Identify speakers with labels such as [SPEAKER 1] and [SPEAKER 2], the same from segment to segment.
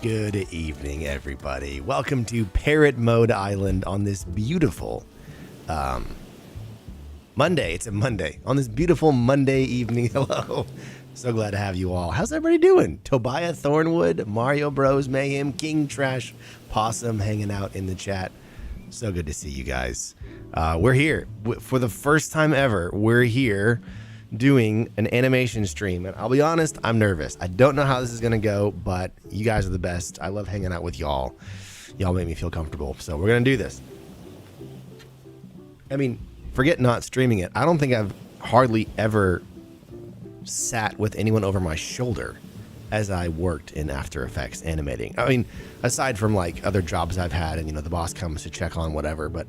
[SPEAKER 1] Good evening, everybody. Welcome to Parrot Mode Island on this beautiful Monday. It's a Monday. On this beautiful Monday evening. Hello. So glad to have you all. How's everybody doing? Tobiah Thornwood, Mario Bros Mayhem, King Trash, Possum hanging out in the chat. So good to see you guys. We're here. For the first time ever, we're here doing an animation stream. And I'll be honest, I'm nervous. I don't know how this is going to go, but you guys are the best. I love hanging out with y'all. Y'all make me feel comfortable. So we're going to do this. I mean, forget not streaming it. I don't think I've hardly ever sat with anyone over my shoulder as I worked in After Effects animating. I mean, aside from like other jobs I've had and, you know, the boss comes to check on whatever, but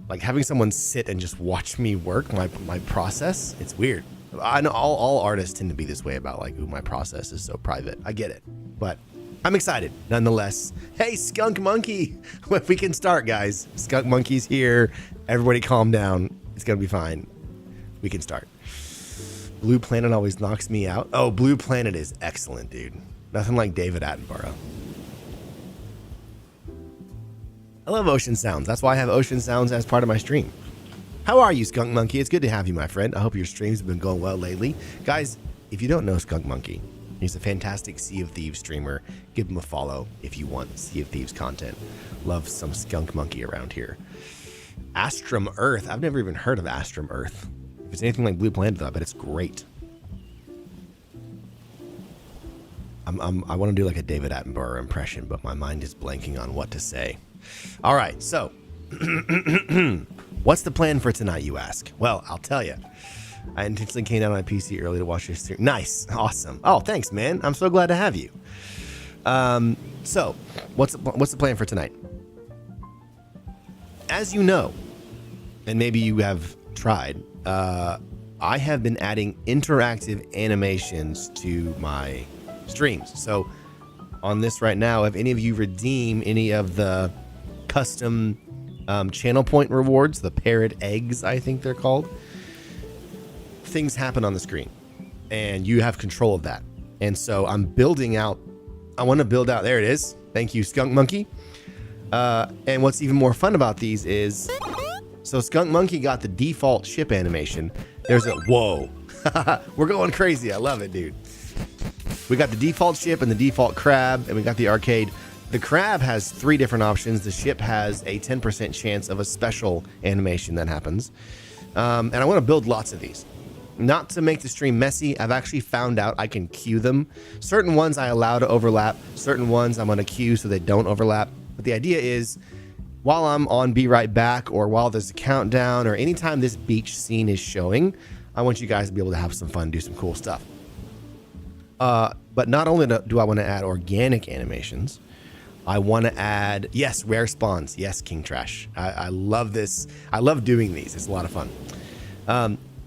[SPEAKER 1] like having someone sit and just watch me work my process, it's weird. I know all artists tend to be this way about like, ooh, my process is so private. I get it, but I'm excited nonetheless. Hey, Skunk Monkey, we can start, guys. Skunk Monkey's here. Everybody calm down. It's gonna be fine. We can start. Blue Planet always knocks me out. Oh, Blue Planet is excellent, dude. Nothing like David Attenborough. I love ocean sounds. That's why I have ocean sounds as part of my stream. How are you, Skunk Monkey? It's good to have you, my friend. I hope your streams have been going well lately. Guys, if you don't know Skunk Monkey, he's a fantastic Sea of Thieves streamer. Give him a follow if you want Sea of Thieves content. Love some Skunk Monkey around here. Astrum Earth. I've never even heard of Astrum Earth. If it's anything like Blue Planet, though, I bet it's great. I want to do like a David Attenborough impression, but my mind is blanking on what to say. All right, so what's the plan for tonight, you ask? Well, I'll tell you. I intentionally came down on my PC early to watch your stream. Nice, awesome. Oh, thanks, man. I'm so glad to have you. So, what's the plan for tonight? As you know, and maybe you have tried, I have been adding interactive animations to my streams. So, on this right now, if any of you redeem any of the custom channel point rewards, the parrot eggs, I think they're called, things happen on the screen and you have control of that. And so I'm building out, I want to build out, there it is. Thank you, Skunk Monkey. And what's even more fun about these is, so Skunk Monkey got the default ship animation. There's a, whoa, we're going crazy. I love it, dude. We got the default ship and the default crab, and we got the arcade. The crab has 3 different options. The ship has a 10% chance of a special animation that happens. And I want to build lots of these. Not to make the stream messy, I've actually found out I can queue them. Certain ones I allow to overlap. Certain ones I'm going to queue so they don't overlap. But the idea is, while I'm on Be Right Back, or while there's a countdown, or anytime this beach scene is showing, I want you guys to be able to have some fun, do some cool stuff. But not only do I want to add organic animations, I want to add, yes, rare spawns. Yes, King Trash. I love this. I love doing these. It's a lot of fun.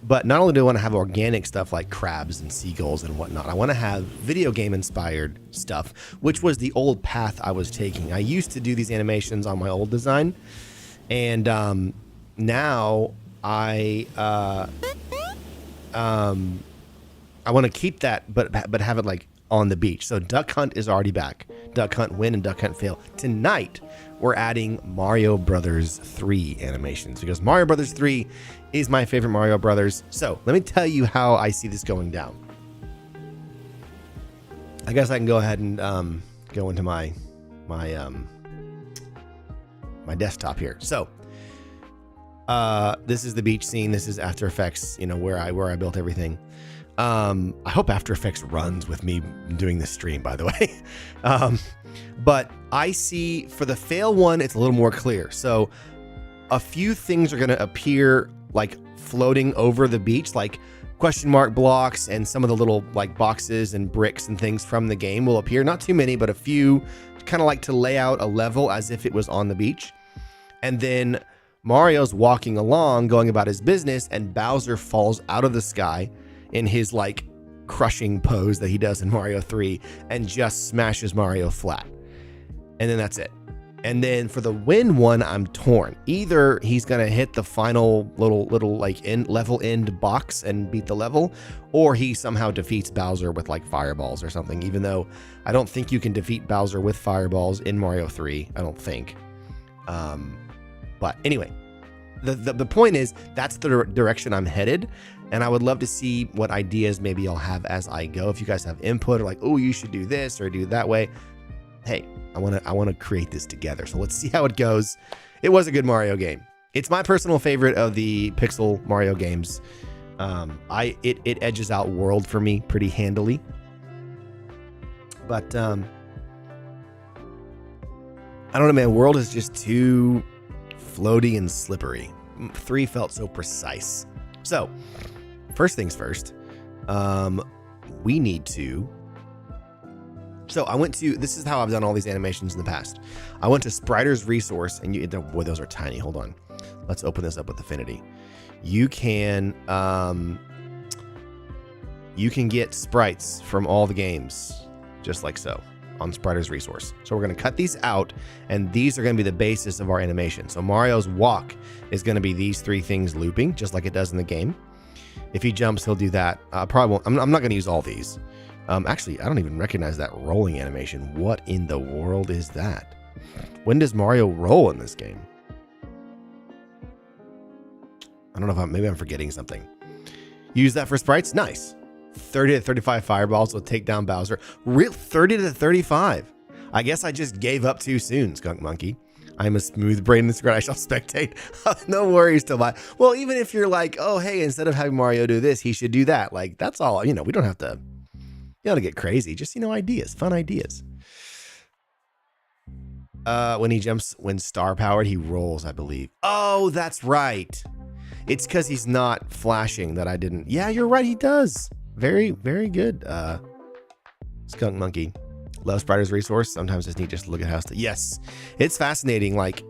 [SPEAKER 1] But not only do I want to have organic stuff like crabs and seagulls and whatnot, I want to have video game inspired stuff, which was the old path I was taking. I used to do these animations on my old design, and now I want to keep that, but have it like on the beach. So Duck Hunt is already back. Duck Hunt win and Duck Hunt fail. Tonight, we're adding Mario Brothers 3 animations because Mario Brothers 3 is my favorite Mario Brothers. So let me tell you how I see this going down. I guess I can go ahead and go into my desktop here. So this is the beach scene. This is After Effects, you know, where I built everything. I hope After Effects runs with me doing this stream, by the way. But I see for the fail one, it's a little more clear. So a few things are going to appear like floating over the beach, like question mark blocks, and some of the little like boxes and bricks and things from the game will appear. Not too many, but a few, kind of like to lay out a level as if it was on the beach. And then Mario's walking along, going about his business, and Bowser falls out of the sky in his like crushing pose that he does in Mario 3 and just smashes Mario flat. And then that's it. And then for the wind one, I'm torn. Either he's gonna hit the final little like level end box and beat the level, or he somehow defeats Bowser with like fireballs or something. Even though I don't think you can defeat Bowser with fireballs in Mario 3. I don't think. But anyway, the point is that's the direction I'm headed, and I would love to see what ideas maybe I'll have as I go. If you guys have input or like, oh, you should do this or do it that way. Hey, I want to create this together. So let's see how it goes. It was a good Mario game. It's my personal favorite of the Pixel Mario games. It edges out World for me pretty handily. But I don't know, man. World is just too floaty and slippery. 3 felt so precise. So first things first, we need to. So I went to, this is how I've done all these animations in the past. I went to Spriter's Resource, and boy, those are tiny. Hold on. Let's open this up with Affinity. You can get sprites from all the games, just like so, on Spriter's Resource. So we're going to cut these out, and these are going to be the basis of our animation. So Mario's walk is going to be these 3 things looping, just like it does in the game. If he jumps, he'll do that. Probably won't. I'm not going to use all these. Actually, I don't even recognize that rolling animation. What in the world is that? When does Mario roll in this game? I don't know if maybe I'm forgetting something. Use that for sprites? Nice. 30 to 35 fireballs will take down Bowser. Real 30 to 35. I guess I just gave up too soon, Skunk Monkey. I'm a smooth brain in this regard. I shall spectate. No worries to my. Well, even if you're like, oh, hey, instead of having Mario do this, he should do that. Like, that's all, we don't have to. You don't get crazy, just, ideas, fun ideas. When he jumps, when star powered, he rolls, I believe. Oh, that's right. It's because he's not flashing that I didn't. Yeah, you're right. He does. Very, very good. Skunk Monkey. Love Spriter's Resource. Sometimes it's neat just to look at how. Yes, it's fascinating. Like,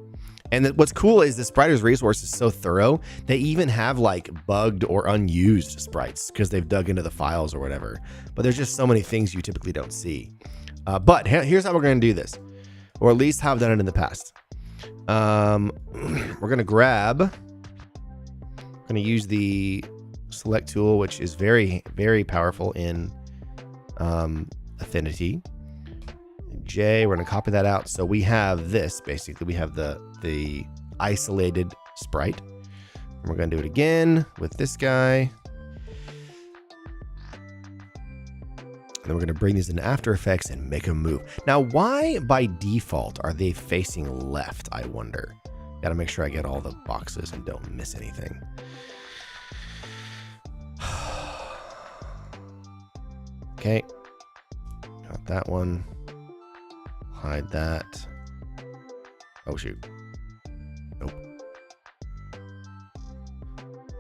[SPEAKER 1] and what's cool is the Spriter's Resource is so thorough. They even have like bugged or unused sprites because they've dug into the files or whatever. But there's just so many things you typically don't see. But here's how we're going to do this, or at least how I've done it in the past. We're going to grab. I'm going to use the select tool, which is very, very powerful in Affinity. J, we're going to copy that out. So we have this, basically. We have the isolated sprite. And we're going to do it again with this guy. And then we're going to bring these into After Effects and make them move. Now, why by default are they facing left, I wonder? Got to make sure I get all the boxes and don't miss anything. Okay. Got that one. Hide that. Oh, shoot. Nope.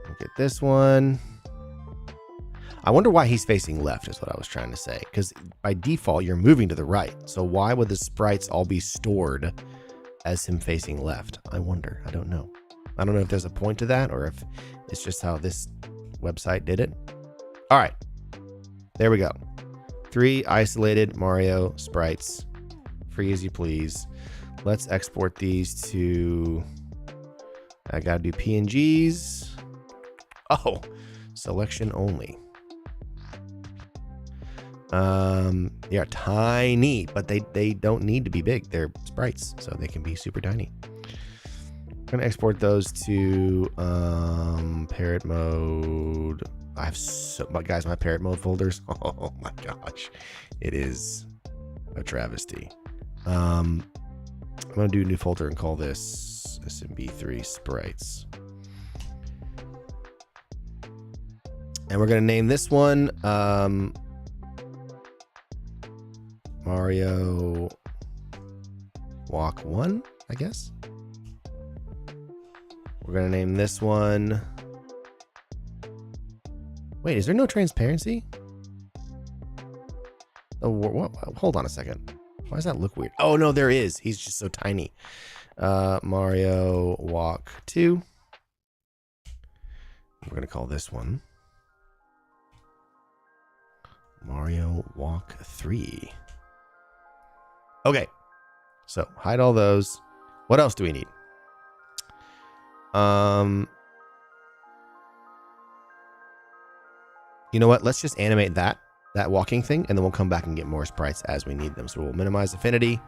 [SPEAKER 1] Look at this one. I wonder why he's facing left is what I was trying to say. Because by default, you're moving to the right. So why would the sprites all be stored as him facing left? I wonder. I don't know. I don't know if there's a point to that or if it's just how this website did it. All right. There we go. 3 isolated Mario sprites. Free as you please. Let's export these to. I gotta do PNGs. Oh, selection only. They are tiny, but they don't need to be big. They're sprites, so they can be super tiny. I'm gonna export those to parrot mode. I have guys, my parrot mode folders. Oh my gosh, it is a travesty. I'm gonna do a new folder and call this SMB3 sprites. And we're gonna name this one Mario Walk 1, I guess. We're gonna name this one. Wait, is there no transparency? Oh, what? Hold on a second. Why does that look weird? Oh, no, there is. He's just so tiny. Mario Walk 2. We're going to call this one Mario Walk 3. Okay. So hide all those. What else do we need? You know what? Let's just animate that walking thing, and then we'll come back and get more sprites as we need them. So we'll minimize affinity.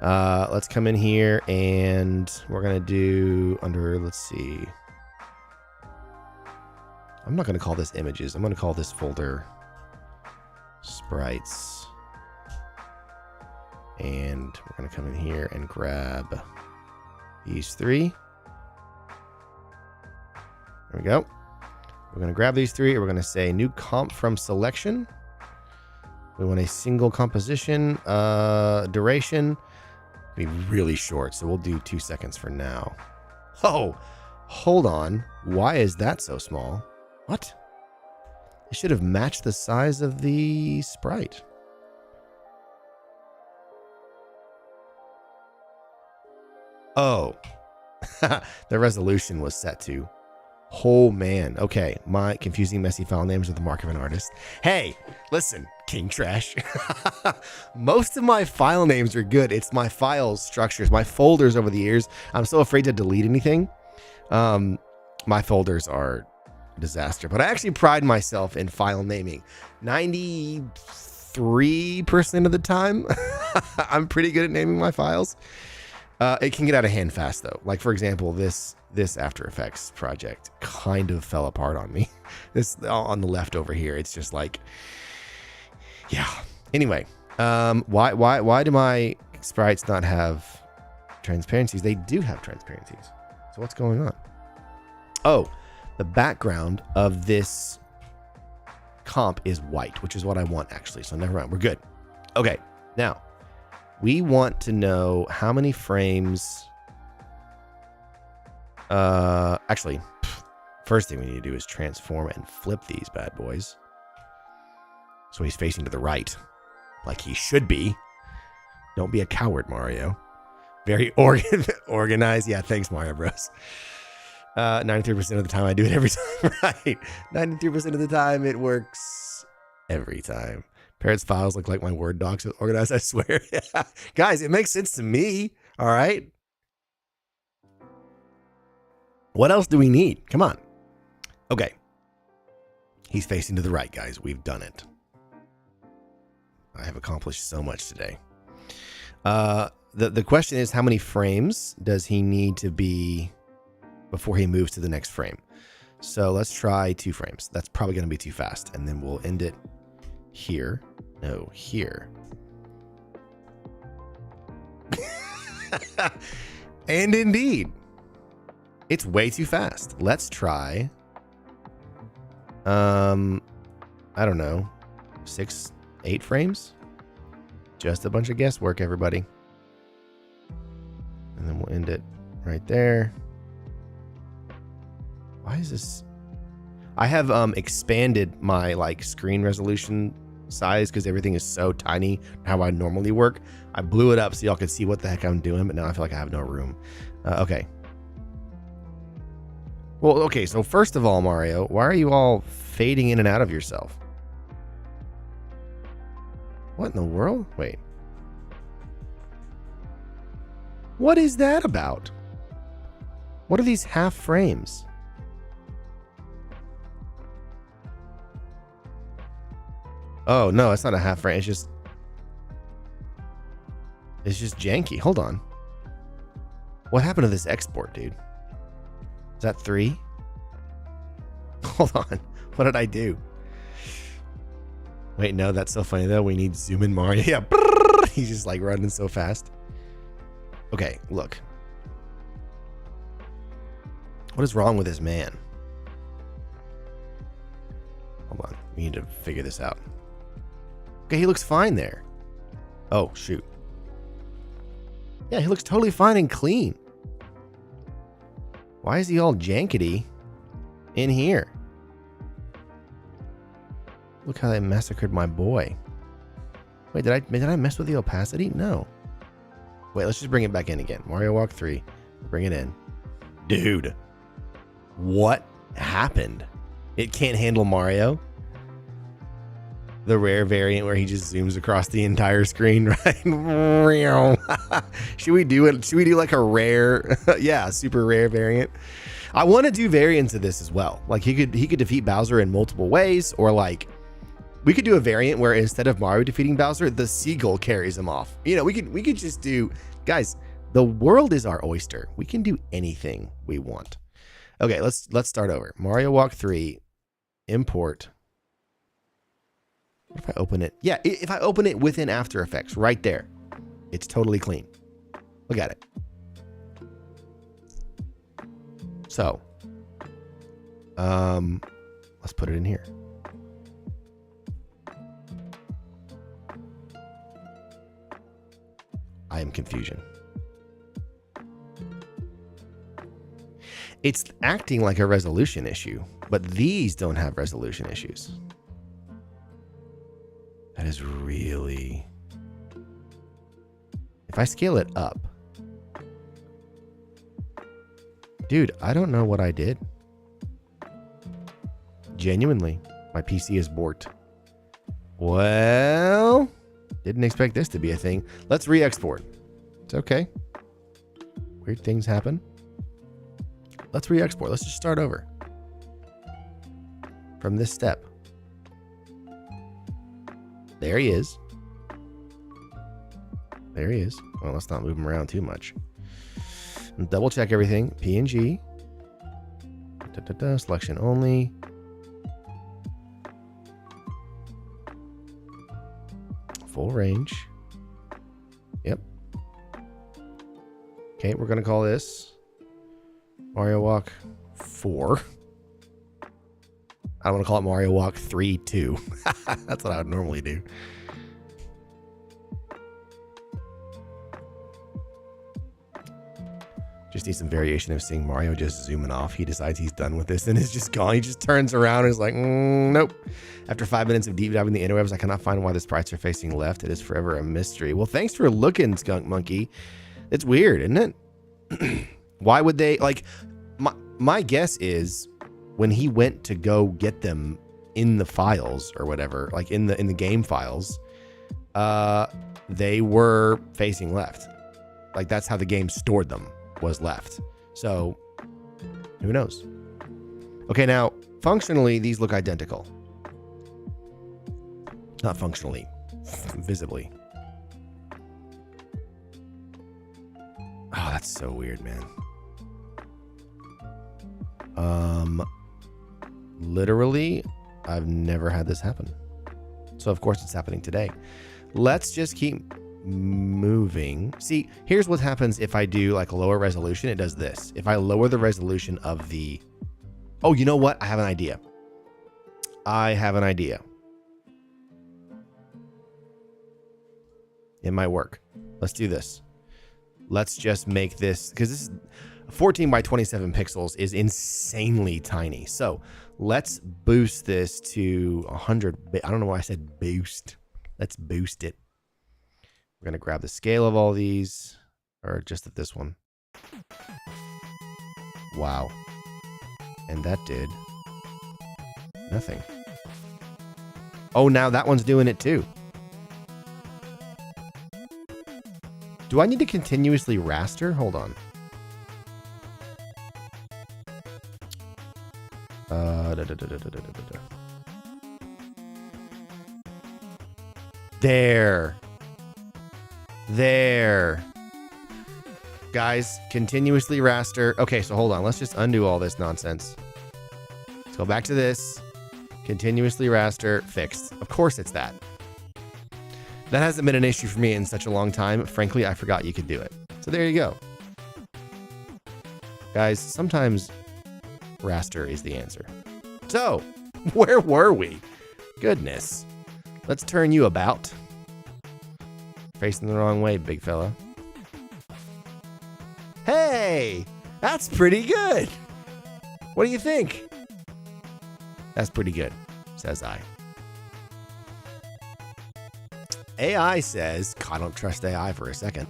[SPEAKER 1] Let's come in here, and we're gonna do under. Let's see. I'm not gonna call this images. I'm gonna call this folder sprites. And we're going to come in here and grab these three. There we go. We're going to grab these three, and we're going to say new comp from selection. We want a single composition. Duration be really short, so we'll do 2 seconds for now. Oh, hold on. Why is that so small? What? It should have matched the size of the sprite. Oh, the resolution was set to. Oh, man. Okay, my confusing, messy file names are the mark of an artist. Hey, listen, King Trash. Most of my file names are good. It's my file structures, my folders over the years. I'm so afraid to delete anything. My folders are a disaster, but I actually pride myself in file naming. 93% of the time, I'm pretty good at naming my files. It can get out of hand fast, though. Like, for example, this After Effects project kind of fell apart on me. This on the left over here. It's just like, yeah. Anyway, why do my sprites not have transparencies? They do have transparencies. So what's going on? Oh, the background of this comp is white, which is what I want, actually. So never mind. We're good. Okay, now we want to know how many frames. Actually, first thing we need to do is transform and flip these bad boys. So he's facing to the right, like he should be. Don't be a coward, Mario. Very organized. Yeah, thanks, Mario Bros. 93% of the time I do it every time right. 93% of the time it works every time. Parrott's files look like my Word docs are organized, I swear. Yeah. Guys, it makes sense to me. All right. What else do we need? Come on. Okay. He's facing to the right, guys. We've done it. I have accomplished so much today. The question is, how many frames does he need to be before he moves to the next frame? So let's try 2 frames. That's probably going to be too fast. And then we'll end it here. No, here. And indeed, it's way too fast. Let's try, I don't know, 6, 8 frames. Just a bunch of guesswork, everybody. And then we'll end it right there. Why is this? I have expanded my screen resolution size because everything is so tiny how I normally work. I blew it up so y'all could see what the heck I'm doing, but now I feel like I have no room. Okay. Well, okay, so first of all, Mario, why are you all fading in and out of yourself? What in the world? Wait. What is that about? What are these half frames? Oh, no, it's not a half frame. It's just janky. Hold on. What happened to this export, dude? Is that 3? Hold on. What did I do? Wait, no, that's so funny, though. We need zoom in Mario. Yeah. He's just running so fast. Okay, look. What is wrong with this man? Hold on. We need to figure this out. Okay, he looks fine there. Oh, shoot. Yeah, he looks totally fine and clean. Why is he all jankety in here? Look how they massacred my boy. Wait, did I mess with the opacity? No. Wait, let's just bring it back in again. Mario Walk 3. Bring it in. Dude. What happened? It can't handle Mario? The rare variant where he just zooms across the entire screen, right? Should we do it? Should we do like a rare, yeah, super rare variant? I want to do variants of this as well. Like he could defeat Bowser in multiple ways, or like we could do a variant where instead of Mario defeating Bowser, the seagull carries him off. You know, we could just do, guys, the world is our oyster. We can do anything we want. Okay, let's start over. Mario Walk 3, import. What if I open it? Yeah, if I open it within After Effects, right there, it's totally clean. Look at it. So, let's put it in here. I am confusion. It's acting like a resolution issue, but these don't have resolution issues. That is really... If I scale it up... Dude, I don't know what I did. Genuinely, my PC is borked. Well, didn't expect this to be a thing. Let's re-export. It's okay. Weird things happen. Let's re-export. Let's just start over. From this step. There he is. There he is. Well, let's not move him around too much. And double check everything. PNG. Selection only. Full range. Yep. Okay, we're going to call this Mario Walk 4. I want to call it Mario Walk 3-2. That's what I would normally do. Just need some variation of seeing Mario just zooming off. He decides he's done with this and is just gone. He just turns around and is like, nope. After 5 minutes of deep diving the interwebs, I cannot find why the sprites are facing left. It is forever a mystery. Well, thanks for looking, Skunk Monkey. It's weird, isn't it? Why would they, like, my guess is when he went to go get them in the files or whatever, like in the game files, they were facing left. Like that's how the game stored them, was left. So who knows? Okay, now functionally these look identical. Not functionally, visibly. Oh, that's so weird, man. Literally, I've never had this happen. So of course it's happening today. Let's just keep moving. See, here's what happens if I do like a lower resolution. It does this. If I lower the resolution of the... Oh, you know what? I have an idea. It might work. Let's do this. Let's just make this, because this is 14 by 27 pixels is insanely tiny. So let's boost this to 100. I don't know why I said boost. Let's boost it. We're going to grab the scale of all these, or just of this one. Wow. And that did nothing. Oh, now that one's doing it too. Do I need to continuously raster? Hold on. There. Guys, continuously raster. Okay, so hold on. Let's just undo all this nonsense. Let's go back to this. Continuously raster. Fixed. Of course it's that. That hasn't been an issue for me in such a long time. Frankly, I forgot you could do it. So there you go. Guys, sometimes raster is the answer. So, where were we? Goodness. Let's turn you about. Facing the wrong way, big fella. Hey, that's pretty good. What do you think? That's pretty good, says I. AI says, I don't trust AI for a second.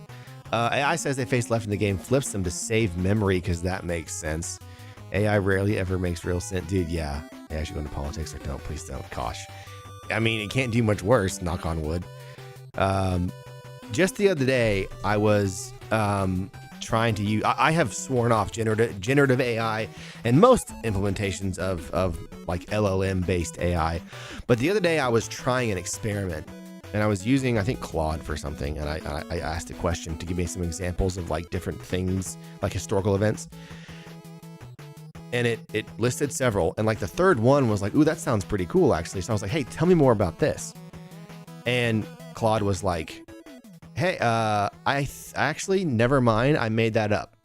[SPEAKER 1] AI says they face left in the game, flips them to save memory because that makes sense. AI rarely ever makes real sense. Dude, yeah. I should go into politics or don't. Please don't. Gosh. I mean, it can't do much worse, knock on wood. Just the other day, I was trying to use, I have sworn off generative AI and most implementations of like LLM based AI. But the other day I was trying an experiment and I was using, I think, Claude for something. And I asked a question to give me some examples of like different things, like historical events. And it listed several. And like the third one was like, ooh, that sounds pretty cool, actually. So I was like, hey, tell me more about this. And Claude was like, hey, I actually, never mind. I made that up.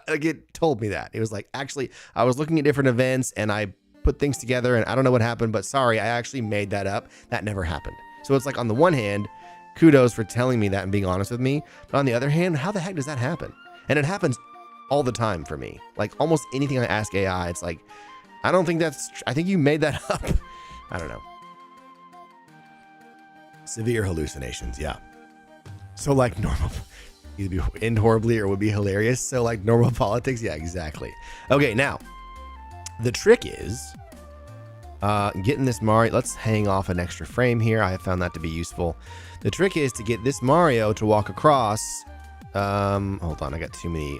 [SPEAKER 1] Like, it told me that. It was like, actually, I was looking at different events and I put things together and I don't know what happened, but sorry, I actually made that up. That never happened. So it's like, on the one hand, kudos for telling me that and being honest with me. But on the other hand, how the heck does that happen? And it happens all the time for me. Like almost anything I ask AI, it's like, I don't think that's, I think you made that up. I don't know. Severe hallucinations. Yeah. So like normal, either end horribly or would be hilarious. So like normal politics. Yeah, exactly. Okay. Now the trick is getting this Mario. Let's hang off an extra frame here. I have found that to be useful. The trick is to get this Mario to walk across. Hold on. I got too many.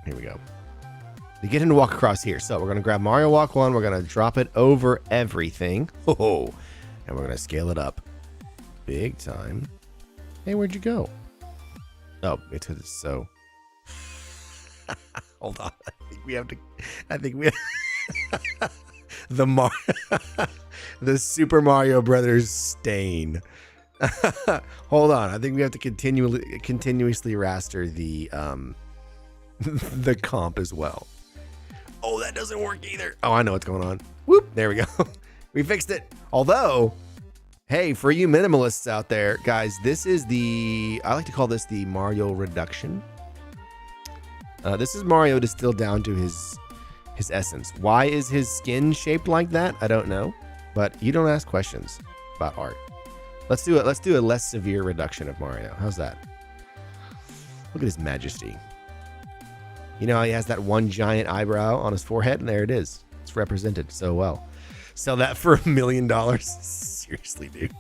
[SPEAKER 1] Here we go. To get him to walk across here. So we're going to grab Mario Walk 1. We're going to drop it over everything. Oh, and we're going to scale it up big time. Hey, where'd you go? Oh, it's so. Hold on. I think we have the Super Mario Brothers stain. Hold on. I think we have to continuously raster the the comp as well. Oh, that doesn't work either. Oh, I know what's going on. Whoop, there we go. We fixed it. Although, hey, for you minimalists out there, guys, this is I like to call this the Mario reduction. This is Mario distilled down to his essence. Why is his skin shaped like that? I don't know, but you don't ask questions about art. Let's do a less severe reduction of Mario. How's that? Look at his majesty. You know, he has that one giant eyebrow on his forehead, and there it is. It's represented so well. Sell that for $1 million. Seriously, dude.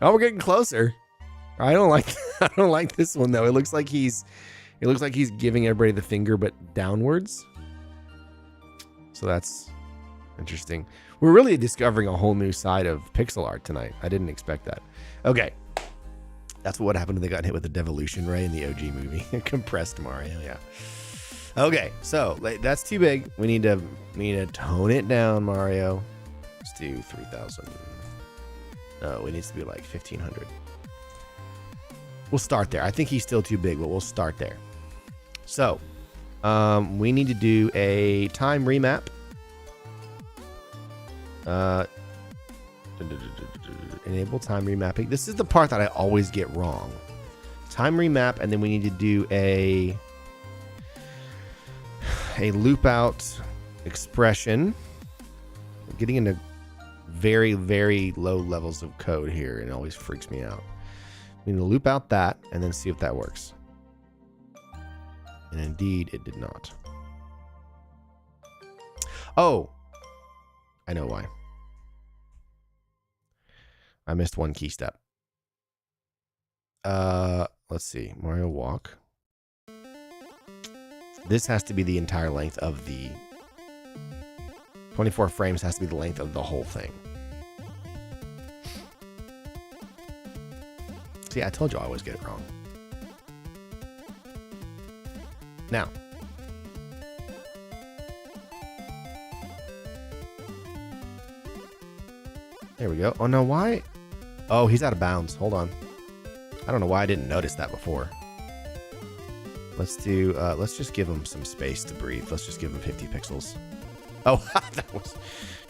[SPEAKER 1] Oh, we're getting closer. I don't like this one though. It looks like he's giving everybody the finger, but downwards. So that's interesting. We're really discovering a whole new side of pixel art tonight. I didn't expect that. Okay. That's what happened when they got hit with the devolution ray in the OG movie. Compressed Mario, yeah. Okay, so that's too big. We need to tone it down, Mario. Let's do 3,000. No, it needs to be like 1,500. We'll start there. I think he's still too big, but we'll start there. So, we need to do a time remap. Enable time remapping. This is the part that I always get wrong. Time remap, and then we need to do a loop out expression. I'm getting into very, very low levels of code here, and it always freaks me out. We need to loop out that and then see if that works. And indeed, it did not. Oh, I know why. I missed one key step. Let's see. Mario Walk. This has to be the entire length of the 24 frames has to be the length of the whole thing. See, I told you I always get it wrong. Now. There we go. Oh, no, why? Oh, he's out of bounds. Hold on. I don't know why I didn't notice that before. Let's do, let's just give him some space to breathe. Let's just give him 50 pixels. Oh, that was,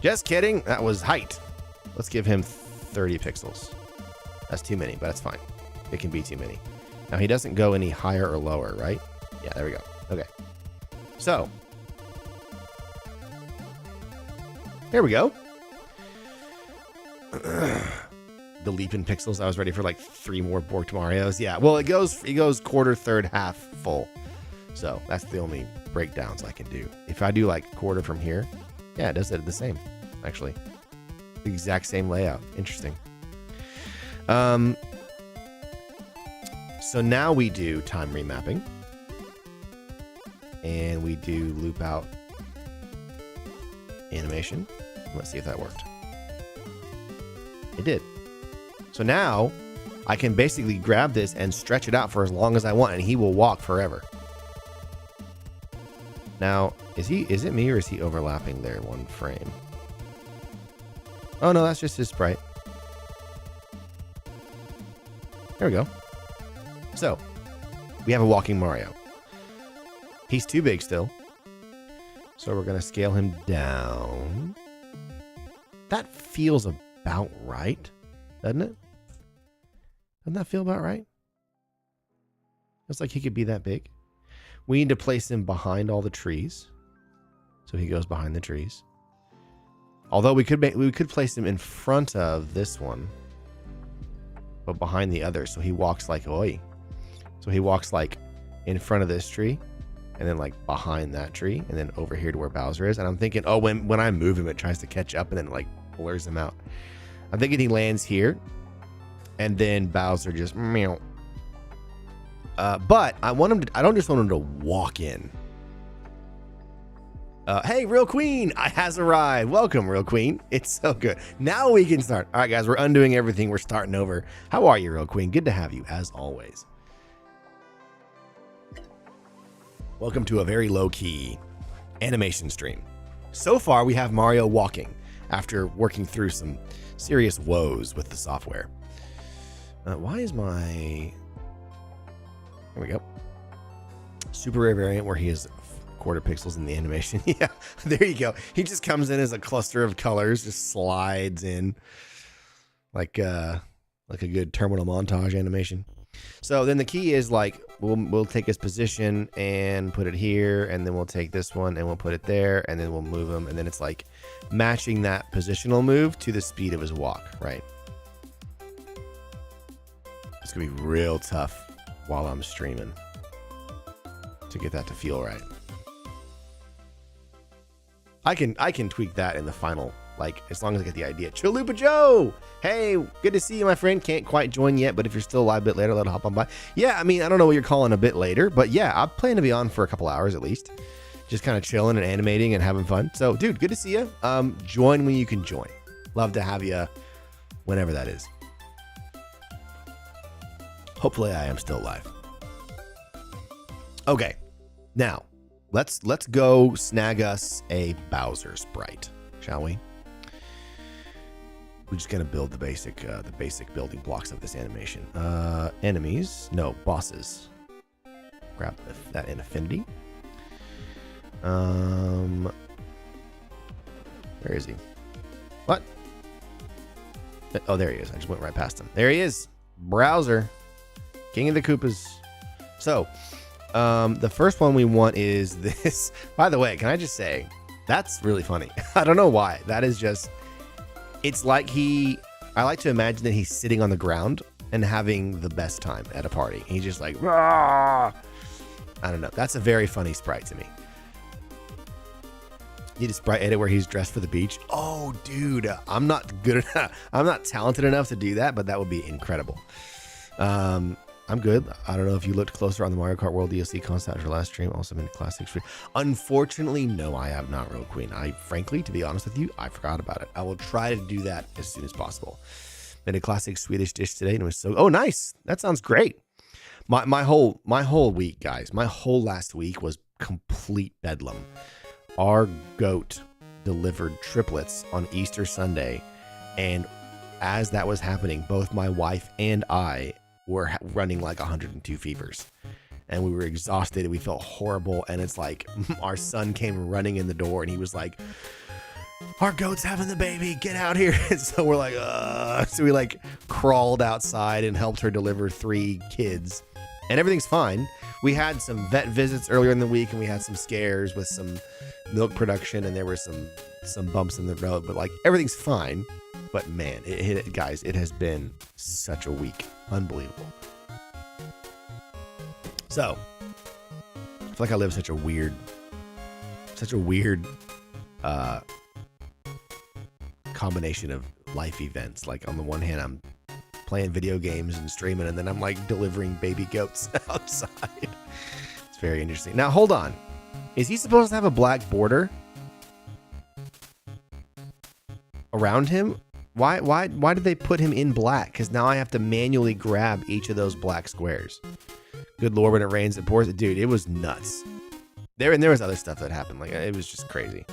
[SPEAKER 1] just kidding. That was height. Let's give him 30 pixels. That's too many, but that's fine. It can be too many. Now, he doesn't go any higher or lower, right? Yeah, there we go. Okay. So. There we go. The leap in pixels. I was ready for like 3 more Borked Marios. Yeah, well, it goes quarter, third, half full. So that's the only breakdowns I can do. If I do like quarter from here, yeah, it does it the same, actually. The exact same layout. Interesting. So now we do time remapping. And we do loop out animation. Let's see if that worked. It did. So now I can basically grab this and stretch it out for as long as I want, and he will walk forever. Now, is it me or is he overlapping there in one frame? Oh no, that's just his sprite. There we go. So, we have a walking Mario. He's too big still. So we're going to scale him down. That feels about right, doesn't it? Doesn't that feel about right? Looks like he could be that big. We need to place him behind all the trees. So he goes behind the trees. Although we could place him in front of this one, but behind the other. So he walks like oi. So he walks like in front of this tree, and then like behind that tree, and then over here to where Bowser is. And I'm thinking, oh, when I move him, it tries to catch up and then like blurs him out. I'm thinking he lands here, and then Bowser just meow. But I don't just want him to walk in. Hey, Real Queen, I has arrived. Welcome, Real Queen. It's so good. Now we can start. All right, guys, we're undoing everything. We're starting over. How are you, Real Queen? Good to have you, as always. Welcome to a very low-key animation stream. So far, we have Mario walking after working through some serious woes with the software. Why is my... There we go. Super rare variant where he is quarter pixels in the animation. Yeah, there you go. He just comes in as a cluster of colors, just slides in like a good terminal montage animation. So then the key is like we'll take his position and put it here, and then we'll take this one and we'll put it there, and then we'll move him, and then it's like matching that positional move to the speed of his walk, right? It's gonna be real tough while I'm streaming to get that to feel right. I can tweak that in the final, like, as long as I get the idea. Chalupa Joe! Hey, good to see you, my friend. Can't quite join yet, but if you're still alive a bit later, let it hop on by. Yeah, I mean, I don't know what you're calling a bit later, but yeah, I plan to be on for a couple hours at least. Just kind of chilling and animating and having fun. So, dude, good to see you. Join when you can join. Love to have you whenever that is. Hopefully I am still alive. Okay, now let's go snag us a Bowser sprite, shall we? We're just gonna build the basic building blocks of this animation. Enemies, no, bosses. Grab that in affinity. Where is he? What? Oh, there he is. I just went right past him. There he is. Bowser, King of the Koopas. So, the first one we want is this. By the way, can I just say, that's really funny. I don't know why. That is just, it's like I like to imagine that he's sitting on the ground and having the best time at a party. He's just like, rah! I don't know. That's a very funny sprite to me. Need a sprite edit where he's dressed for the beach. Oh, dude, I'm not good enough. I'm not talented enough to do that, but that would be incredible. I'm good. I don't know if you looked closer on the Mario Kart World DLC concept after last stream. Also been a classic stream. Unfortunately, no, I have not, Real Queen. Frankly, to be honest with you, I forgot about it. I will try to do that as soon as possible. Made a classic Swedish dish today, and it was so. Oh, nice. That sounds great. My whole week, guys. My whole last week was complete bedlam. Our goat delivered triplets on Easter Sunday, and as that was happening, both my wife and I were running like 102 fevers, and we were exhausted and we felt horrible. And it's like our son came running in the door and he was like, our goat's having the baby, get out here. And so we're like, so we like crawled outside and helped her deliver 3 kids, and everything's fine. We had some vet visits earlier in the week, and we had some scares with some milk production, and there were some bumps in the road, but like everything's fine. But man, guys, it has been such a week. Unbelievable. So, I feel like I live such a weird such a weird combination of life events. Like on the one hand, I'm playing video games and streaming, and then I'm like delivering baby goats outside. It's very interesting. Now, hold on. Is he supposed to have a black border around him? Why did they put him in black? Because now I have to manually grab each of those black squares. Good Lord, when it rains, it pours. Dude, it was nuts. There was other stuff that happened. Like, it was just crazy.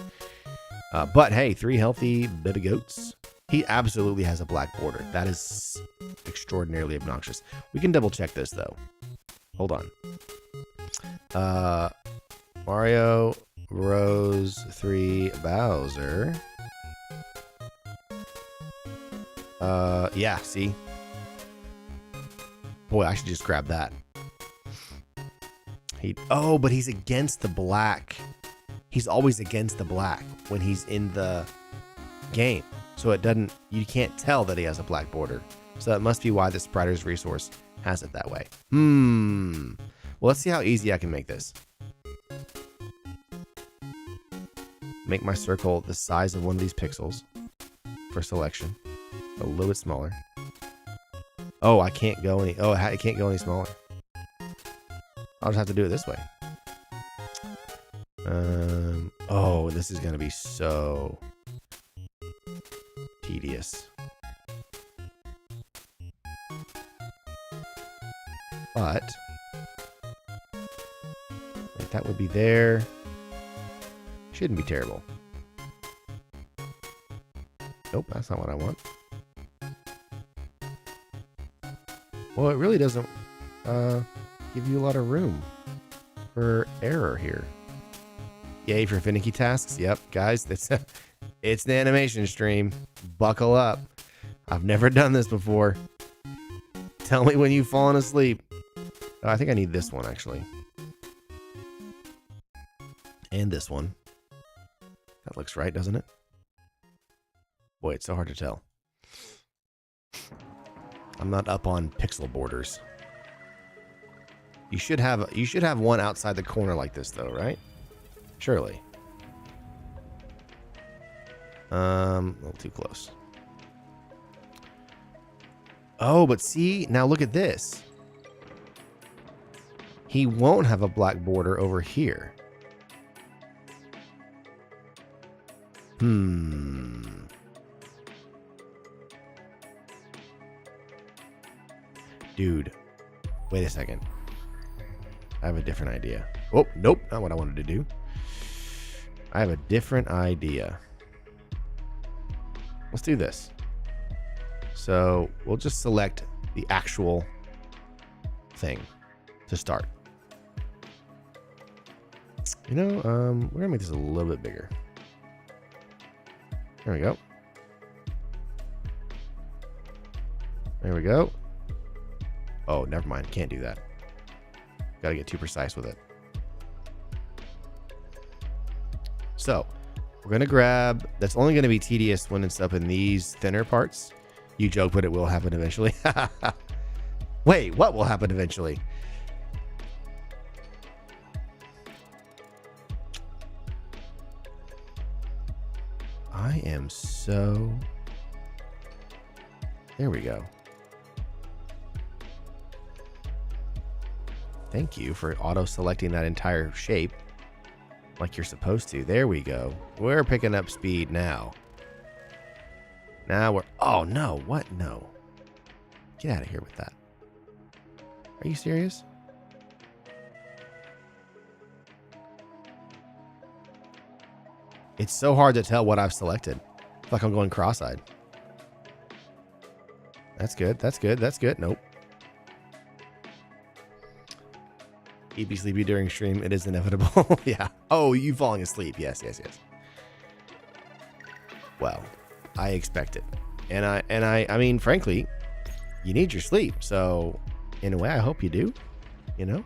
[SPEAKER 1] But hey, 3 healthy baby goats. He absolutely has a black border. That is extraordinarily obnoxious. We can double check this though. Hold on. Mario, Rose, 3, Bowser. Yeah, see? Boy, I should just grab that. Oh, but he's against the black. He's always against the black when he's in the game. So you can't tell that he has a black border. So that must be why the Spriders resource has it that way. Well, let's see how easy I can make this. Make my circle the size of one of these pixels for selection. A little bit smaller. Oh, I can't go any smaller. I'll just have to do it this way. Oh, this is going to be so tedious. But like that would be there. Shouldn't be terrible. Nope, that's not what I want. Well, it really doesn't give you a lot of room for error here. Yay for finicky tasks. Yep, guys, it's an animation stream. Buckle up. I've never done this before. Tell me when you've fallen asleep. Oh, I think I need this one, actually. And this one. That looks right, doesn't it? Boy, it's so hard to tell. I'm not up on pixel borders. You should have one outside the corner like this, though, right? Surely. A little too close. Oh, but see, now look at this. He won't have a black border over here. Dude, wait a second. I have a different idea. Oh, nope, not what I wanted to do. I have a different idea. Let's do this. So we'll just select the actual thing to start. You know, we're gonna make this a little bit bigger. There we go. There we go. Oh, never mind. Can't do that. Gotta get too precise with it. So, we're gonna grab... That's only gonna be tedious when it's up in these thinner parts. You joke, but it will happen eventually. Wait, what will happen eventually? I am so... There we go. Thank you for auto-selecting that entire shape like you're supposed to. There we go. We're picking up speed now. Now we're... Oh, no. What? No. Get out of here with that. Are you serious? It's so hard to tell what I've selected. It's like I'm going cross-eyed. That's good. That's good. That's good. Nope. Eat, sleepy during stream. It is inevitable. Yeah. Oh, you falling asleep. Yes, yes, yes. Well, I expect it. And I mean, frankly, you need your sleep. So in a way, I hope you do, you know?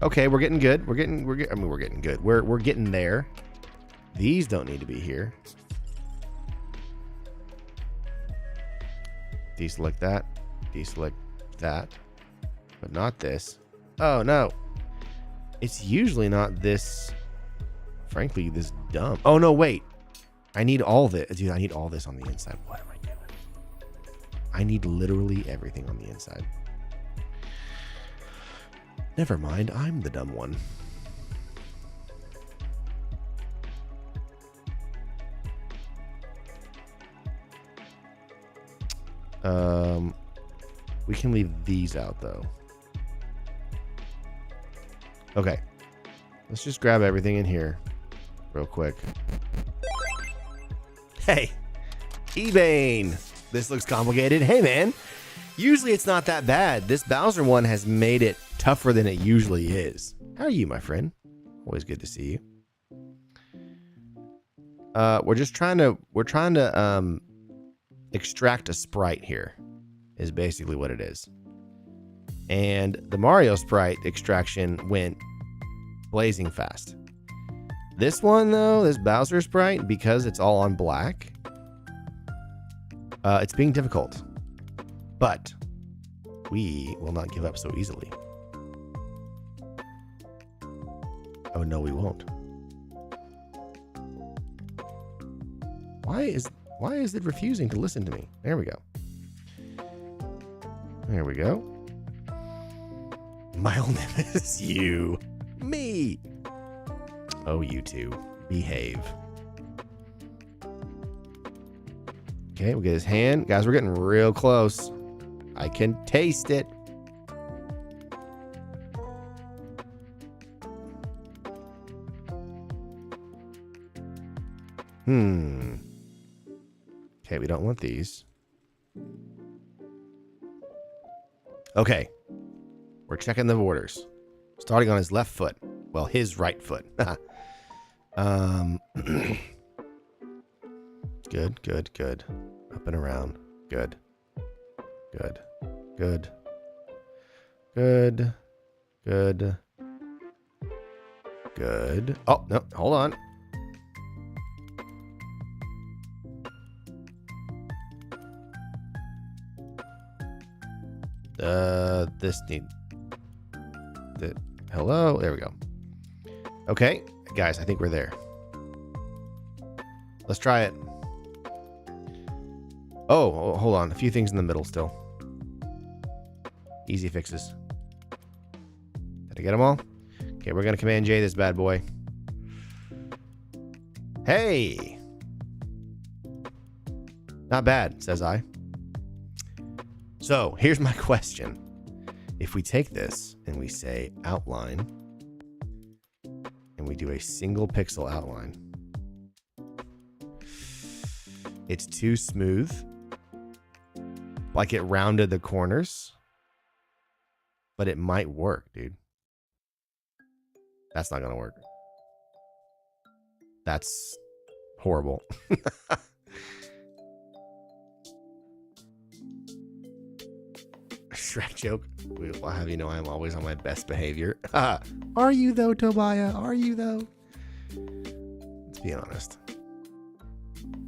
[SPEAKER 1] Okay, we're getting good. We're getting good. We're getting there. These don't need to be here. Deselect that. Deselect that. But not this. Oh, no. It's usually not this, frankly, this dumb. Oh, no, wait. I need all this. Dude, I need all this on the inside. What am I doing? I need literally everything on the inside. Never mind. I'm the dumb one. We can leave these out, though. Okay. Let's just grab everything in here real quick. Hey, Ebane. This looks complicated. Hey, man. Usually it's not that bad. This Bowser one has made it tougher than it usually is. How are you, my friend? Always good to see you. We're trying to extract a sprite here, is basically what it is. And the Mario sprite extraction went blazing fast. This one, though, this Bowser sprite, because it's all on black, it's being difficult. But we will not give up so easily. Oh, no, we won't. Why is it refusing to listen to me? There we go. There we go. My old name is you. Me. Oh, you two. Behave. Okay, we'll get his hand. Guys, we're getting real close. I can taste it. Okay, we don't want these. Okay. We're checking the borders. Starting on his left foot. Well, his right foot. Good, good, good. Up and around. Good. Good. Good. Good. Good. Good. Oh, no, hold on. This need... Hello? There we go. Okay, guys, I think we're there. Let's try it. Oh, hold on. A few things in the middle still. Easy fixes. Did I get them all? Okay, we're going to Command J this bad boy. Hey! Not bad, says I. So, here's my question. If we take this and we say outline, and we do a single pixel outline, it's too smooth. Like it rounded the corners. But it might work, dude. That's not gonna work. That's horrible. Shrek joke. I'll have you know I'm always on my best behavior. Are you though, Tobiah? Are you though? Let's be honest.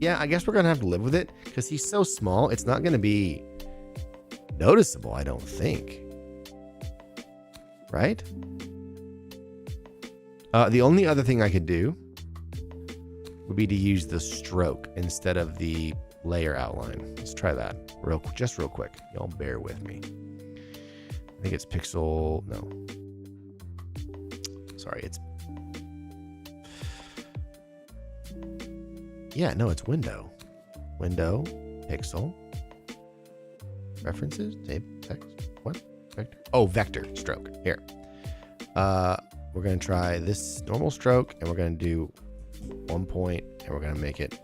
[SPEAKER 1] Yeah, I guess we're gonna have to live with it because he's so small. It's not gonna be noticeable, I don't think. Right? The only other thing I could do would be to use the stroke instead of the layer outline. Let's try that just real quick. Y'all bear with me. I think it's pixel. No. Sorry, it's. Yeah, no, it's window. Window, pixel. References, tape, text. What? Vector? Oh, vector stroke. Here. We're going to try this normal stroke and we're going to do 1 point and we're going to make it.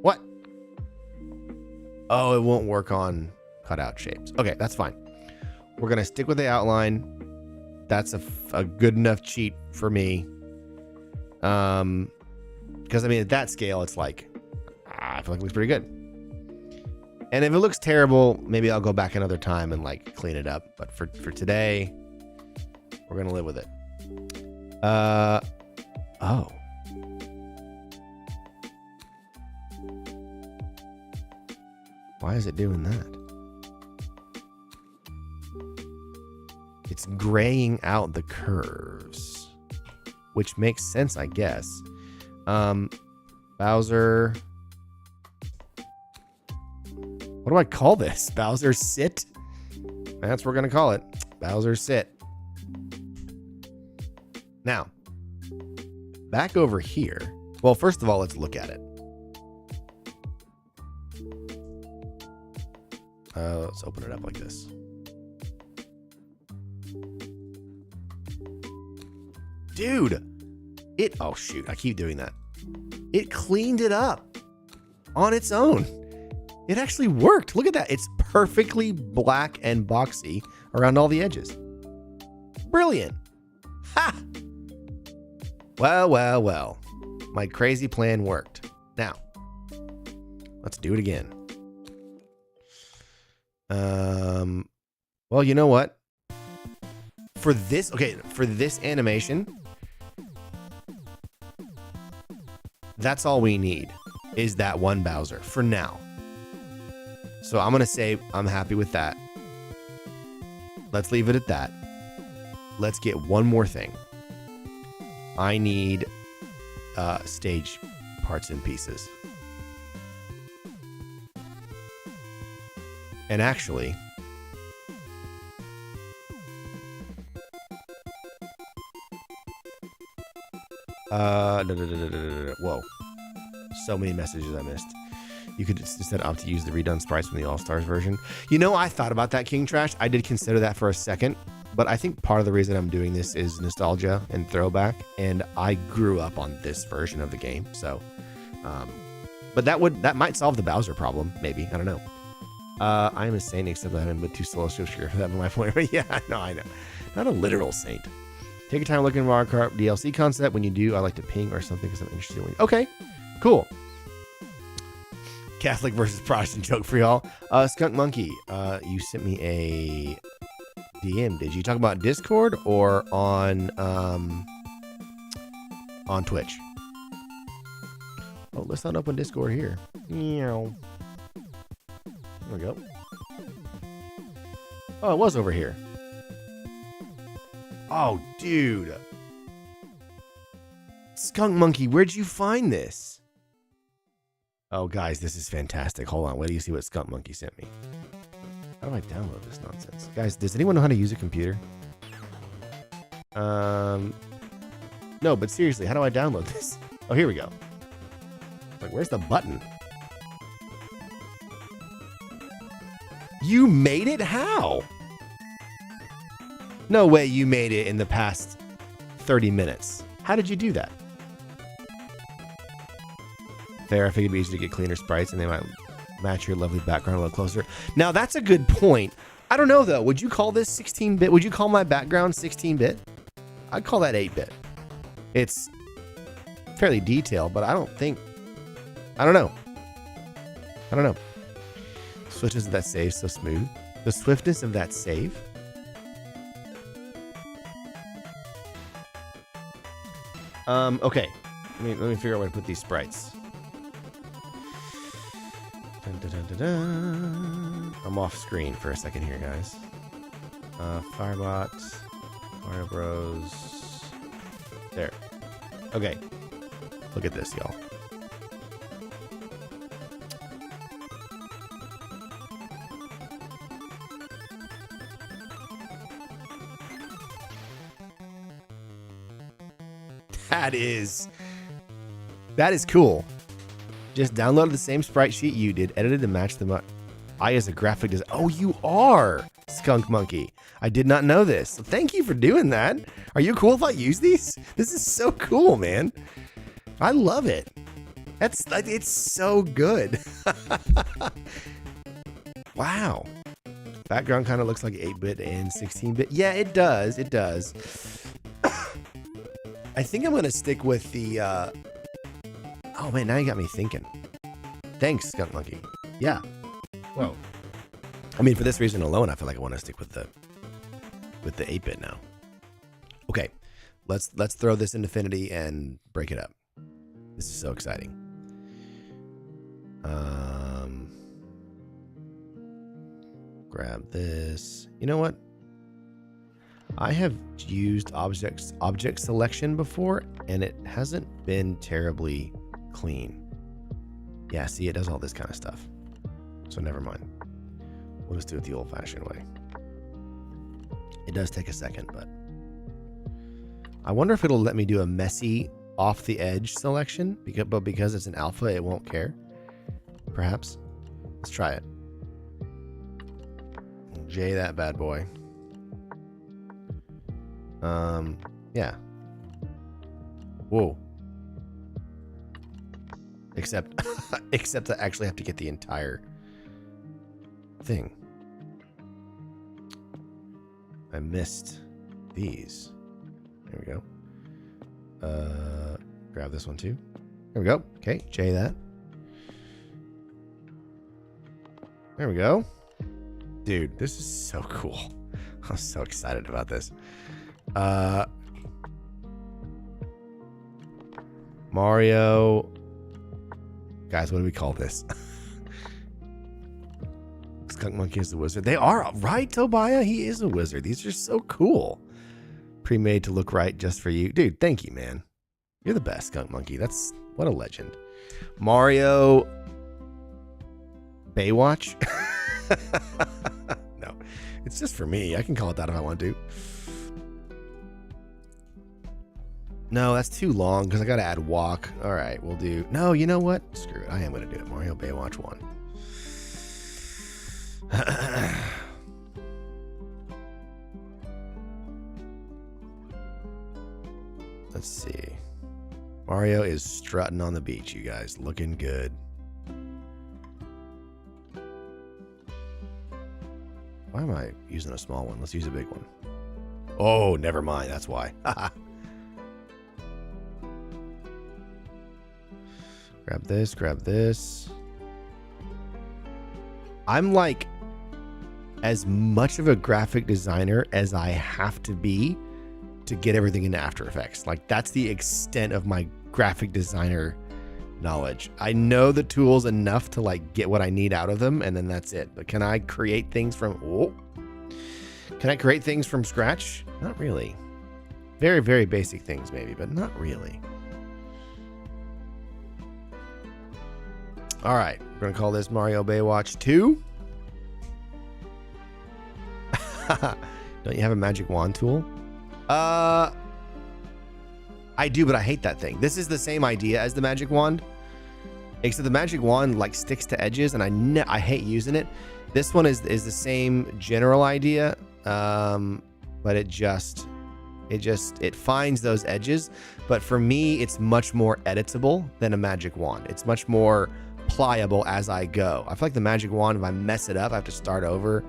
[SPEAKER 1] What? Oh, it won't work on cutout shapes. Okay, that's fine. We're going to stick with the outline. That's a good enough cheat for me. Because I mean, at that scale, it's like, I feel like it looks pretty good. And if it looks terrible, maybe I'll go back another time and like clean it up. But for today, we're going to live with it. Oh. Why is it doing that? it's graying out the curves, which makes sense, I guess. Bowser. What do I call this? Bowser sit? That's what we're going to call it. Bowser sit. Now, back over here. Well, first of all, let's look at it. Let's open it up like this. Dude, oh shoot, I keep doing that. It cleaned it up on its own. It actually worked. Look at that. It's perfectly black and boxy around all the edges. Brilliant. Ha! Well. My crazy plan worked. Now, let's do it again. Well, you know what? For this animation, that's all we need is that one Bowser for now. So I'm going to say I'm happy with that. Let's leave it at that. Let's get one more thing. I need stage parts and pieces. And actually, whoa, so many messages I missed. You could instead opt to use the redone sprites from the All-Stars version. You know, I thought about that, King Trash. I did consider that for a second, but I think part of the reason I'm doing this is nostalgia and throwback, and I grew up on this version of the game. So, but that might solve the Bowser problem, maybe. I don't know. I am a saint, except that I'm a bit too slow to share that my point. Yeah, I know. Not a literal saint. Take your time looking at Mario Kart DLC concept. When you do, I like to ping or something because I'm interested in. Okay, cool. Catholic versus Protestant joke for y'all. Skunk Monkey, you sent me a DM. Did you talk about Discord or on Twitch? Oh, let's not open Discord here. There we go. Oh, it was over here. Oh, dude. Skunk Monkey, where'd you find this? Oh, guys, this is fantastic. Hold on. Wait till you see what Skunk Monkey sent me. How do I download this nonsense? Guys, does anyone know how to use a computer? No, but seriously, how do I download this? Oh, here we go. Like, where's the button? You made it? How? No way you made it in the past 30 minutes. How did you do that? Fair, I figured it'd be easy to get cleaner sprites and they might match your lovely background a little closer. Now, that's a good point. I don't know, though. Would you call this 16-bit? Would you call my background 16-bit? I'd call that 8-bit. It's fairly detailed, but I don't know. Swiftness of that save so smooth. The swiftness of that save? Okay. Let me figure out where to put these sprites. Dun, dun, dun, dun, dun. I'm off screen for a second here, guys. Firebot, Mario Bros. There. Okay. Look at this, y'all. That is cool. Just downloaded the same sprite sheet you did, edited to match them up. I, as a graphic designer. Oh, you are Skunk Monkey. I did not know this. So thank you for doing that. Are you cool if I use these? This is so cool, man. I love it. It's so good. Wow. Background kind of looks like 8-bit and 16-bit. Yeah, it does. It does. I think I'm going to stick with the... Oh, man, now you got me thinking. Thanks, Skunk Monkey. Yeah. Whoa. I mean, for this reason alone, I feel like I want to stick with the 8-bit now. Okay, let's throw this into Infinity and break it up. This is so exciting. Grab this. You know what? I have used object selection before, and it hasn't been terribly clean. Yeah, see, it does all this kind of stuff. So never mind. We'll just do it the old-fashioned way. It does take a second, but I wonder if it'll let me do a messy off-the-edge selection, but because it's an alpha, it won't care. Perhaps. Let's try it. J that bad boy. Yeah. Whoa. Except I actually have to get the entire thing. I missed these. There we go. Grab this one too. There we go. Okay, J that. There we go. Dude, this is so cool. I'm so excited about this. Mario. Guys, what do we call this? Skunk Monkey is the wizard. They are, right, Tobiah? He is a wizard. These are so cool. Pre-made to look right just for you. Dude, thank you, man. You're the best, Skunk Monkey. That's, what a legend. Mario Baywatch? No, it's just for me. I can call it that if I want to. No, that's too long because I got to add walk. All right, we'll do... No, you know what? Screw it. I am going to do it. Mario Baywatch 1. Let's see. Mario is strutting on the beach, you guys. Looking good. Why am I using a small one? Let's use a big one. Oh, never mind. That's why. Grab this, grab this. I'm like as much of a graphic designer as I have to be to get everything into After Effects. Like, that's the extent of my graphic designer knowledge. I know the tools enough to like get what I need out of them, and then that's it. But can I create things from... Oh, can I create things from scratch? Not really. Very, very basic things maybe, but not really. All right, we're going to call this Mario Baywatch 2. Don't you have a magic wand tool? I do, but I hate that thing. This is the same idea as the magic wand, except the magic wand like sticks to edges, and I hate using it. This one is the same general idea, but it finds those edges. But for me, it's much more editable than a magic wand. It's much more pliable as I go. I feel like the magic wand, if I mess it up, I have to start over.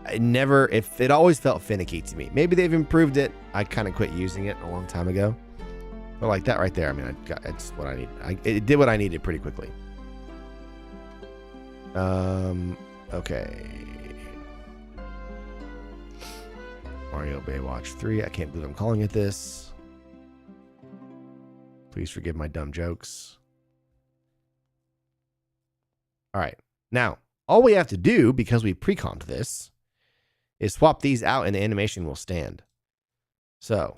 [SPEAKER 1] It always felt finicky to me. Maybe they've improved it. I kind of quit using it a long time ago. But like that right there, I mean, it's what I need. It did what I needed pretty quickly. Okay. Mario Baywatch 3. I can't believe I'm calling it this. Please forgive my dumb jokes. All right. Now, all we have to do, because we pre-comped this, is swap these out and the animation will stand. So.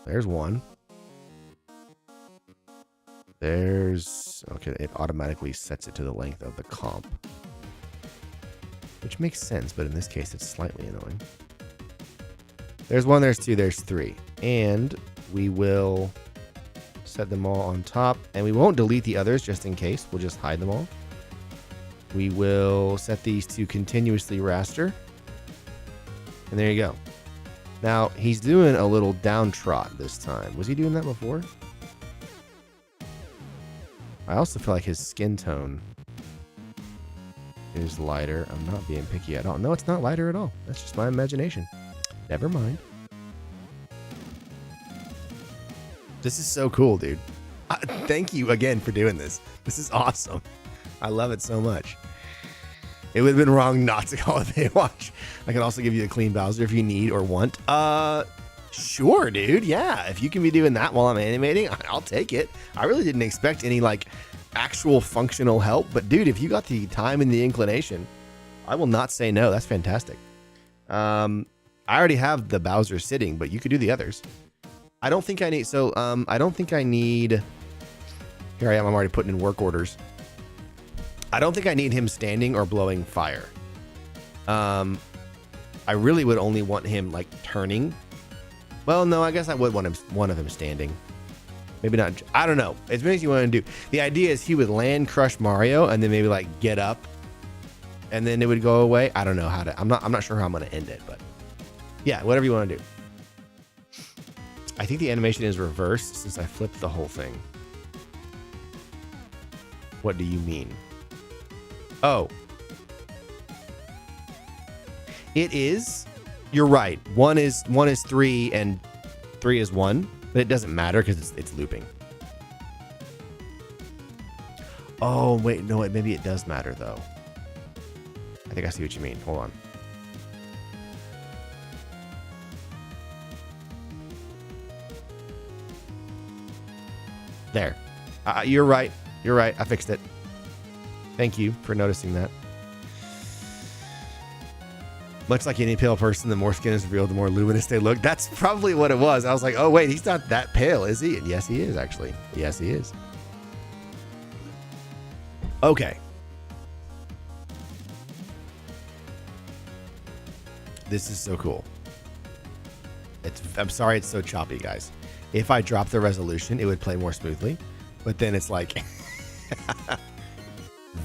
[SPEAKER 1] There's one. Okay, it automatically sets it to the length of the comp. Which makes sense, but in this case, it's slightly annoying. There's one, there's two, there's three. And we will set them all on top. And we won't delete the others just in case. We'll just hide them all. We will set these to continuously raster. And there you go. Now, he's doing a little down trot this time. Was he doing that before? I also feel like his skin tone is lighter. I'm not being picky at all. No, it's not lighter at all. That's just my imagination. Never mind. This is so cool, dude. Thank you again for doing this. This is awesome. I love it so much. It would have been wrong not to call it Baywatch. I can also give you a clean Bowser if you need or want. Sure, dude. Yeah, if you can be doing that while I'm animating, I'll take it. I really didn't expect any like actual functional help, but dude, if you got the time and the inclination, I will not say no. That's fantastic. I already have the Bowser sitting, but you could do the others. I don't think I need... So, I don't think I need... Here I am. I'm already putting in work orders. I don't think I need him standing or blowing fire. I really would only want him, like, turning. Well, no, I guess I would want him, one of him standing. Maybe not. I don't know. It's what you want to do. The idea is he would land, crush Mario, and then maybe, like, get up. And then it would go away. I don't know how to... I'm not sure how I'm going to end it, but... Yeah, whatever you want to do. I think the animation is reversed since I flipped the whole thing. What do you mean? Oh. It is. You're right. One is 3 and 3 is 1, but it doesn't matter because it's looping. Oh, wait. No, maybe it does matter, though. I think I see what you mean. Hold on. There. You're right. You're right. I fixed it. Thank you for noticing that. Much like any pale person, the more skin is revealed, the more luminous they look. That's probably what it was. I was like, oh, wait, he's not that pale, is he? And yes, he is, actually. Yes, he is. Okay. This is so cool. I'm sorry it's so choppy, guys. If I drop the resolution, it would play more smoothly. But then it's like...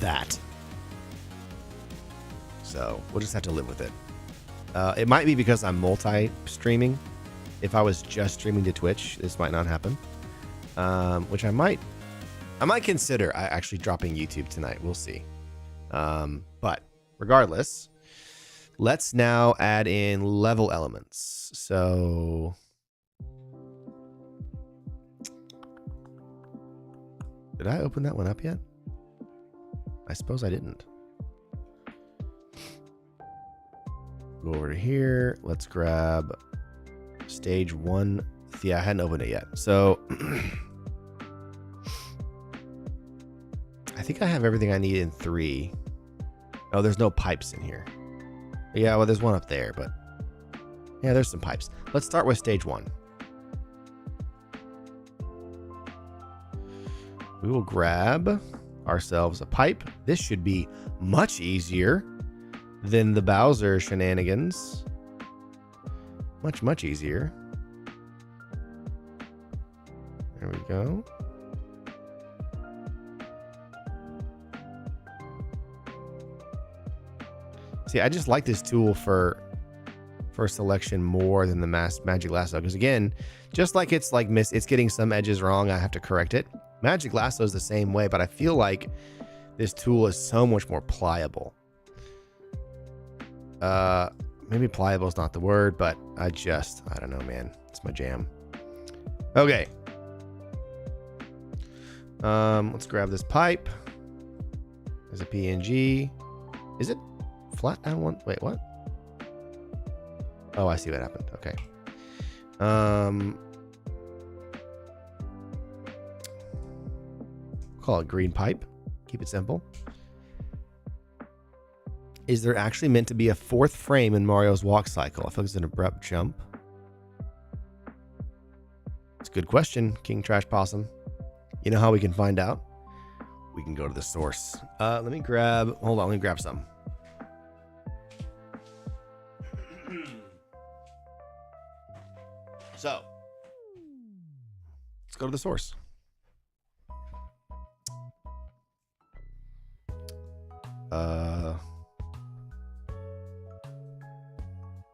[SPEAKER 1] that. So we'll just have to live with it. It might be because I'm multi-streaming. If I was just streaming to Twitch, this might not happen. Which I might consider actually dropping YouTube tonight. We'll see. But regardless, let's now add in level elements. So did I open that one up yet? I suppose I didn't. Go over to here. Let's grab stage 1. Yeah, I hadn't opened it yet. So I think I have everything I need in 3. Oh, there's no pipes in here. Yeah, well, there's one up there, but yeah, there's some pipes. Let's start with stage 1. We will grab ourselves a pipe. This should be much easier than the Bowser shenanigans. Much easier. There we go. See, I just like this tool for selection more than the Magic Lasso, because again, just like it's getting some edges wrong, I have to correct it. Magic Lasso is the same way, but I feel like this tool is so much more pliable. Maybe pliable is not the word, but I don't know, man. It's my jam. Okay. Let's grab this pipe. There's a PNG. Is it flat down one? Wait, what? Oh, I see what happened. Okay. Call it green pipe. Keep it simple. Is there actually meant to be a 4th frame in Mario's walk cycle? I feel like it's an abrupt jump. It's a good question, King Trash Possum. You know how we can find out? We can go to the source. Let me grab some. So, let's go to the source.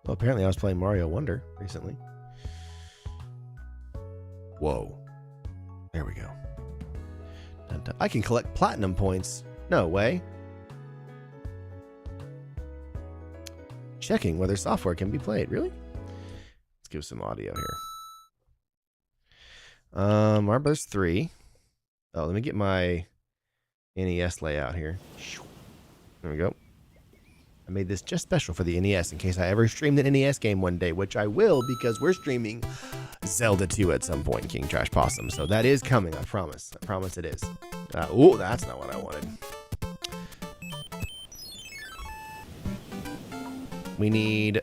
[SPEAKER 1] Well, apparently I was playing Mario Wonder recently. Whoa. There we go. Dun, dun. I can collect platinum points. No way. Checking whether software can be played. Really? Let's give some audio here. Mario Bros. 3. Oh, let me get my NES layout here. There we go. I made this just special for the NES in case I ever streamed an NES game one day, which I will because we're streaming Zelda 2 at some point, King Trash Possum. So that is coming, I promise. I promise it is. Oh, that's not what I wanted. We need...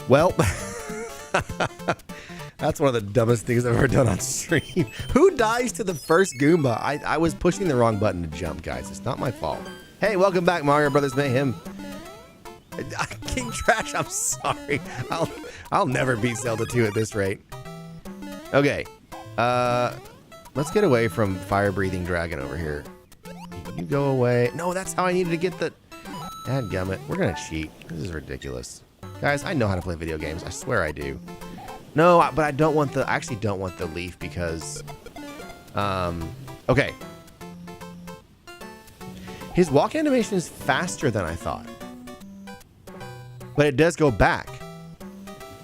[SPEAKER 1] Well, that's one of the dumbest things I've ever done on stream. Who dies to the first Goomba? I was pushing the wrong button to jump, guys. It's not my fault. Hey, welcome back, Mario Brothers Mayhem. King Trash, I'm sorry. I'll never beat Zelda 2 at this rate. Okay. Let's get away from fire-breathing dragon over here. You go away. No, that's how I needed to get the... Dadgummit. We're going to cheat. This is ridiculous. Guys, I know how to play video games. I swear I do. No, but I don't want the... I actually don't want the leaf because... Okay. His walk animation is faster than I thought. But it does go back.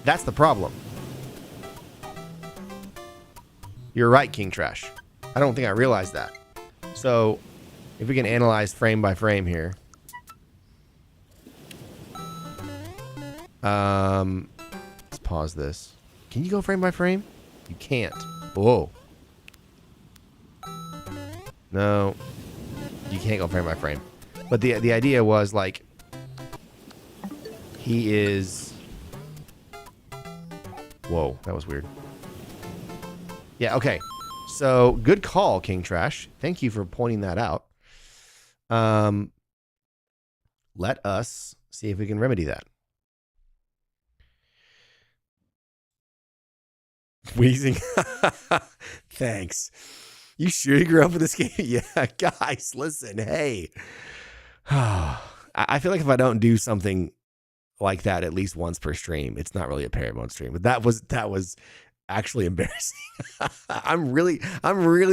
[SPEAKER 1] That's the problem. You're right, King Trash. I don't think I realized that. So, if we can analyze frame by frame here. Let's pause this. Can you go frame by frame? You can't. Whoa. No. You can't go frame by frame. But the idea was like he is... Whoa, that was weird. Yeah, okay. So, good call, King Trash. Thank you for pointing that out. Let us see if we can remedy that. Wheezing. Thanks. You sure you grew up with this game? Yeah, guys, listen, hey. I feel like if I don't do something like that at least once per stream, it's not really a Paramount stream. But that was actually embarrassing. I'm really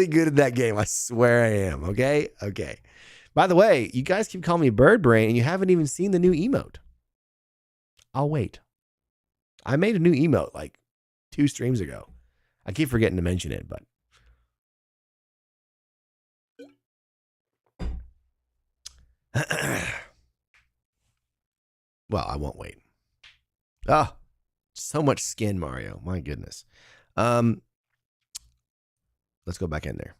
[SPEAKER 1] good at that game. I swear I am. Okay? Okay. By the way, you guys keep calling me Bird Brain and you haven't even seen the new emote. I'll wait. I made a new emote like 2 streams ago. I keep forgetting to mention it, but well, I won't wait. Oh, so much skin, Mario. My goodness. Let's go back in there.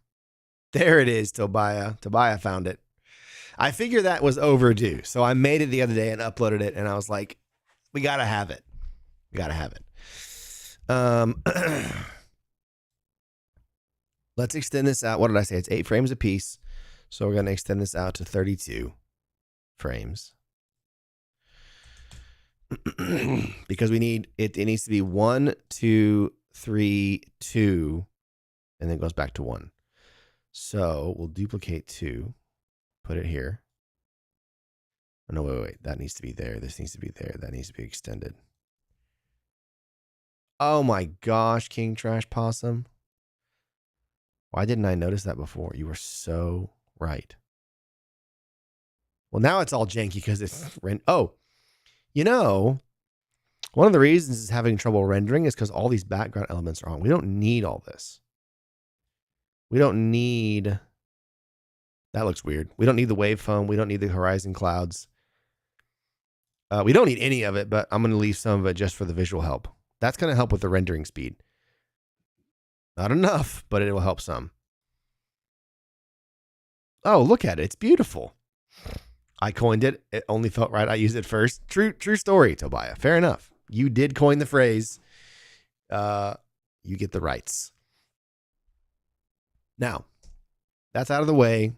[SPEAKER 1] There it is, Tobiah. Tobiah found it. I figured that was overdue. So I made it the other day and uploaded it, and I was like, we got to have it. We got to have it. Let's extend this out. What did I say? It's 8 frames a piece. So we're going to extend this out to 32 frames. Because we need it needs to be 1, 2, 3, 2, and then it goes back to 1. So we'll duplicate 2, put it here. Oh, no, wait. That needs to be there. This needs to be there. That needs to be extended. Oh my gosh, King Trash Possum. Why didn't I notice that before? You were so right. Well, now it's all janky because it's... Oh, you know, one of the reasons it's having trouble rendering is because all these background elements are on. We don't need all this. We don't need... That looks weird. We don't need the wave foam. We don't need the horizon clouds. We don't need any of it, but I'm going to leave some of it just for the visual help. That's going to help with the rendering speed. Not enough, but it will help some. Oh, look at it. It's beautiful. I coined it. It only felt right. I used it first. True story, Tobiah. Fair enough. You did coin the phrase. You get the rights. Now, that's out of the way.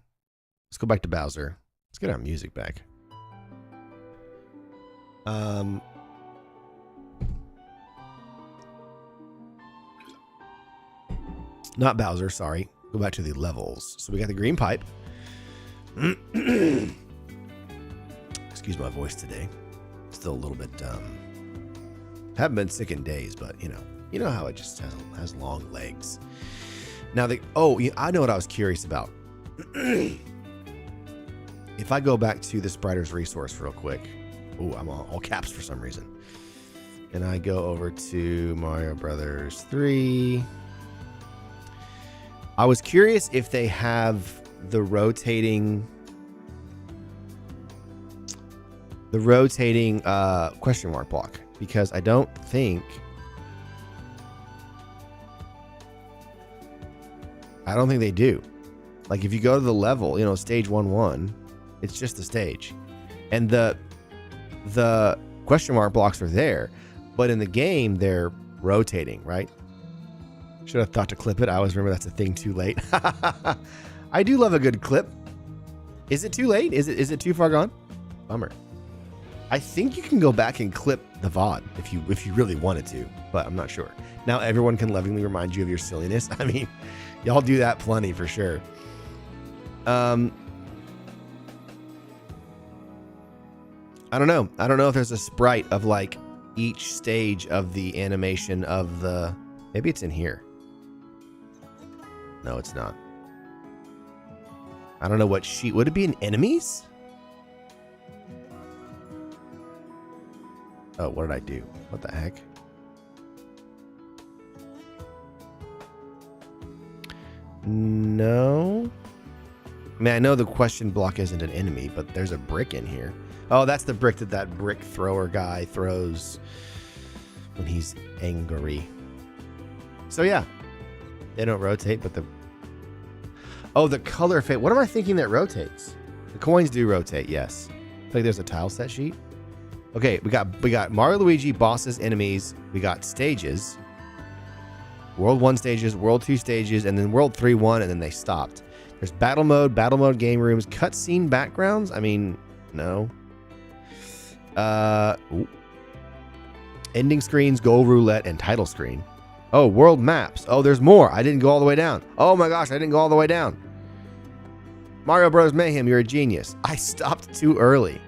[SPEAKER 1] Let's go back to Bowser. Let's get our music back. Not Bowser, sorry. Go back to the levels. So we got the green pipe. Excuse my voice today. Still a little bit, haven't been sick in days, but you know how it just has long legs. Now I know what I was curious about. If I go back to the Spriter's resource real quick. Oh, I'm all caps for some reason. And I go over to Mario Brothers 3. I was curious if they have the rotating question mark block, because I don't think I don't think they do. Like if you go to the level, stage 1-1, it's just the stage. And the question mark blocks are there, but in the game, they're rotating, right? Should have thought to clip it. I always remember that's a thing too late. I do love a good clip. Is it too late? Is it too far gone? Bummer. I think you can go back and clip the VOD if you really wanted to, but I'm not sure. Now everyone can lovingly remind you of your silliness. I mean, y'all do that plenty for sure. I don't know. I don't know if there's a sprite of like each stage of the animation of the... Maybe it's in here. No, it's not. I don't know what sheet. Would it be in enemies? Oh, what did I do? What the heck? No. I mean, I know the question block isn't an enemy, but there's a brick in here. Oh, that's the brick that brick thrower guy throws when he's angry. So yeah, they don't rotate, but the color fade. What am I thinking that rotates? The coins do rotate, yes. I feel like there's a tile set sheet. Okay, we got Mario Luigi, bosses, enemies. We got stages. World 1 stages, World 2 stages, and then World 3-1, and then they stopped. There's battle mode game rooms, cutscene backgrounds. I mean, no. Ending screens, goal roulette, and title screen. Oh, world maps. Oh, there's more. I didn't go all the way down. Oh my gosh, I didn't go all the way down. Mario Bros. Mayhem, you're a genius. I stopped too early.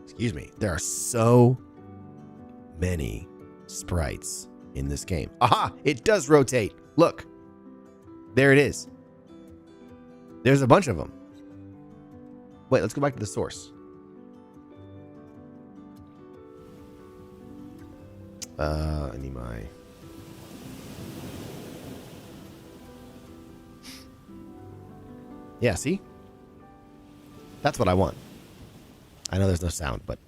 [SPEAKER 1] Excuse me. There are so many sprites in this game. Aha! It does rotate. Look. There it is. There's a bunch of them. Wait, let's go back to the source. I need my... Yeah, see? That's what I want. I know there's no sound, but...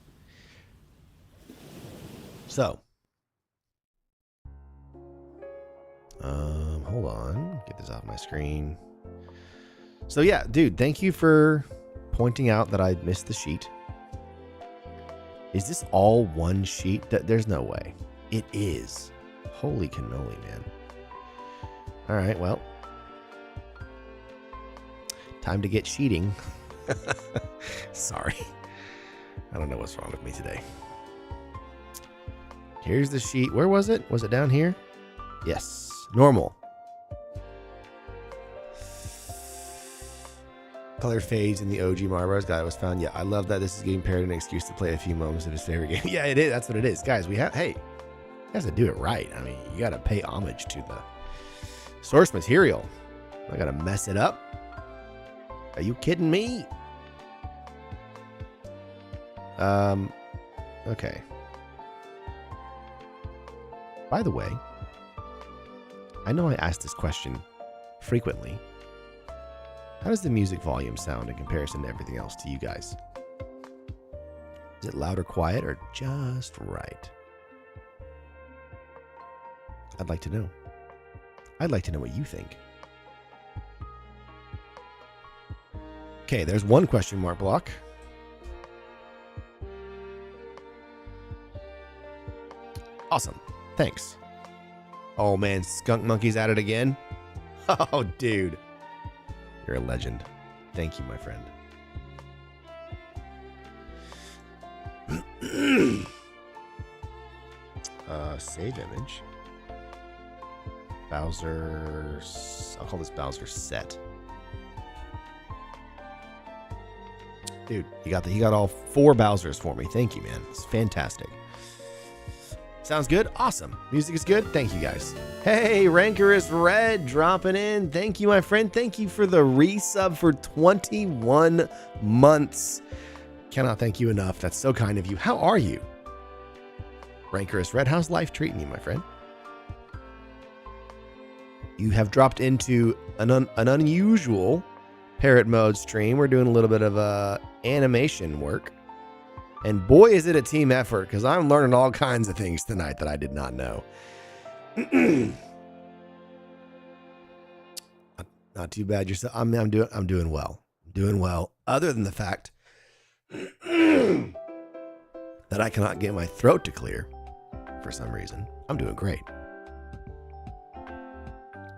[SPEAKER 1] So. Hold on. Get this off my screen. So yeah, dude, thank you for pointing out that I missed the sheet. Is this all one sheet? There's no way. It is. Holy cannoli, man. All right, well. Time to get cheating. Sorry. I don't know what's wrong with me today. Here's the sheet. Where was it? Was it down here? Yes. Normal. Color fades in the OG Mario Bros. Guy was found. Yeah, I love that this is getting paired an excuse to play a few moments of his favorite game. Yeah, it is. That's what it is. Guys, hey, you guys to do it right. I mean, you got to pay homage to the source material. I got to mess it up. Are you kidding me? Okay. By the way, I know I ask this question frequently. How does the music volume sound in comparison to everything else to you guys? Is it loud or quiet or just right? I'd like to know. I'd like to know what you think. Okay, there's one question mark block. Awesome. Thanks. Oh man, Skunk Monkey's at it again. Oh, dude. You're a legend. Thank you, my friend. Save image. Bowser. I'll call this Bowser set. Dude, he got all 4 Bowsers for me. Thank you, man. It's fantastic. Sounds good? Awesome. Music is good? Thank you, guys. Hey, Rancorous Red dropping in. Thank you, my friend. Thank you for the resub for 21 months. Cannot thank you enough. That's so kind of you. How are you? Rancorous Red, how's life treating you, my friend? You have dropped into an unusual Parrot Mode stream. We're doing a little bit of animation work. And boy, is it a team effort, because I'm learning all kinds of things tonight that I did not know. Not too bad yourself. I'm doing well. I'm doing well. Other than the fact that I cannot get my throat to clear for some reason. I'm doing great.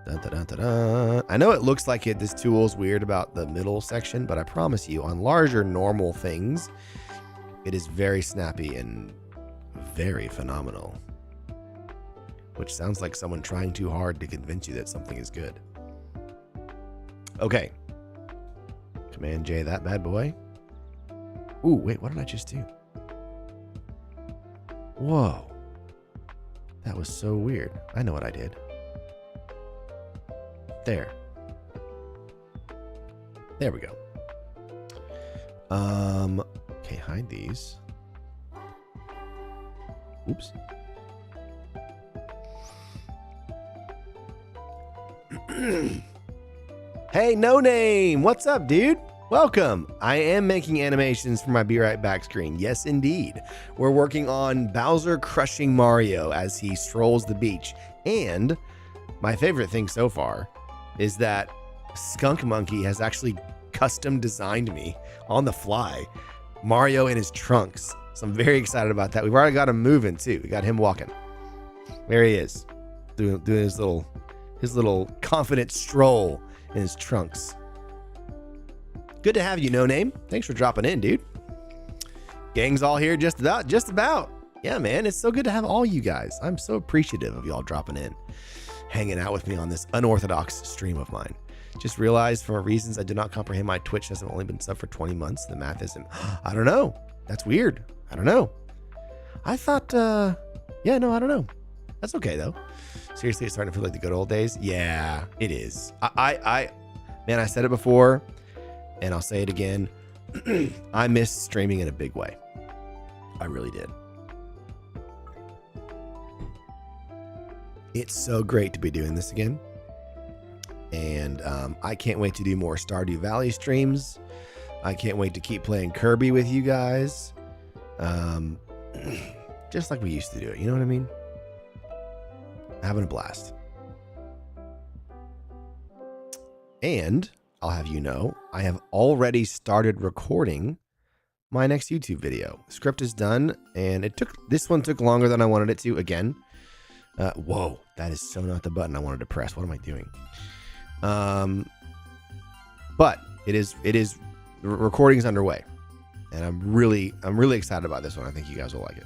[SPEAKER 1] Dun, dun, dun, dun, dun. I know it looks like this tool is weird about the middle section, but I promise you, on larger normal things, it is very snappy and very phenomenal. Which sounds like someone trying too hard to convince you that something is good. Okay. Command J that bad boy. Ooh, wait, what did I just do? Whoa. That was so weird. I know what I did. There. There we go. Okay, hide these. Oops. Hey, No Name! What's up, dude? Welcome. I am making animations for my Be Right Back screen. Yes, indeed. We're working on Bowser crushing Mario as he strolls the beach. And my favorite thing so far is that Skunk Monkey has actually custom designed me on the fly Mario in his trunks. So I'm very excited about that. We've already got him moving too. We got him walking. There he is, doing his little confident stroll in his trunks. Good to have you, No Name. Thanks for dropping in, dude. Gang's all here just about. Yeah, man, it's so good to have all you guys. I'm so appreciative of y'all dropping in, hanging out with me on this unorthodox stream of mine. Just realized for reasons I did not comprehend, my Twitch hasn't only been subbed for 20 months. The math isn't. I don't know. That's weird. I don't know. I thought, yeah, no, I don't know. That's okay though. Seriously, it's starting to feel like the good old days. Yeah, it is. Man, I said it before and I'll say it again. I miss streaming in a big way. I really did. It's so great to be doing this again. And I can't wait to do more Stardew Valley streams. I can't wait to keep playing Kirby with you guys. Just like we used to do it. You know what I mean? Having a blast. And I'll have you know, I have already started recording my next YouTube video. The script is done, and this one took longer than I wanted it to again. Whoa, that is so not the button I wanted to press. What am I doing? But it is the recording's underway, and I'm really excited about this one. I think you guys will like it.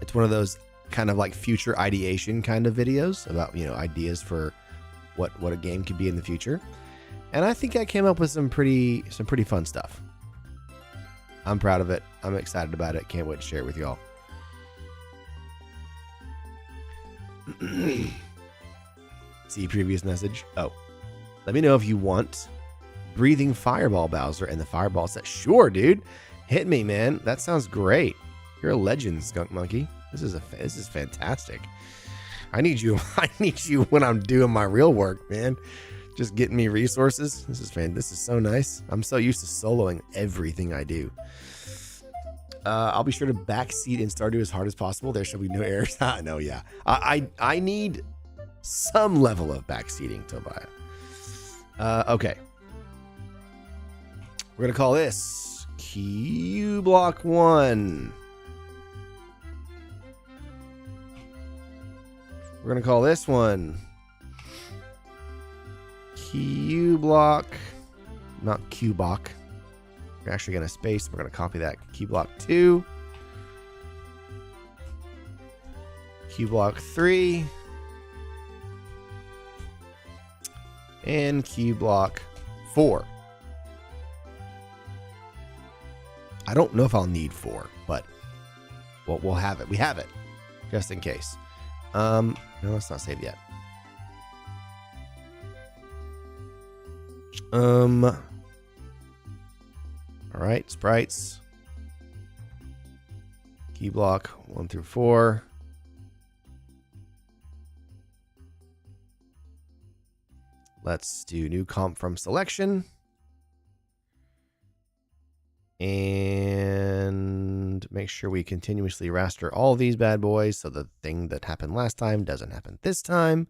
[SPEAKER 1] It's one of those kind of like future ideation kind of videos about, you know, ideas for what a game could be in the future. And I think I came up with some pretty fun stuff. I'm proud of it. I'm excited about it. Can't wait to share it with y'all. See previous message. Oh, let me know if you want Breathing Fireball Bowser and the Fireball set. Sure, dude. Hit me, man. That sounds great. You're a legend, Skunk Monkey. This is fantastic. I need you when I'm doing my real work, man. Just getting me resources. This is so nice. I'm so used to soloing everything I do. I'll be sure to backseat and Stardew as hard as possible. There shall be no errors. No, yeah. I need some level of backseating, Tobiah. Okay. We're gonna call this Q Block 1. We're gonna call this one Q Block, not Q Block. We're actually gonna space. We're gonna copy that. Q Block 2, Q Block 3, and Q Block 4. I don't know if I'll need 4, but we'll have it. We have it just in case. No, let's not save yet. All right, sprites. Key block 1 through 4. Let's do new comp from selection. And make sure we continuously raster all these bad boys so the thing that happened last time doesn't happen this time.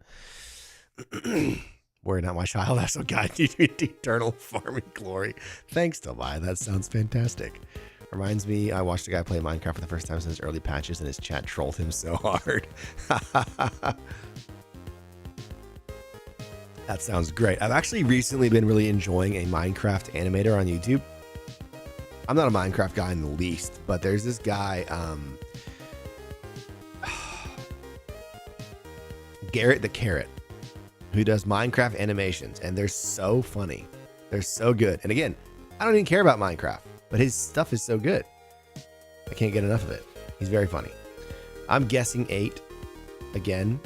[SPEAKER 1] Worry not, my child. I shall guide you to eternal farming glory. Thanks, Tobiah. That sounds fantastic. Reminds me, I watched a guy play Minecraft for the first time since early patches, and his chat trolled him so hard. That sounds great. I've actually recently been really enjoying a Minecraft animator on YouTube. I'm not a Minecraft guy in the least, but there's this guy, Garrett the Carrot, who does Minecraft animations, and they're so funny. They're so good. And again, I don't even care about Minecraft, but his stuff is so good. I can't get enough of it. He's very funny. I'm guessing 8 again.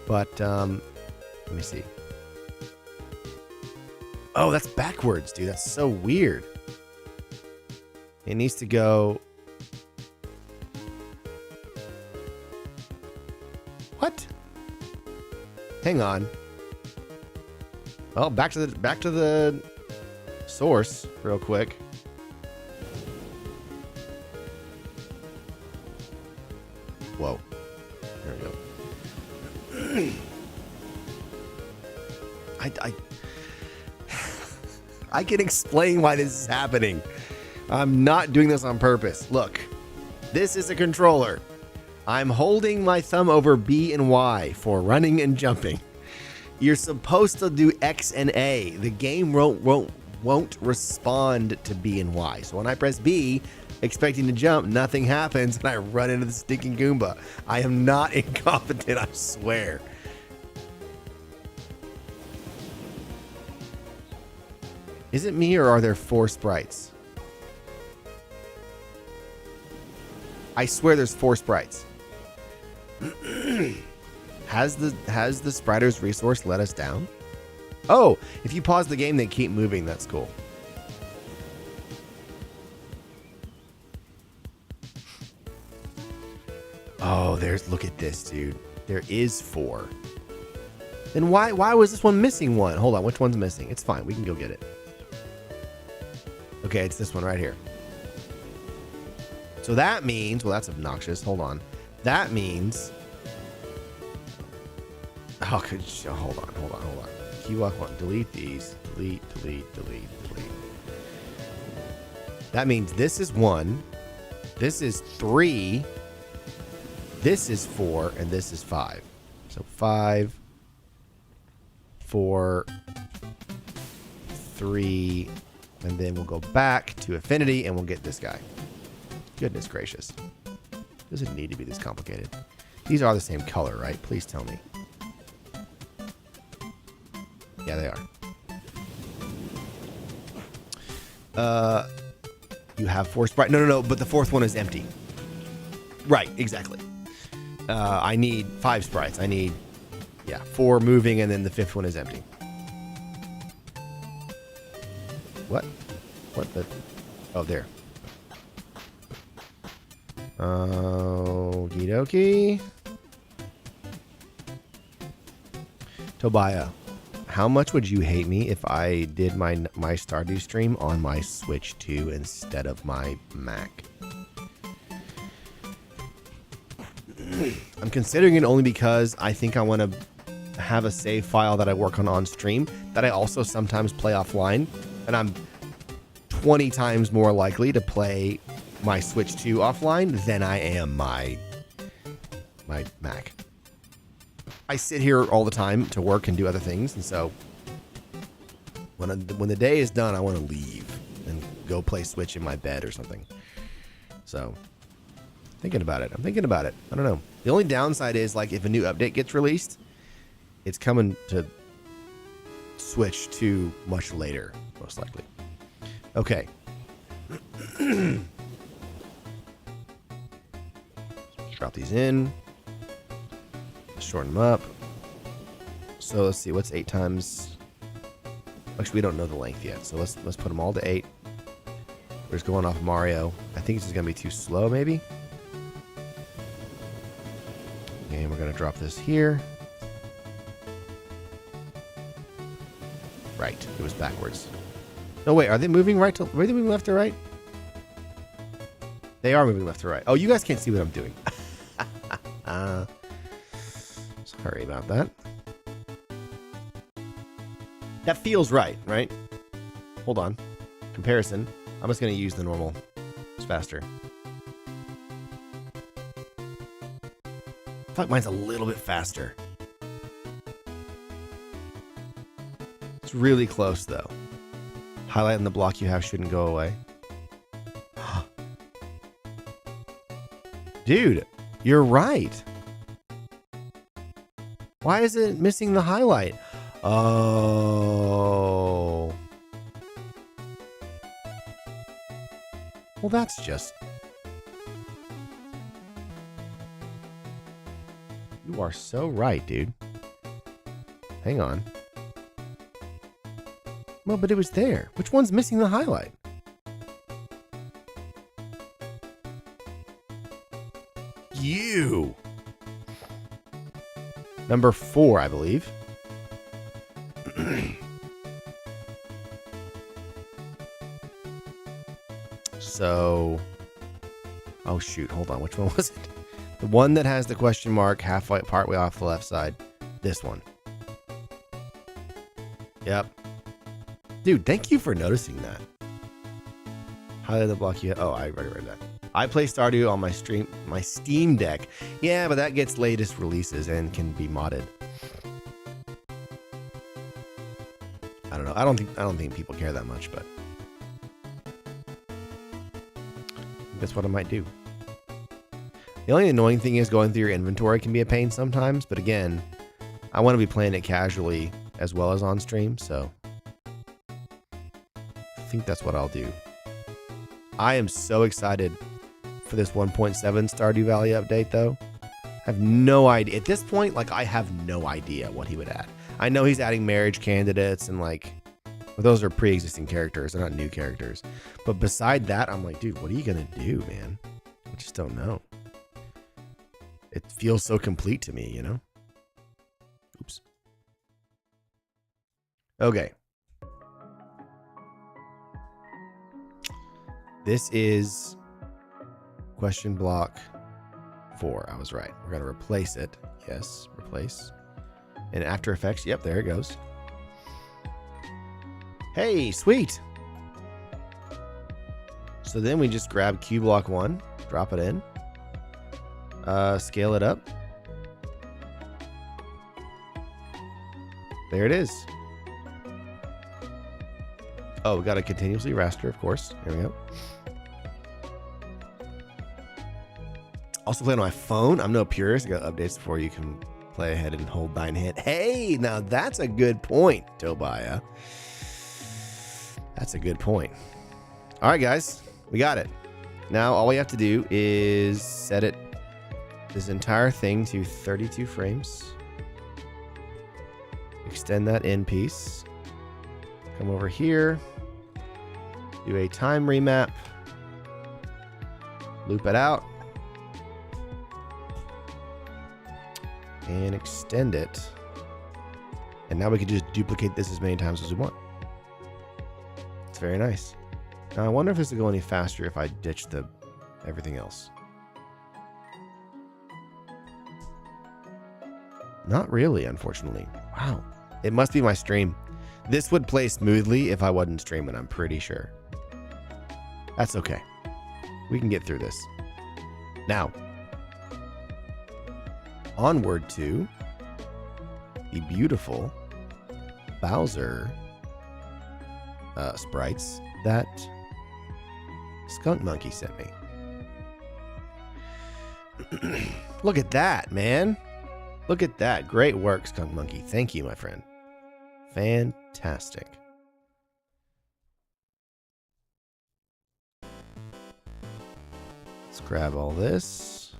[SPEAKER 1] But, let me see. Oh, that's backwards, dude. That's so weird. It needs to go... What? Hang on. Well, back to the source real quick. Whoa. There we go. I can explain why this is happening. I'm not doing this on purpose. Look, this is a controller. I'm holding my thumb over B and Y for running and jumping. You're supposed to do X and A. The game won't respond to B and Y. So when I press B, expecting to jump, nothing happens, and I run into the stinking Goomba. I am not incompetent, I swear. Is it me, or are there 4 sprites? I swear there's 4 sprites. Has the Spriters resource let us down? Oh, if you pause the game, they keep moving. That's cool. Oh, look at this, dude. There is 4. Then why was this one missing one? Hold on, which one's missing? It's fine. We can go get it. Okay, it's this one right here. So that means, well, that's obnoxious. Hold on. That means, hold on. Keywalk one. Delete these. Delete. That means this is 1. This is 3. This is 4, and this is 5. So 5, 4, 3, and then we'll go back to Affinity, and we'll get this guy. Goodness gracious. Does it need to be this complicated? These are the same color, right? Please tell me. Yeah, they are. You have 4 sprites. No, but the 4th one is empty. Right, exactly. I need 5 sprites. I need, 4 moving, and then the 5th one is empty. What? What the? Oh, there. Okie dokie. Tobiah, how much would you hate me if I did my Stardew stream on my Switch 2 instead of my Mac? I'm considering it only because I think I want to have a save file that I work on stream that I also sometimes play offline, and I'm 20 times more likely to play my Switch 2 offline than I am my Mac. I sit here all the time to work and do other things, and so when the day is done, I want to leave and go play Switch in my bed or something. So, thinking about it. I'm thinking about it. I don't know. The only downside is, like, if a new update gets released, it's coming to Switch 2 much later, most likely. Okay. Drop these in. Shorten them up. So let's see, what's 8 times? Actually, we don't know the length yet, so let's put them all to 8. We're just going off Mario. I think it's just gonna be too slow, maybe. And we're gonna drop this here. Right, it was backwards. No, wait, are they moving right to? Are they moving left to right? They are moving left to right. Oh, you guys can't see what I'm doing. Sorry about that. That feels right, right? Hold on. Comparison. I'm just going to use the normal. It's faster. I feel like mine's a little bit faster. It's really close, though. Highlighting the block you have shouldn't go away. Dude, you're right. Why is it missing the highlight? Oh. Well, that's just... You are so right, dude. Hang on. Well, but it was there. Which one's missing the highlight? You. Number 4, I believe. So, oh shoot, hold on. Which one was it? The one that has the question mark halfway, partway off the left side. This one. Yep. Dude, thank you for noticing that. Highlight the block you. Oh, I already read that. I play Stardew on my Steam Deck. Yeah, but that gets latest releases and can be modded. I don't know. I don't think people care that much, but that's what I might do. The only annoying thing is going through your inventory can be a pain sometimes, but again, I want to be playing it casually as well as on stream, so I think that's what I'll do. I am so excited for this 1.7 Stardew Valley update, though. I have no idea. At this point, like, I have no idea what he would add. I know he's adding marriage candidates and, like, well, those are pre-existing characters. They're not new characters. But beside that, I'm like, dude, what are you going to do, man? I just don't know. It feels so complete to me, you know? Oops. Okay. This is question block 4. I was right. We're going to replace it. Yes, replace. And After Effects. Yep, there it goes. Hey, sweet. So then we just grab Q block 1, drop it in, scale it up. There it is. Oh, we got to continuously raster, of course. There we go. Also play on my phone. I'm no purist. I got updates before you can play ahead and hold thine hand. Hey, now that's a good point, Tobiah. That's a good point. All right, guys, we got it. Now all we have to do is set it, this entire thing, to 32 frames. Extend that in piece. Come over here. Do a time remap. Loop it out. And extend it. And now we can just duplicate this as many times as we want. It's very nice. Now I wonder if this will go any faster if I ditch everything else. Not really, unfortunately. Wow. It must be my stream. This would play smoothly if I wasn't streaming, I'm pretty sure. That's okay. We can get through this. Now, onward to the beautiful Bowser sprites that Skunk Monkey sent me. Look at that, man. Look at that. Great work, Skunk Monkey. Thank you, my friend. Fantastic. Let's grab all this.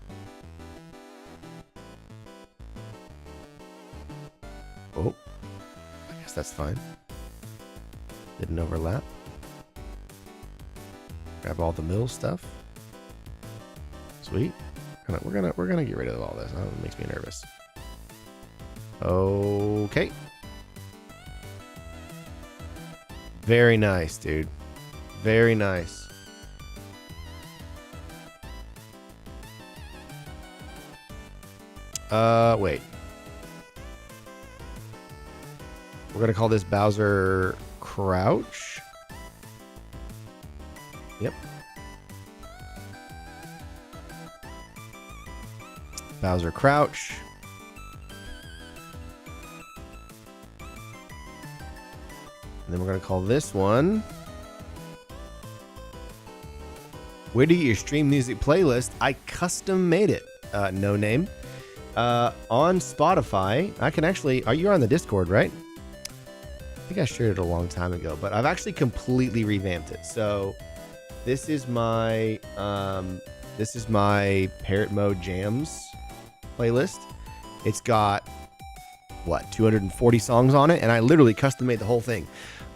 [SPEAKER 1] Oh, I guess that's fine. Didn't overlap. Grab all the mill stuff. Sweet. We're gonna get rid of all this. That makes me nervous. Okay. Very nice, dude. Very nice. Wait. We're gonna call this Bowser Crouch. Yep. Bowser Crouch. And then we're going to call this one, where do you get your stream music playlist? I custom made it. No name. On Spotify, I can actually, you're on the Discord, right? I think I shared it a long time ago, but I've actually completely revamped it. So this is my Parrot Mode Jams playlist. It's got, what, 240 songs on it, and I literally custom made the whole thing.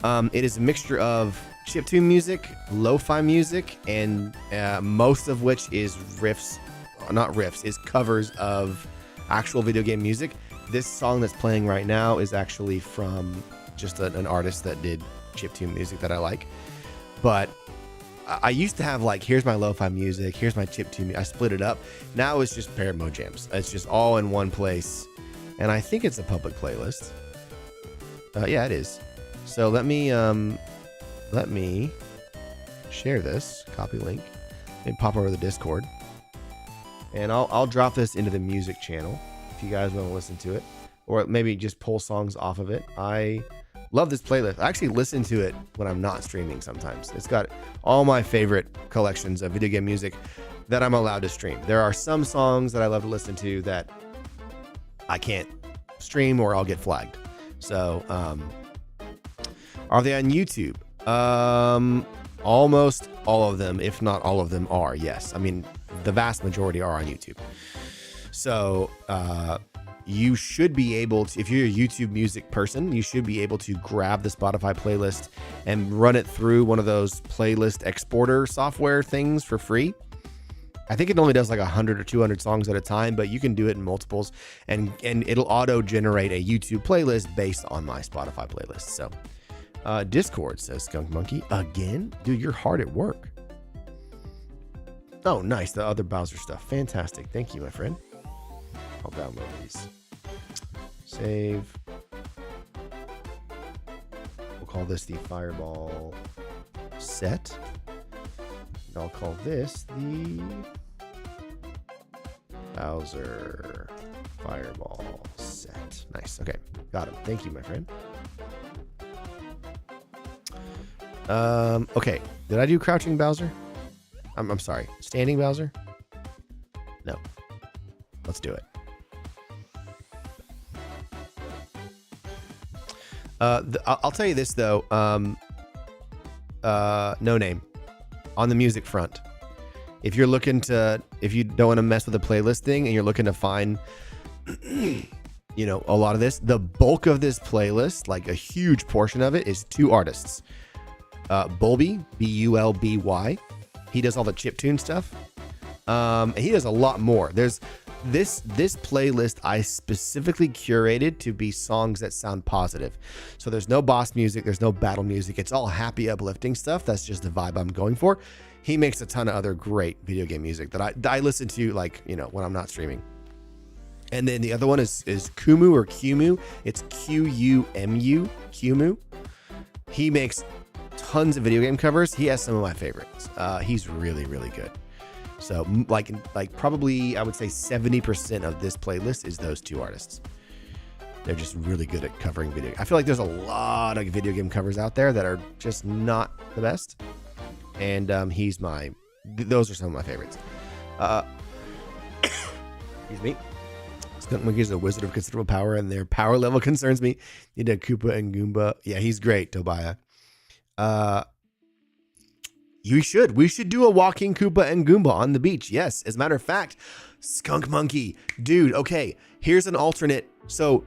[SPEAKER 1] It is a mixture of chiptune music, lo-fi music, and most of which is is covers of actual video game music. This song that's playing right now is actually from just an artist that did chiptune music that I like. But I used to have like, here's my lo-fi music, here's my chiptune. I split it up. Now it's just Parrot Mode Jams. It's just all in one place, and I think it's a public playlist. Yeah, it is. So let me share this, copy link, and pop over to the Discord, and I'll drop this into the music channel if you guys want to listen to it, or maybe just pull songs off of it. I love this playlist. I actually listen to it when I'm not streaming sometimes. It's got all my favorite collections of video game music that I'm allowed to stream. There are some songs that I love to listen to that I can't stream or I'll get flagged. So, are they on YouTube? Almost all of them, if not all of them, are. Yes. I mean, the vast majority are on YouTube. So, you should be able to, if you're a YouTube music person, you should be able to grab the Spotify playlist and run it through one of those playlist exporter software things for free. I think it only does like 100 or 200 songs at a time, but you can do it in multiples, and it'll auto generate a YouTube playlist based on my Spotify playlist. So, Discord, says Skunk Monkey. Again? Dude, you're hard at work. Oh, nice. The other Bowser stuff. Fantastic. Thank you, my friend. I'll download these. Save. We'll call this the Fireball set. And I'll call this the Bowser Fireball set. Nice. Okay. Got him. Thank you, my friend. Okay. Did I do crouching Bowser? I'm sorry. Standing Bowser? No. Let's do it. I'll tell you this though. No name on the music front. If you don't want to mess with the playlist thing and you're looking to find, a lot of this, the bulk of this playlist, like a huge portion of it, is two artists. Bulby, Bulby. He does all the chiptune stuff. And he does a lot more. There's this playlist I specifically curated to be songs that sound positive. So there's no boss music, there's no battle music. It's all happy, uplifting stuff. That's just the vibe I'm going for. He makes a ton of other great video game music that I listen to, like, when I'm not streaming. And then the other one is Kumu or Kumu. It's Qumu, Kumu. He makes tons of video game covers. He has some of my favorites. He's really, really good. So like probably I would say 70% of this playlist is those two artists. They're just really good at covering video. I feel like there's a lot of video game covers out there that are just not the best. And those are some of my favorites. Excuse me. Skunk Monkey is a wizard of considerable power, and their power level concerns me. You did Koopa and Goomba. Yeah, he's great, Tobiah. We should do a walking Koopa and Goomba on the beach. Yes, as a matter of fact, Skunk Monkey, dude. Okay, here's an alternate. So,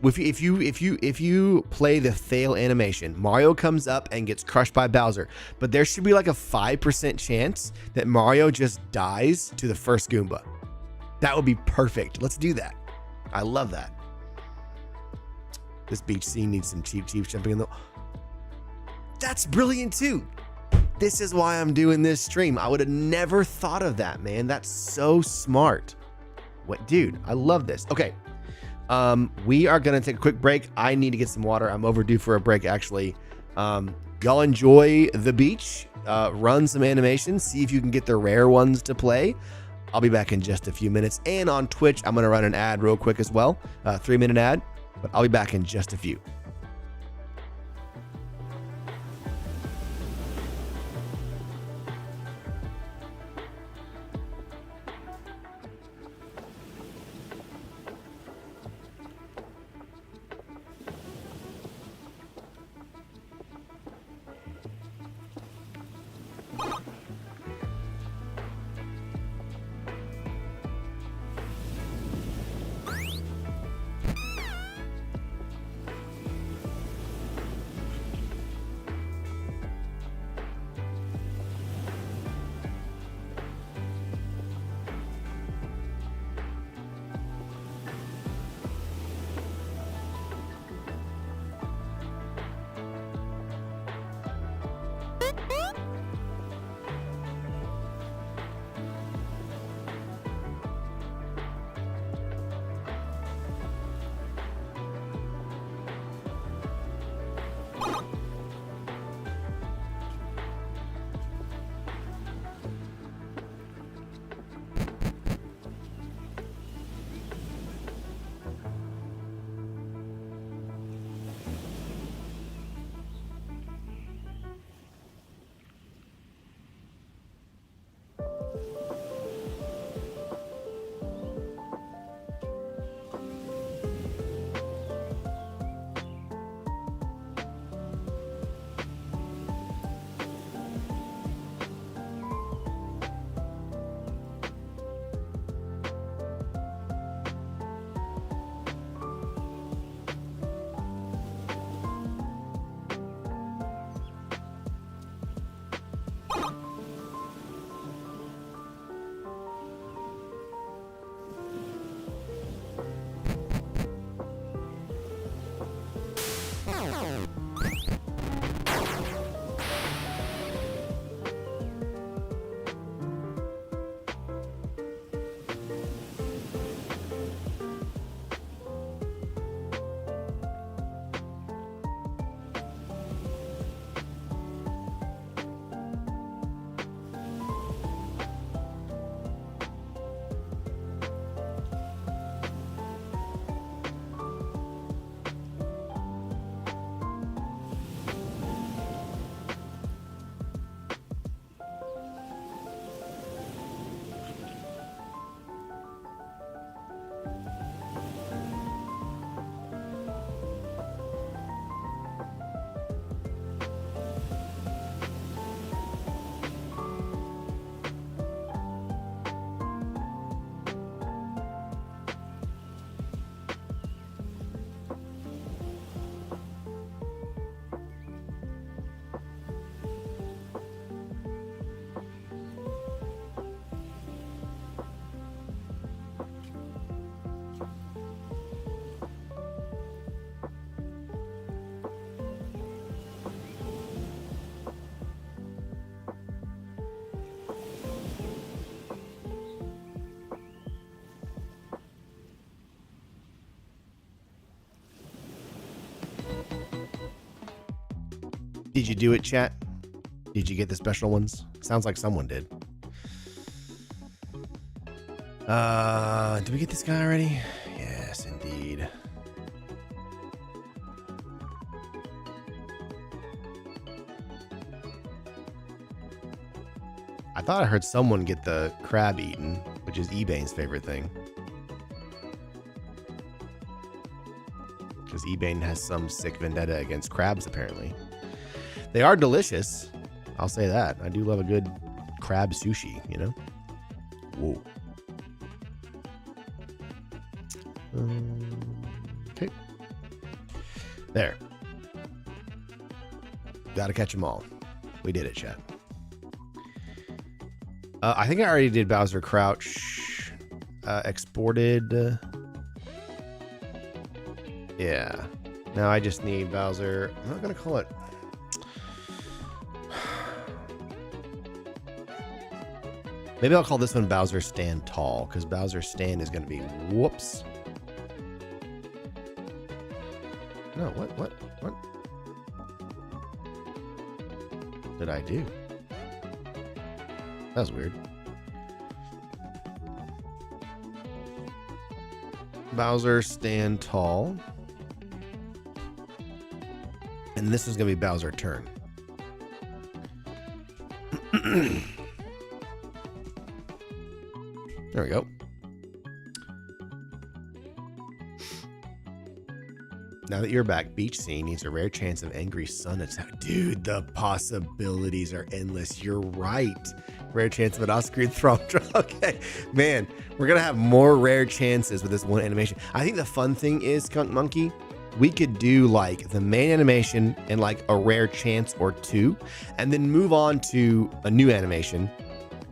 [SPEAKER 1] if you play the fail animation, Mario comes up and gets crushed by Bowser, but there should be like a 5% chance that Mario just dies to the first Goomba. That would be perfect. Let's do that. I love that. This beach scene needs some cheap jumping in the. That's brilliant too. This is why I'm doing this stream. I would have never thought of that, man. That's so smart. What, dude? I love this. Okay. We are going to take a quick break. I need to get some water. I'm overdue for a break, actually. Y'all enjoy the beach. Run some animations. See if you can get the rare ones to play. I'll be back in just a few minutes. And on Twitch, I'm going to run an ad real quick as well. 3-minute ad. But I'll be back in just a few. Did you do it, chat? Did you get the special ones? Sounds like someone did. Did we get this guy already? Yes, indeed. I thought I heard someone get the crab eaten, which is Ebane's favorite thing. Because Ebane has some sick vendetta against crabs, apparently. They are delicious. I'll say that. I do love a good crab sushi, you know? Whoa. Okay. There. Gotta catch them all. We did it, chat. I think I already did Bowser Crouch. Exported. Yeah. Now I just need Bowser. I'm not gonna call it. Maybe I'll call this one Bowser Stand Tall, because Bowser Stand is going to be, whoops. No, what did I do? That was weird. Bowser, stand tall. And this is going to be Bowser turn. There we go. Now that you're back, beach scene needs a rare chance of angry sun attack. Dude, the possibilities are endless. You're right. Rare chance of an off-screen throw. Okay, man, we're gonna have more rare chances with this one animation. I think the fun thing is, Skunk Monkey, we could do like the main animation and like a rare chance or two, and then move on to a new animation,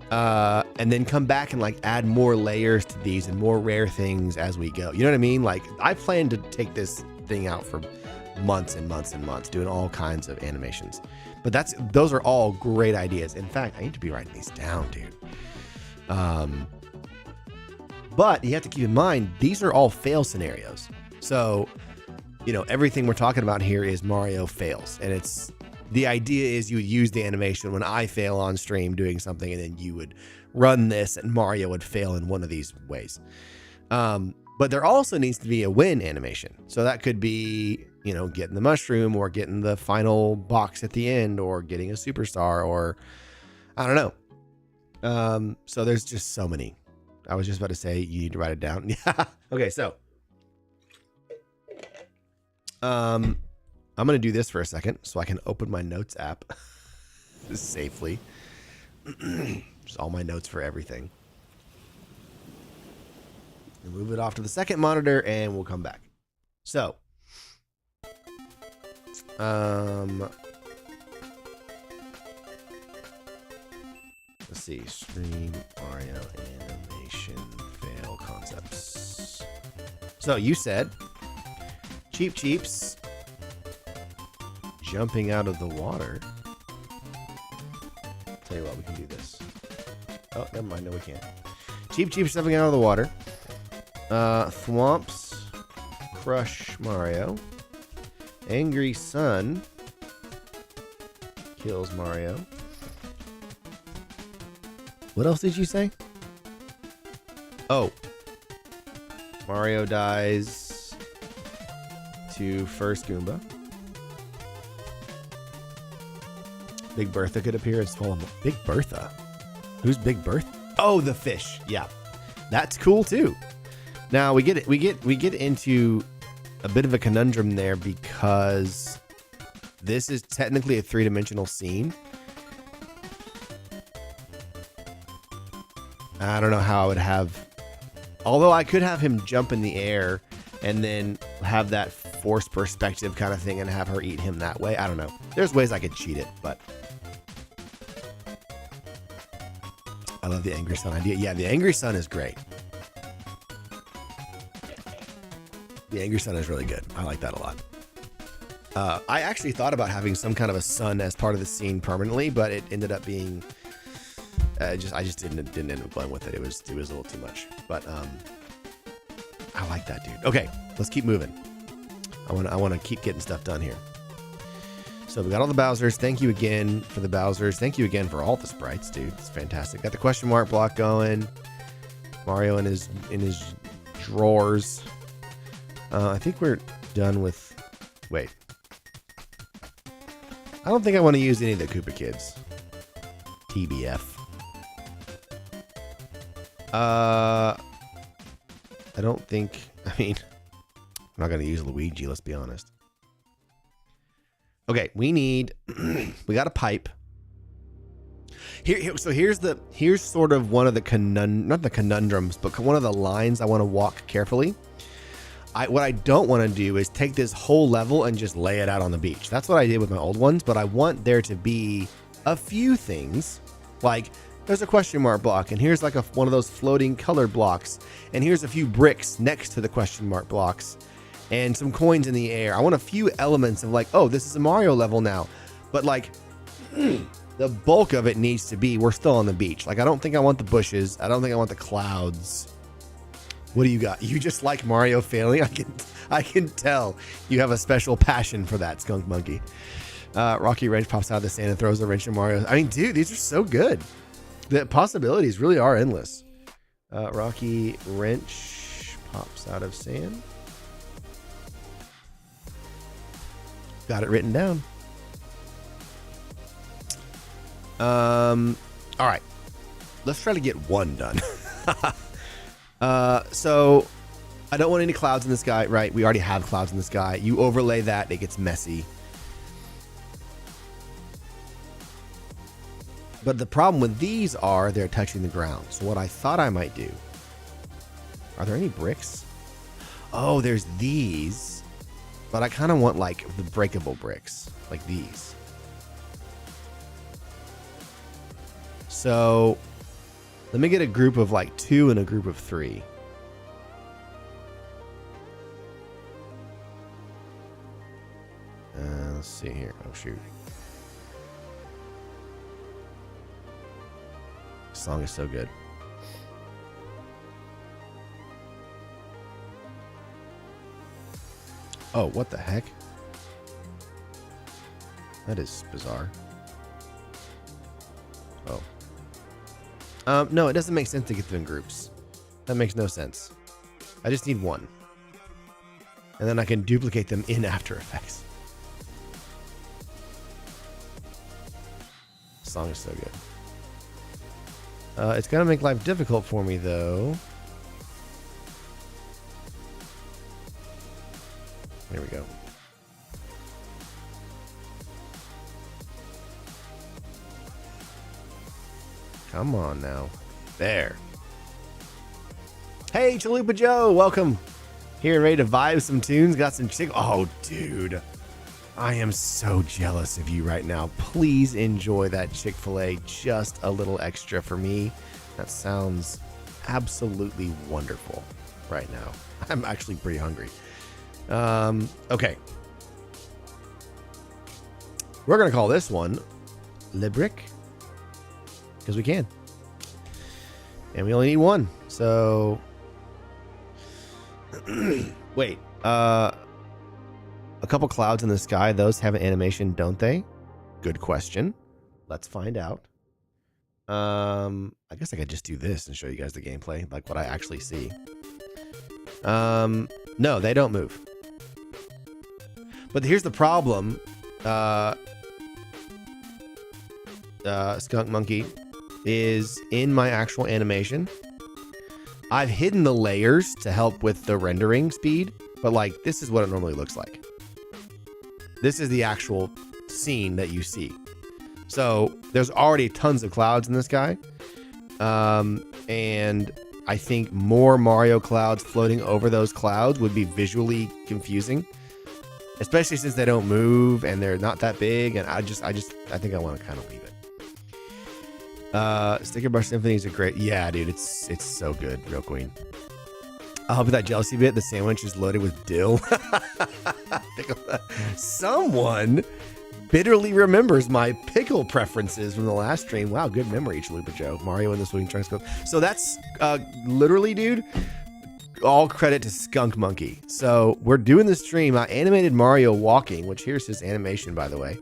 [SPEAKER 1] and then come back and like add more layers to these and more rare things as we go. You know what I mean? Like, I plan to take this thing out for months and months and months, doing all kinds of animations. But those are all great ideas. In fact, I need to be writing these down, dude. But you have to keep in mind, these are all fail scenarios. So, you know, everything we're talking about here is Mario fails. And the idea is you would use the animation when I fail on stream doing something, and then you would run this and Mario would fail in one of these ways. But there also needs to be a win animation. So that could be, you know, getting the mushroom, or getting the final box at the end, or getting a superstar, or I don't know. So there's just so many. I was just about to say you need to write it down. Yeah. Okay, so I'm going to do this for a second so I can open my notes app safely. Just all my notes for everything. And move it off to the second monitor, and we'll come back. So, let's see. Stream Mario animation fail concepts. So you said Cheep Cheeps jumping out of the water. Tell you what, we can do this. Oh, never mind. No, we can't. Cheep Cheeps jumping out of the water. Thwomps crush Mario. Angry Sun kills Mario. What else did you say? Oh, Mario dies to first Goomba. Big Bertha could appear and swallow him. Big Bertha? Who's Big Bertha? Oh, the fish. Yeah, that's cool too. Now we get into a bit of a conundrum there, because this is technically a three-dimensional scene. I don't know how I would have, although I could have him jump in the air and then have that forced perspective kind of thing and have her eat him that way. I don't know. There's ways I could cheat it, but I love the Angry Sun idea. Yeah, the Angry Sun is great. The Angry Sun is really good. I like that a lot. I actually thought about having some kind of a sun as part of the scene permanently, but it ended up being I just didn't end up going with it. It was a little too much. But I like that, dude. Okay, let's keep moving. I want to keep getting stuff done here. So we got all the Bowsers. Thank you again for the Bowsers. Thank you again for all the sprites, dude. It's fantastic. Got the question mark block going. Mario in his drawers. I think we're done with... Wait. I don't think I want to use any of the Koopa Kids. TBF. I don't think... I mean... I'm not going to use Luigi, let's be honest. Okay, we need... we got a pipe. So here's sort of one of the not the conundrums, but one of the lines I want to walk carefully. What I don't want to do is take this whole level and just lay it out on the beach. That's what I did with my old ones, but I want there to be a few things, like there's a question mark block, and here's like one of those floating color blocks, and here's a few bricks next to the question mark blocks, and some coins in the air. I want a few elements of like, oh, this is a Mario level now, but like the bulk of it needs to be, we're still on the beach. Like, I don't think I want the bushes. I don't think I want the clouds. What do you got? You just like Mario failing? I can tell you have a special passion for that, Skunk Monkey. Rocky Wrench pops out of the sand and throws a wrench at Mario. I mean, dude, these are so good. The possibilities really are endless. Rocky Wrench pops out of sand. Got it written down. All right. Let's try to get one done. So I don't want any clouds in the sky, right? We already have clouds in the sky. You overlay that, it gets messy. But the problem with these are they're touching the ground. So what I thought I might do, are there any bricks? Oh, there's these, but I kind of want like the breakable bricks, like these. So let me get a group of like 2 and a group of 3. Let's see here. Oh, shoot. This song is so good. Oh, what the heck? That is bizarre. Oh. No, it doesn't make sense to get them in groups. That makes no sense. I just need one. And then I can duplicate them in After Effects. This song is so good. It's going to make life difficult for me, though. There we go. Come on now. There. Hey, Chalupa Joe, welcome. Here and ready to vibe some tunes. Got some chick. Oh, dude. I am so jealous of you right now. Please enjoy that Chick-fil-A just a little extra for me. That sounds absolutely wonderful right now. I'm actually pretty hungry. Okay. We're going to call this one Le Brick. Because we can. And we only need one. So. Wait. A couple clouds in the sky. Those have an animation, don't they? Good question. Let's find out. I guess I could just do this and show you guys the gameplay. Like what I actually see. No, they don't move. But here's the problem. Skunk Monkey is in my actual animation. I've hidden the layers to help with the rendering speed, but like this is what it normally looks like. This is the actual scene that you see. So there's already tons of clouds in the sky. And I think more Mario clouds floating over those clouds would be visually confusing, especially since they don't move and they're not that big. And I think I want to kind of leave it. Sticker Brush Symphonies are great. Yeah, dude, it's so good, Real Queen. I'll help with that jealousy bit. The sandwich is loaded with dill. Someone bitterly remembers my pickle preferences from the last stream. Wow, good memory, Chalupa Joe. Mario and the Swinging Trunks. So that's literally, dude, all credit to Skunk Monkey. So we're doing the stream. I animated Mario walking, which here's his animation, by the way.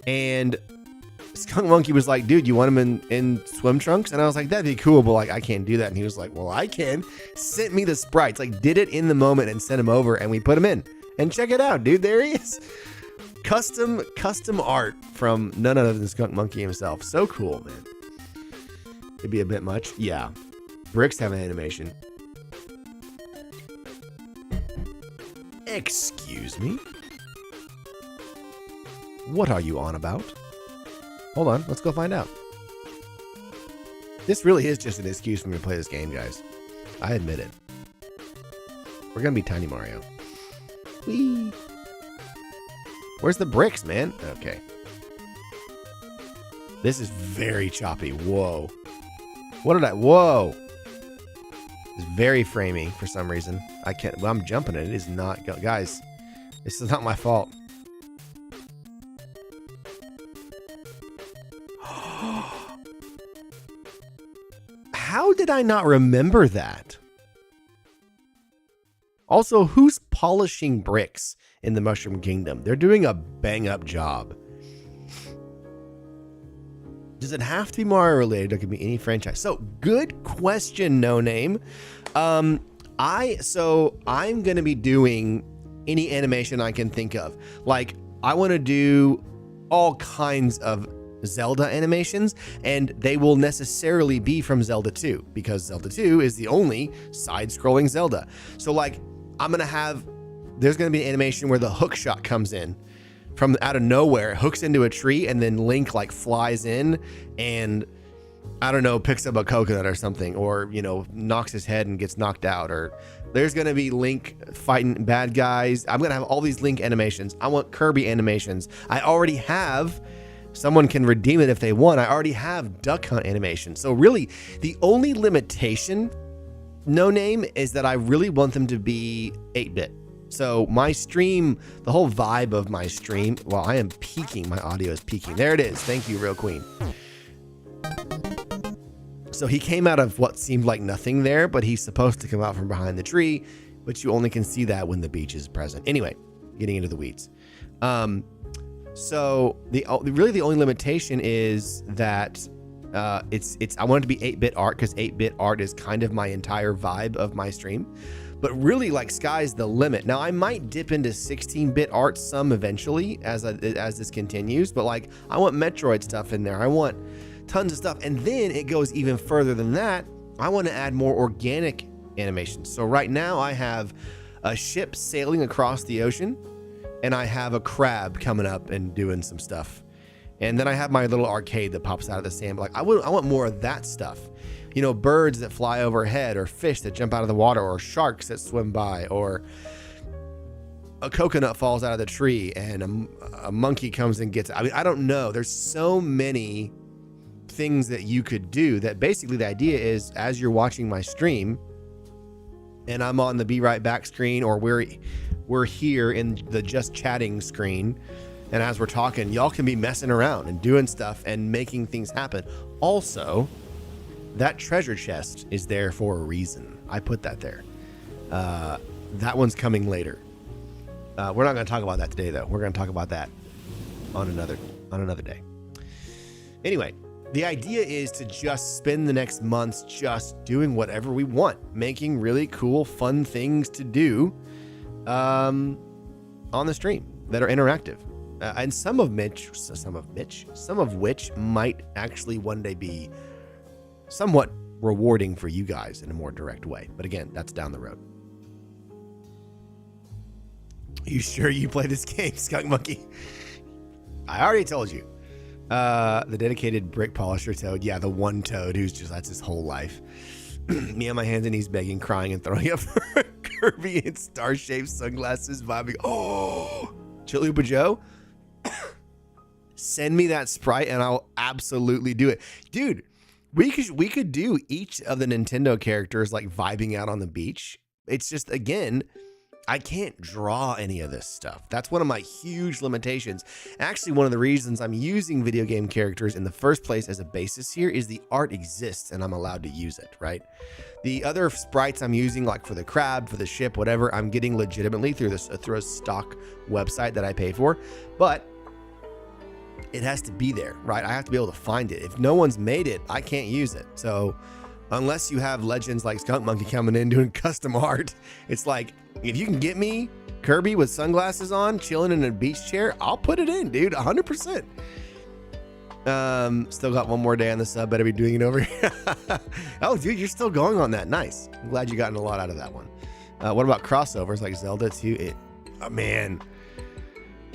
[SPEAKER 1] And Skunk Monkey was like, dude, you want him in swim trunks? And I was like, that'd be cool, but like I can't do that. And he was like, well, I can. Sent me the sprites, like did it in the moment and sent him over, and we put him in. And check it out, dude. There he is. Custom art from none other than Skunk Monkey himself. So cool, man. It'd be a bit much. Yeah. Bricks have an animation. Excuse me? What are you on about? Hold on, let's go find out. This really is just an excuse for me to play this game, guys. I admit it. We're gonna be Tiny Mario. Whee! Where's the bricks, man? Okay. This is very choppy. Whoa. What did I... Whoa! It's very framey for some reason. I can't... Well, I'm jumping it. It is not... Guys, this is not my fault. How did I not remember that? Also, whose polishing bricks in the Mushroom Kingdom. They're doing a bang up job. Does it have to be Mario related? It could be any franchise. So good question, No Name. I'm gonna be doing any animation I can think of. Like, I want to do all kinds of Zelda animations, and they will necessarily be from Zelda 2 because Zelda 2 is the only side-scrolling Zelda. So like, there's gonna be an animation where the hook shot comes in from out of nowhere, hooks into a tree, and then Link like flies in and, I don't know, picks up a coconut or something, or, you know, knocks his head and gets knocked out. Or there's going to be Link fighting bad guys. I'm going to have all these Link animations. I want Kirby animations. I already have, someone can redeem it if they want, I already have Duck Hunt animation. So really, the only limitation, No Name, is that I really want them to be 8-bit. So my stream, the whole vibe of my stream, well, I am peaking. My audio is peaking. There it is. Thank you, Real Queen. So he came out of what seemed like nothing there, but he's supposed to come out from behind the tree, but you only can see that when the beach is present. Anyway, getting into the weeds. So really the only limitation is that I want it to be 8-bit art, because 8-bit art is kind of my entire vibe of my stream. But really, like, sky's the limit. Now, I might dip into 16-bit art some eventually as this continues, but like, I want Metroid stuff in there. I want tons of stuff. And then it goes even further than that. I want to add more organic animations. So right now I have a ship sailing across the ocean, and I have a crab coming up and doing some stuff. And then I have my little arcade that pops out of the sand. Like, I want more of that stuff. You know, birds that fly overhead, or fish that jump out of the water, or sharks that swim by, or a coconut falls out of the tree and a monkey comes and gets it. I mean, I don't know. There's so many things that you could do that basically the idea is, as you're watching my stream and I'm on the Be Right Back screen, or we're here in the just chatting screen, and as we're talking, y'all can be messing around and doing stuff and making things happen. Also, that treasure chest is there for a reason. I put that there. That one's coming later. We're not going to talk about that today, though. We're going to talk about that on another day. Anyway, the idea is to just spend the next months just doing whatever we want, making really cool, fun things to do on the stream that are interactive. And some of which might actually one day be somewhat rewarding for you guys in a more direct way. But again, that's down the road. You sure you play this game, Skunk Monkey? I already told you. The dedicated brick polisher toad. Yeah, the one toad who's just, that's his whole life. Me on my hands and knees begging, crying, and throwing up for Kirby in star-shaped sunglasses, vibing. Oh, Chalupa Joe? Send me that sprite and I'll absolutely do it. Dude, we could do each of the Nintendo characters like vibing out on the beach. It's just, again, I can't draw any of this stuff. That's one of my huge limitations. Actually, one of the reasons I'm using video game characters in the first place as a basis here is the art exists and I'm allowed to use it, right? The other sprites I'm using, like for the crab, for the ship, whatever, I'm getting legitimately through a stock website that I pay for, but it has to be there, right? I have to be able to find it. If no one's made it, I can't use it. So unless you have legends like Skunk Monkey coming in doing custom art, it's like, if you can get me Kirby with sunglasses on, chilling in a beach chair, I'll put it in, dude, 100%. Still got one more day on the sub. Better be doing it over here. Oh, dude, you're still going on that. Nice. I'm glad you gotten a lot out of that one. What about crossovers like Zelda 2? Oh, man.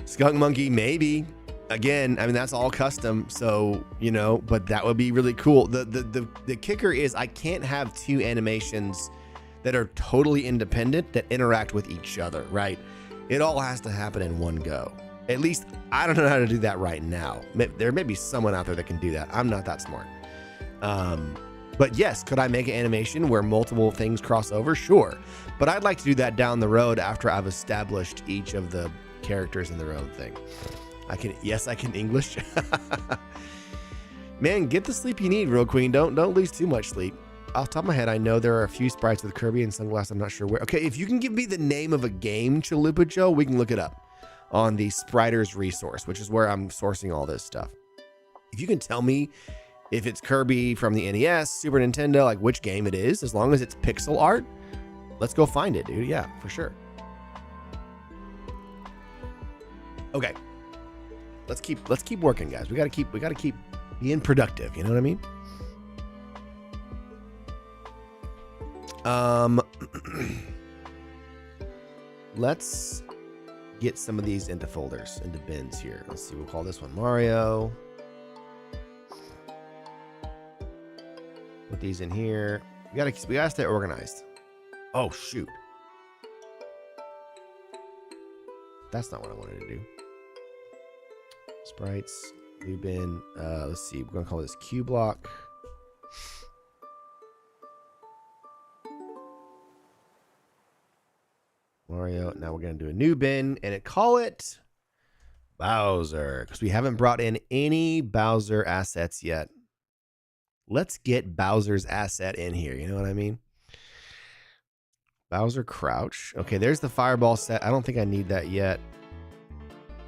[SPEAKER 1] Skunk Monkey, maybe. Again, I mean, that's all custom, so, you know, but that would be really cool. The kicker is I can't have two animations that are totally independent that interact with each other, right? It all has to happen in one go. At least I don't know how to do that right now. There may be someone out there that can do that. I'm not that smart. But yes, could I make an animation where multiple things cross over? Sure. But I'd like to do that down the road after I've established each of the characters in their own thing. I can English. Man, get the sleep you need, Real Queen. Don't lose too much sleep. off the top of my head, I know there are a few sprites with Kirby and Sunglass. I'm not sure where. Okay, if you can give me the name of a game, Chalupa Joe, we can look it up on the Spriters resource, which is where I'm sourcing all this stuff. If you can tell me if it's Kirby from the NES, Super Nintendo, like which game it is, as long as it's pixel art, let's go find it, dude. Yeah, for sure. Okay. Let's keep working, guys. We gotta keep being productive, you know what I mean? Let's get some of these into folders, into bins here. Let's see, we'll call this one Mario. Put these in here. We gotta stay organized. Oh shoot. That's not what I wanted to do. Sprites, new bin. Let's see, we're gonna call this Q block. Mario. Now we're going to do a new bin and call it Bowser because we haven't brought in any Bowser assets yet. Let's get Bowser's asset in here. You know what I mean? Bowser crouch. Okay, there's the fireball set. I don't think I need that yet.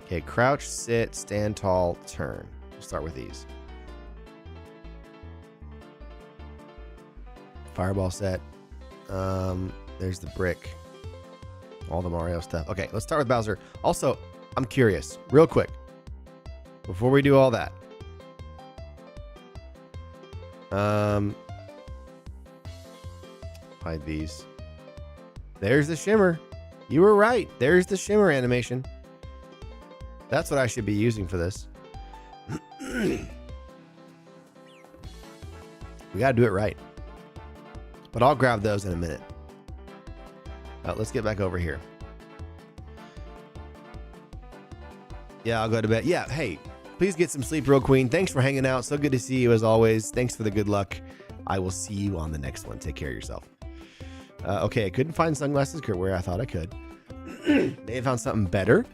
[SPEAKER 1] Okay, crouch, sit, stand tall, turn. We'll start with these. Fireball set. There's the brick. All the Mario stuff. Okay, let's start with Bowser. Also, I'm curious, real quick, before we do all that. Hide these. There's the shimmer. You were right. There's the shimmer animation. That's what I should be using for this. We gotta do it right. But I'll grab those in a minute. Let's get back over here. Yeah, I'll go to bed. Yeah, hey, please get some sleep, Real Queen. Thanks for hanging out. So good to see you as always. Thanks for the good luck. I will see you on the next one. Take care of yourself. Okay, I couldn't find sunglasses where I thought I could. They found something better.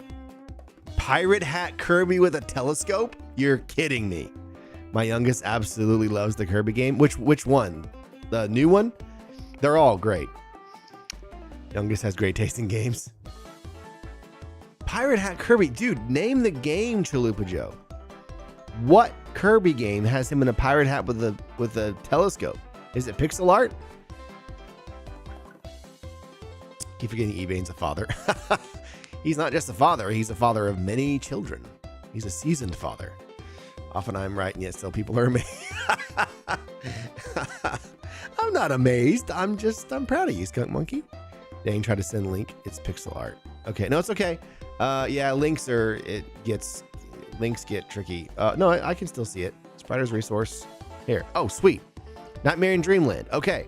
[SPEAKER 1] Pirate hat Kirby with a telescope? You're kidding me. My youngest absolutely loves the Kirby game. Which one? The new one? They're all great. Youngest has great taste in games. Pirate Hat Kirby. Dude, name the game, Chalupa Joe. What Kirby game has him in a pirate hat with a telescope? Is it pixel art? Keep forgetting eBay's a father. He's not just a father. He's a father of many children. He's a seasoned father. Often I'm right, and yet still people are amazed. I'm not amazed. I'm proud of you, Skunk Monkey. Dang, try to send a link. It's pixel art. Okay, no, it's okay. Yeah, links get tricky. No, I can still see it. Spriters resource. Here. Oh, sweet. Nightmare in Dreamland. Okay.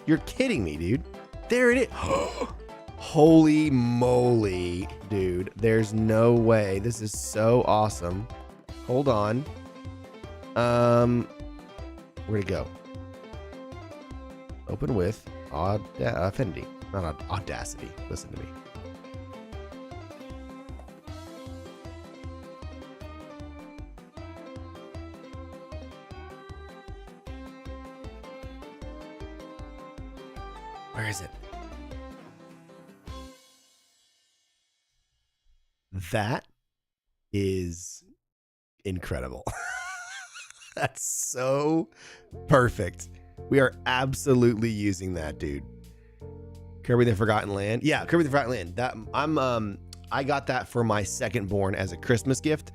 [SPEAKER 1] You're kidding me, dude. There it is. Holy moly, dude. There's no way. This is so awesome. Hold on. Where'd it go? Open with Affinity. Not Audacity. Listen to me. Where is it? That is incredible. That's so perfect. We are absolutely using that, dude. Kirby the Forgotten Land. Yeah, Kirby the Forgotten Land. That I got that for my second born as a Christmas gift.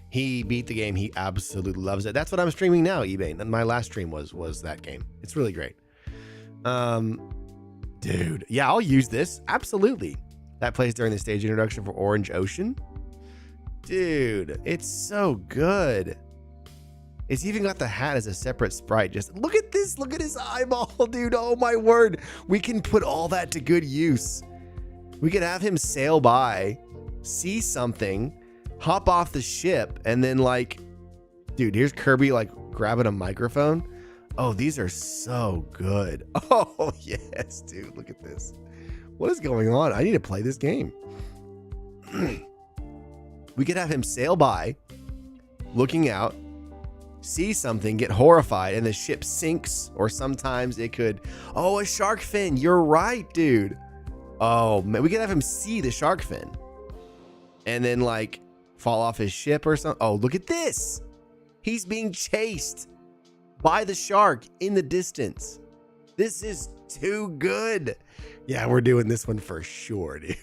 [SPEAKER 1] He beat the game. He absolutely loves it. That's what I'm streaming now, eBay. And my last stream was that game. It's really great. Dude, yeah, I'll use this. Absolutely. That plays during the stage introduction for Orange Ocean. Dude, it's so good. It's even got the hat as a separate sprite. Just look at this. Look at his eyeball, dude. Oh my word. We can put all that to good use. We could have him sail by, see something, hop off the ship, and then like, dude, here's Kirby like grabbing a microphone. Oh, these are so good. Oh yes, dude. Look at this. What is going on? I need to play this game. We could have him sail by, looking out, see something, get horrified, and the ship sinks, or sometimes it could, oh, a shark fin. You're right, dude. Oh, man, we could have him see the shark fin and then like fall off his ship or something. Oh, look at this. He's being chased by the shark in the distance. This is too good. Yeah, we're doing this one for sure, dude.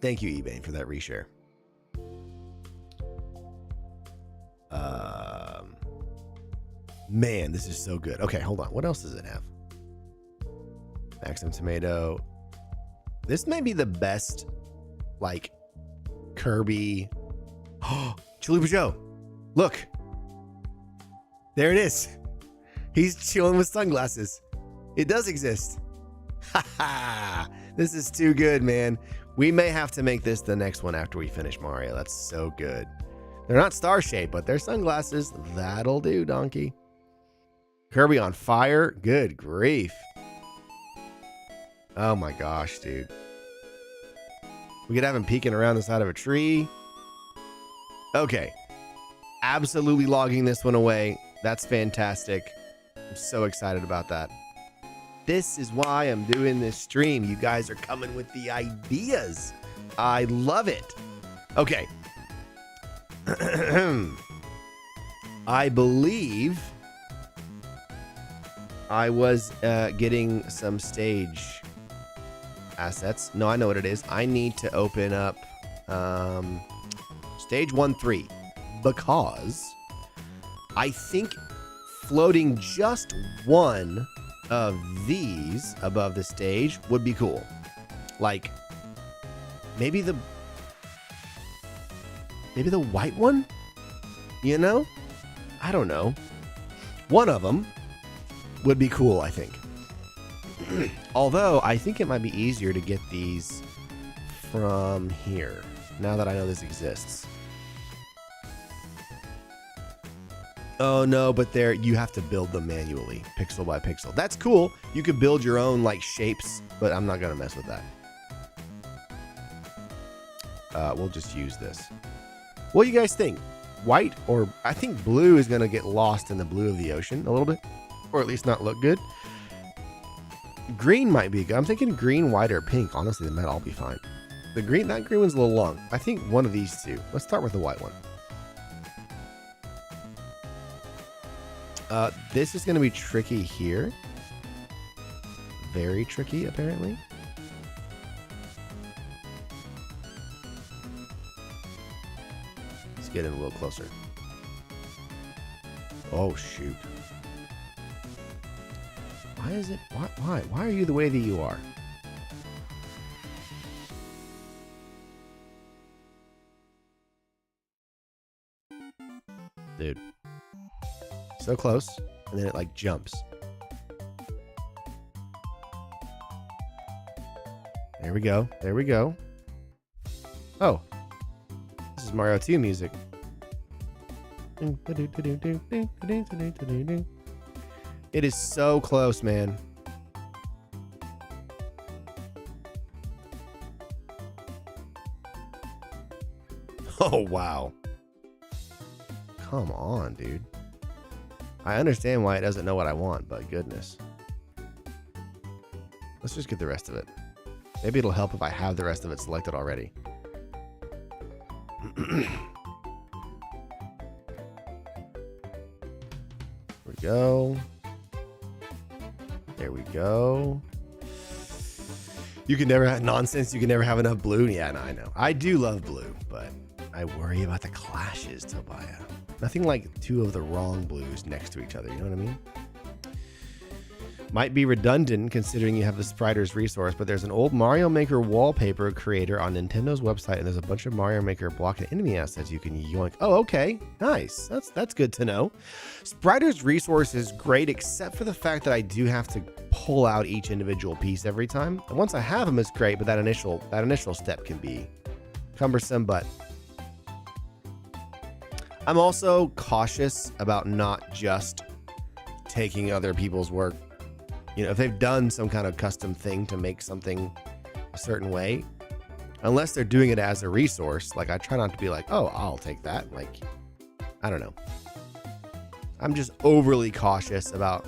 [SPEAKER 1] Thank you, eBay, for that reshare. Man, this is so good. Okay, hold on. What else does it have? Maximum tomato. This may be the best, like, Kirby. Oh, Chalupa Joe. Look. There it is. He's chilling with sunglasses. It does exist. Ha ha. This is too good, man. We may have to make this the next one after we finish Mario. That's so good. They're not star-shaped, but they're sunglasses. That'll do, donkey. Kirby on fire. Good grief. Oh my gosh, dude. We could have him peeking around the side of a tree. Okay. Absolutely logging this one away. That's fantastic. I'm so excited about that. This is why I'm doing this stream. You guys are coming with the ideas. I love it. Okay. I believe I was getting some stage assets. No, I know what it is. I need to open up stage 1-3 because I think floating just one of these above the stage would be cool. Like maybe the white one, you know? I don't know. One of them would be cool, I think. Although I think it might be easier to get these from here now that I know this exists. Oh no, but there you have to build them manually, pixel by pixel. That's cool. You could build your own like shapes, but I'm not gonna mess with that. We'll just use this. What do you guys think? White or I think blue is gonna get lost in the blue of the ocean a little bit, or at least not look good. Green might be good. I'm thinking green, white, or pink. Honestly, they might all be fine. That green one's a little long. I think one of these two. Let's start with the white one. This is going to be tricky here. Very tricky, apparently. Let's get in a little closer. Oh, shoot. Why is it? Why? Why are you the way that you are? Dude. So close, and then it like jumps. There we go. There we go. Oh. This is Mario 2 music. It is so close, man. Oh, wow. Come on, dude. I understand why it doesn't know what I want, but goodness. Let's just get the rest of it. Maybe it'll help if I have the rest of it selected already. There we go. There we go. You can never have nonsense. You can never have enough blue. Yeah, no, I know. I do love blue, but I worry about the clashes, Tobiah. Nothing like two of the wrong blues next to each other. You know what I mean? Might be redundant considering you have the Spriters resource, but there's an old Mario Maker wallpaper creator on Nintendo's website, and there's a bunch of Mario Maker block and enemy assets you can yoink. Oh, okay. Nice. That's good to know. Spriters resource is great, except for the fact that I do have to pull out each individual piece every time. And once I have them, it's great, but that initial step can be cumbersome, but I'm also cautious about not just taking other people's work. You know, if they've done some kind of custom thing to make something a certain way, unless they're doing it as a resource. Like I try not to be like, oh, I'll take that. Like, I don't know. I'm just overly cautious about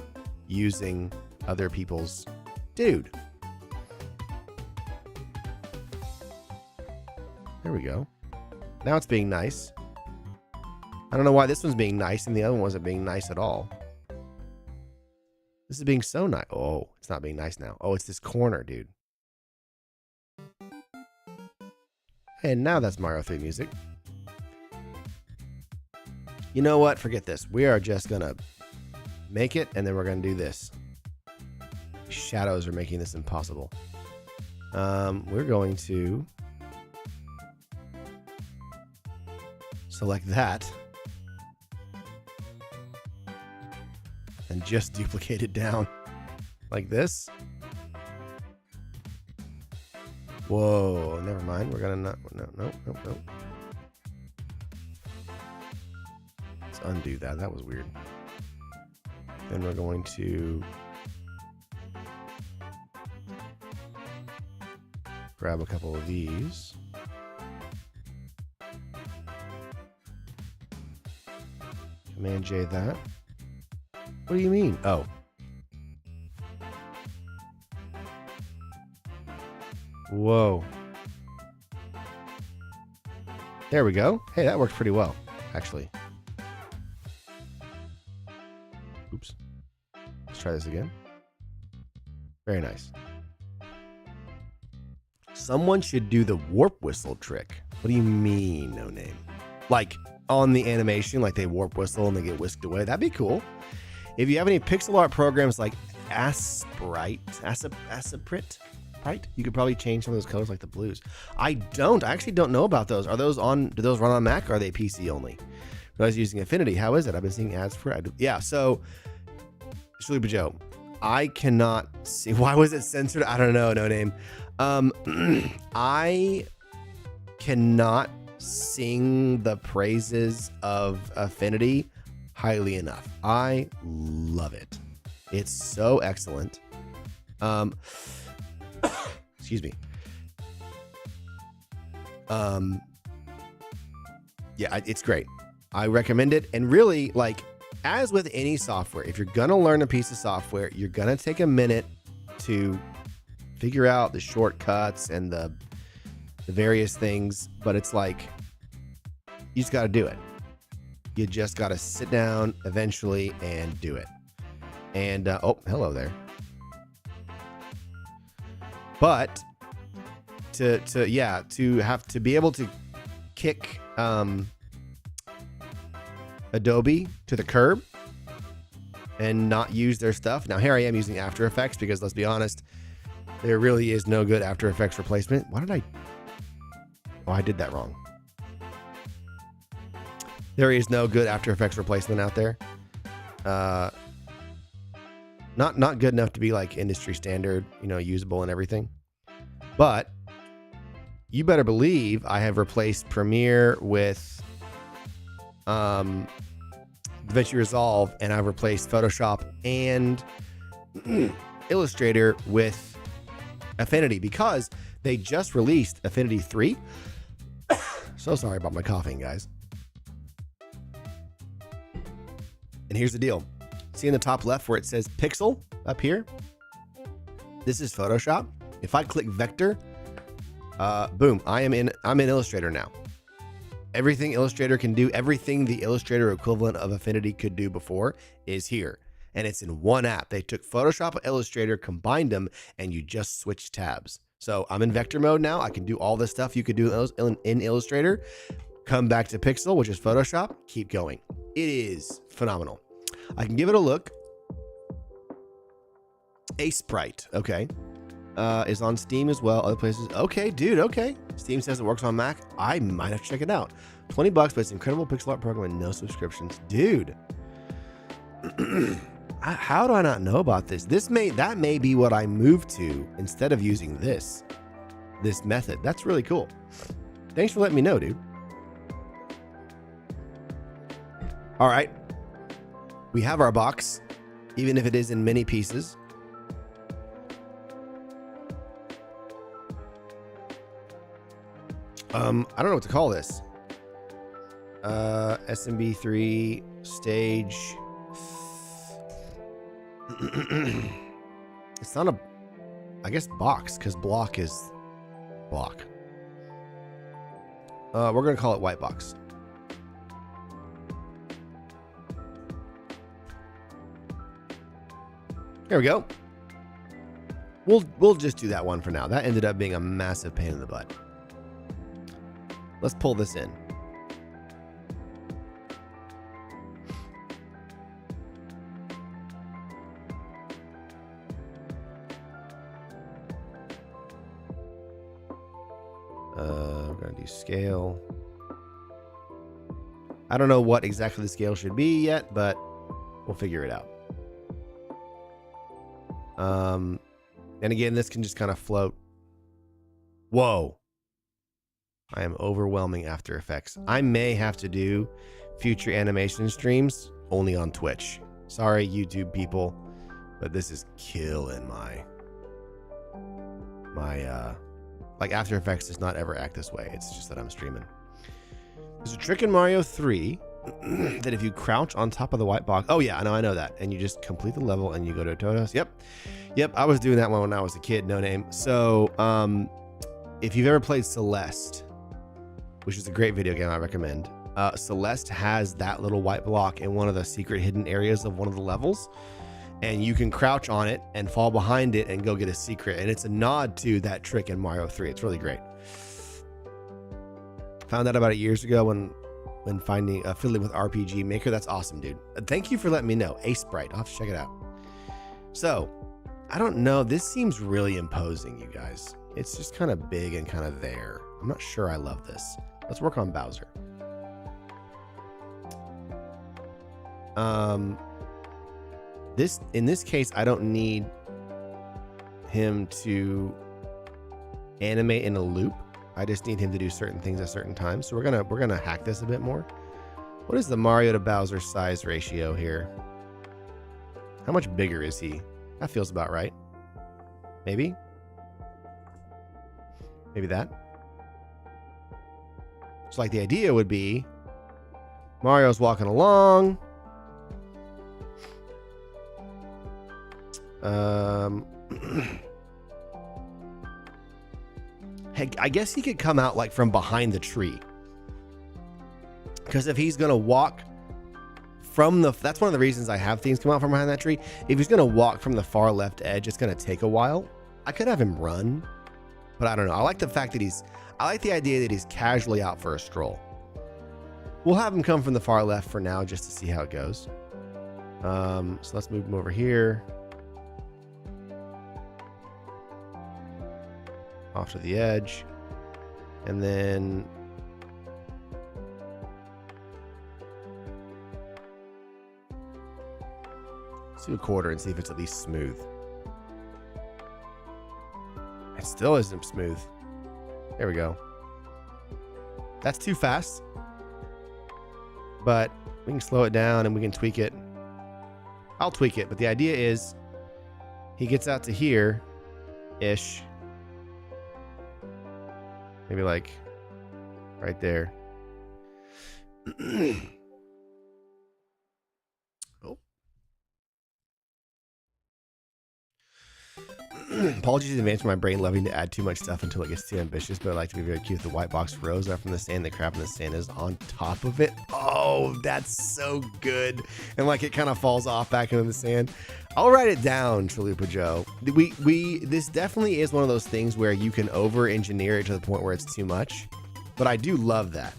[SPEAKER 1] using other people's dude. There we go. Now it's being nice. I don't know why this one's being nice and the other one wasn't being nice at all. This is being so nice. Oh, it's not being nice now. Oh, it's this corner, dude. And now that's Mario 3 music. You know what? Forget this. We are just going to make it, and then we're going to do this. Shadows are making this impossible. We're going to select that and just duplicate it down like this. Whoa, never mind. We're gonna not, no. Let's undo that. That was weird. Then we're going to grab a couple of these. Command J that. What do you mean? Oh. Whoa. There we go. Hey, that worked pretty well, actually. Oops. Let's try this again. Very nice. Someone should do the warp whistle trick. What do you mean, No Name? Like on the animation, like they warp whistle and they get whisked away. That'd be cool. If you have any pixel art programs like Asprite, you could probably change some of those colors like the blues. I actually don't know about those. Do those run on Mac or are they PC only? I was using Affinity. How is it? I've been seeing ads for it. Yeah, so Shalupa Joe, I cannot see. Why was it censored? I don't know, No Name. I cannot sing the praises of Affinity highly enough. I love it. It's so excellent. Excuse me. Yeah, it's great. I recommend it. And really, like, as with any software, if you're gonna learn a piece of software, you're gonna take a minute to figure out the shortcuts and the various things. But it's like, you just gotta do it. You just gotta sit down eventually and do it. And oh, hello there. But to have to be able to kick Adobe to the curb and not use their stuff. Now here I am using After Effects because let's be honest, there really is no good After Effects replacement. Why did I did that wrong. There is no good After Effects replacement out there. Not good enough to be like industry standard, usable and everything. But you better believe I have replaced Premiere with DaVinci Resolve, and I've replaced Photoshop and Illustrator with Affinity because they just released Affinity 3. So sorry about my coughing, guys. And here's the deal. See in the top left where it says Pixel up here? This is Photoshop. If I click Vector, boom, I'm in Illustrator now. Everything Illustrator can do, everything the Illustrator equivalent of Affinity could do before is here. And it's in one app. They took Photoshop and Illustrator, combined them, and you just switch tabs. So I'm in vector mode now. I can do all the stuff you could do in Illustrator. Come back to Pixel, which is Photoshop. Keep going. It is phenomenal. I can give it a look. Asprite, okay. Is on Steam as well, other places. Okay, dude, okay. Steam says it works on Mac. I might have to check it out. $20, but it's an incredible pixel art program and no subscriptions. Dude. How do I not know about this? That may be what I move to instead of using this method. That's really cool. Thanks for letting me know, dude. All right. We have our box, even if it is in many pieces. I don't know what to call this. SMB3 stage. It's not a, I guess, box, because block is block. We're going to call it white box. There we go. We'll just do that one for now. That ended up being a massive pain in the butt. Let's pull this in. We're going to do scale. I don't know what exactly the scale should be yet, but we'll figure it out. And again, this can just kind of float. Whoa. I am overwhelming After Effects. I may have to do future animation streams only on Twitch. Sorry, YouTube people, but this is killing my like After Effects does not ever act this way. It's just that I'm streaming. There's a trick in Mario 3 that if you crouch on top of the white box, oh yeah, I know that, and you just complete the level and you go to Todos. Yep, I was doing that one when I was a kid, no name. So if you've ever played Celeste, which is a great video game I recommend, Celeste has that little white block in one of the secret hidden areas of one of the levels, and you can crouch on it and fall behind it and go get a secret, and it's a nod to that trick in Mario 3. It's really great. Found out about it years ago when finding fiddling with RPG Maker. That's awesome, dude. Thank you for letting me know. Ace Sprite, I'll have to check it out. So I don't know, this seems really imposing, you guys. It's just kind of big and kind of there. I'm not sure I love this. Let's work on Bowser. In this case, I don't need him to animate in a loop. I just need him to do certain things at certain times. So we're gonna hack this a bit more. What is the Mario to Bowser size ratio here? How much bigger is he? That feels about right. Maybe that. So like the idea would be Mario's walking along. Hey, I guess he could come out like from behind the tree. Because if he's going to walk from the... That's one of the reasons I have things come out from behind that tree. If he's going to walk from the far left edge, it's going to take a while. I could have him run, but I don't know. I like the fact that I like the idea that he's casually out for a stroll. We'll have him come from the far left for now just to see how it goes. So let's move him over here. Off to the edge. And then let's do a quarter and see if it's at least smooth. It still isn't smooth. There we go. That's too fast. But we can slow it down and we can tweak it. I'll tweak it, but the idea is he gets out to here-ish. Maybe like right there. Oh. Apologies in advance for my brain loving to add too much stuff until it gets too ambitious, but I like to be very cute. The white box rose up from the sand, the crab in the sand is on top of it. Oh, that's so good. And like it kind of falls off back into the sand. I'll write it down, Chalupa Joe. This definitely is one of those things where you can over-engineer it to the point where it's too much. But I do love that.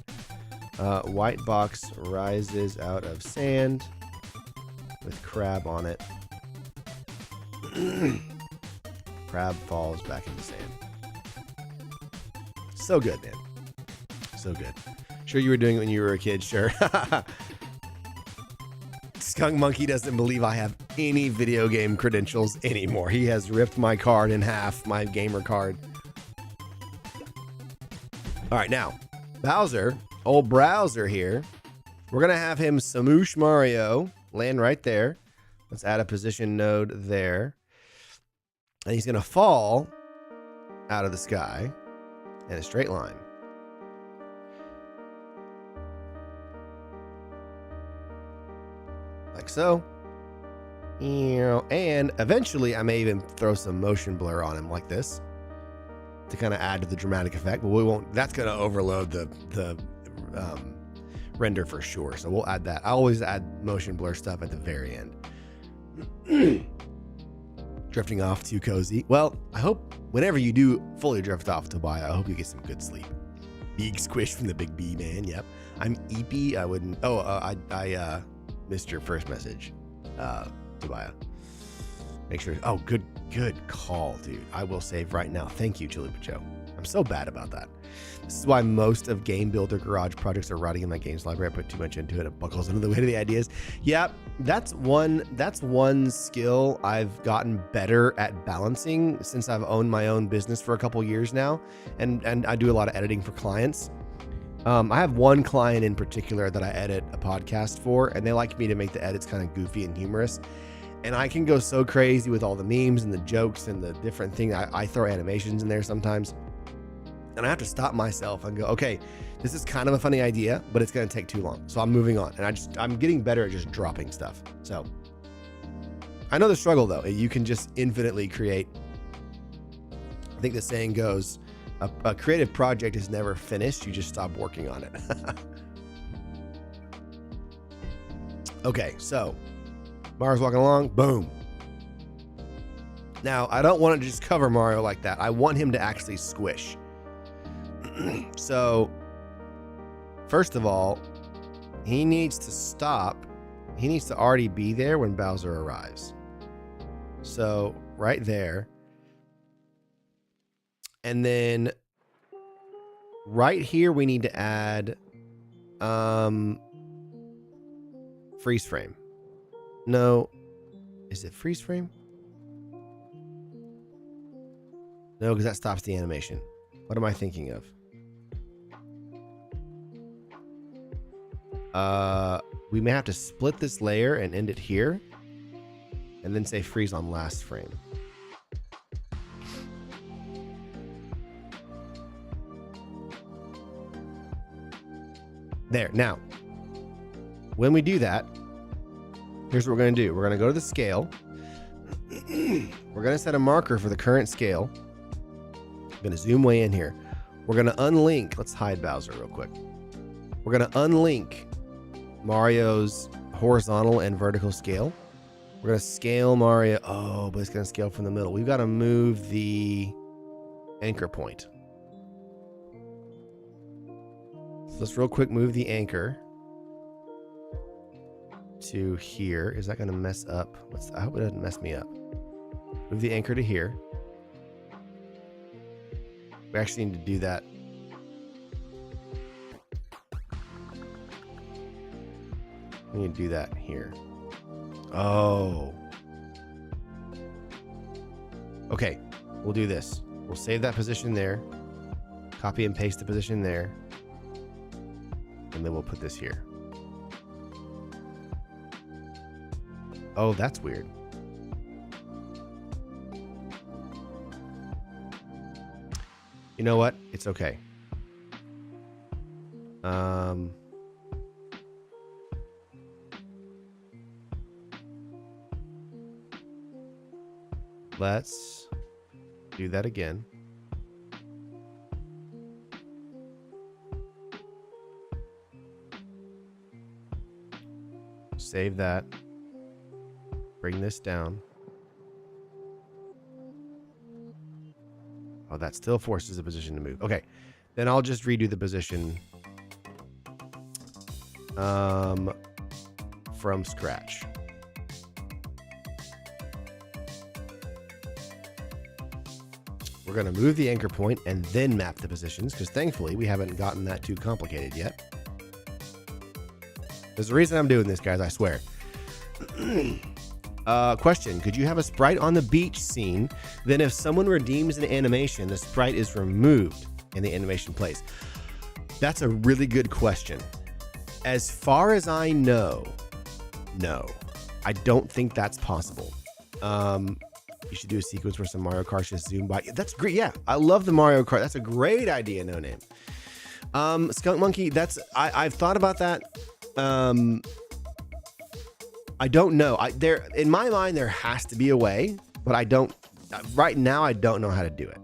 [SPEAKER 1] White box rises out of sand with crab on it. Crab falls back into sand. So good, man. So good. Sure you were doing it when you were a kid, sure. Skunk Monkey doesn't believe I have any video game credentials anymore. He has ripped my card in half, my gamer card. All right, now, Bowser, old Browser here. We're going to have him Samoosh Mario land right there. Let's add a position node there. And he's going to fall out of the sky in a straight line. like so. And eventually I may even throw some motion blur on him like this to kind of add to the dramatic effect, but we won't, that's going to overload the render for sure. So we'll add that. I always add motion blur stuff at the very end. Drifting off too cozy. Well, I hope whenever you do fully drift off, Tobiah, I hope you get some good sleep. Big squish from the big B, man. Yep. I'm eepy. I wouldn't. Oh, I missed your first message, Tobiah. Make sure. Oh, good call, dude. I will save right now. Thank you, Chili Pacho. I'm so bad about that. This is why most of Game Builder Garage projects are writing in my games library. I put too much into it. It buckles under the weight of the ideas. Yeah, that's one skill I've gotten better at balancing since I've owned my own business for a couple years now, and I do a lot of editing for clients. I have one client in particular that I edit a podcast for, and they like me to make the edits kind of goofy and humorous. And I can go so crazy with all the memes and the jokes and the different things. I throw animations in there sometimes. And I have to stop myself and go, okay, this is kind of a funny idea, but it's going to take too long. So I'm moving on. And I'm getting better at just dropping stuff. So I know the struggle, though. You can just infinitely create. I think the saying goes, a creative project is never finished. You just stop working on it. Okay, so Mario's walking along. Boom. Now, I don't want to just cover Mario like that. I want him to actually squish. So, first of all, he needs to stop. He needs to already be there when Bowser arrives. So, right there. And then, right here, we need to add freeze frame. No. Is it freeze frame? No, because that stops the animation. What am I thinking of? We may have to split this layer and end it here, and then say freeze on last frame. There. Now, when we do that, here's what we're going to do. We're going to go to the scale. We're going to set a marker for the current scale. I'm going to zoom way in here. We're going to unlink. Let's hide Bowser real quick. We're going to unlink Mario's horizontal and vertical scale. We're going to scale Mario. Oh, but it's going to scale from the middle. We've got to move the anchor point. So let's real quick move the anchor to here. Is that going to mess up? I hope it doesn't mess me up. Move the anchor to here. We actually need to do that. We need to do that here. Oh. Okay, we'll do this. We'll save that position there. Copy and paste the position there. And then we'll put this here. Oh, that's weird. You know what? It's okay. Let's do that again. Save that. Bring this down. Oh, that still forces the position to move. Okay, then I'll just redo the position from scratch. We're going to move the anchor point and then map the positions, because thankfully we haven't gotten that too complicated yet. There's a reason I'm doing this, guys, I swear. Question, could you have a sprite on the beach scene? Then if someone redeems an animation, the sprite is removed and the animation plays. That's a really good question. As far as I know, no. I don't think that's possible. You should do a sequence where some Mario Kart just zoom by. That's great. Yeah, I love the Mario Kart. That's a great idea, No Name. Skunk Monkey, I've thought about that. I don't know. In my mind, there has to be a way, but I don't. Right now, I don't know how to do it.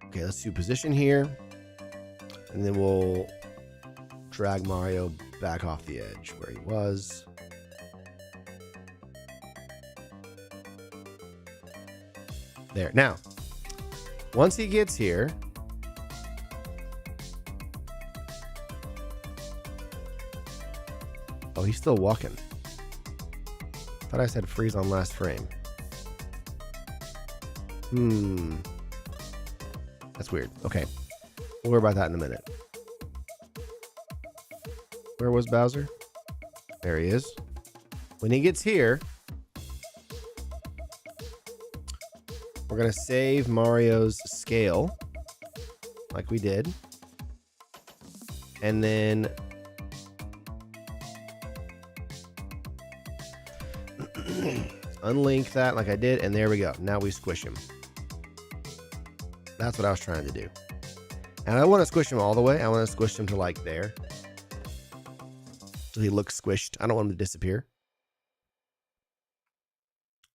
[SPEAKER 1] Okay, let's do position here, and then we'll drag Mario back off the edge where he was. There. Now, once he gets here, oh, he's still walking. Thought I said freeze on last frame. That's weird. Okay. We'll worry about that in a minute. Where was Bowser? There he is. When he gets here, we're going to save Mario's scale like we did. And then unlink that like I did. And there we go. Now we squish him. That's what I was trying to do. And I want to squish him all the way. I want to squish him to like there. So he looks squished. I don't want him to disappear.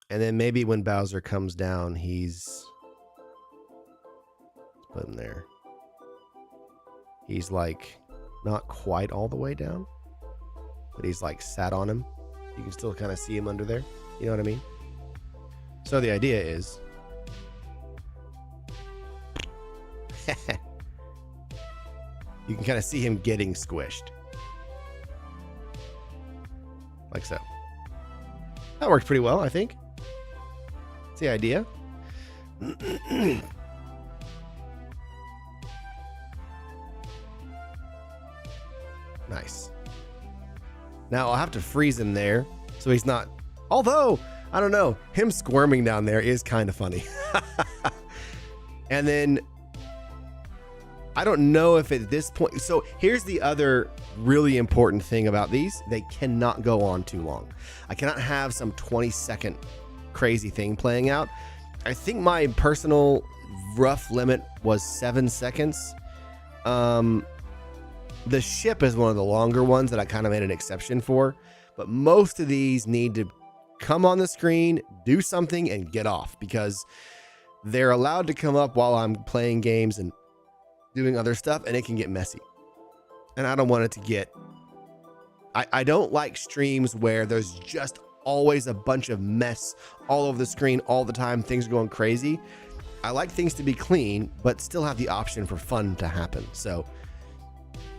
[SPEAKER 1] And then maybe when Bowser comes down, let's put him there. He's like not quite all the way down, but he's like sat on him. You can still kind of see him under there. You know what I mean? So the idea is you can kind of see him getting squished. Like so. That worked pretty well, I think. That's the idea. Nice. Now I'll have to freeze him there so he's not... Although, I don't know, him squirming down there is kind of funny. And then I don't know if at this point... So here's the other really important thing about these. They cannot go on too long. I cannot have some 20-second crazy thing playing out. I think my personal rough limit was 7 seconds. The ship is one of the longer ones that I kind of made an exception for. But most of these need to come on the screen, do something, and get off. Because they're allowed to come up while I'm playing games and doing other stuff, and it can get messy. And I don't want it to get... I don't like streams where there's just always a bunch of mess all over the screen all the time. Things are going crazy. I like things to be clean, but still have the option for fun to happen. So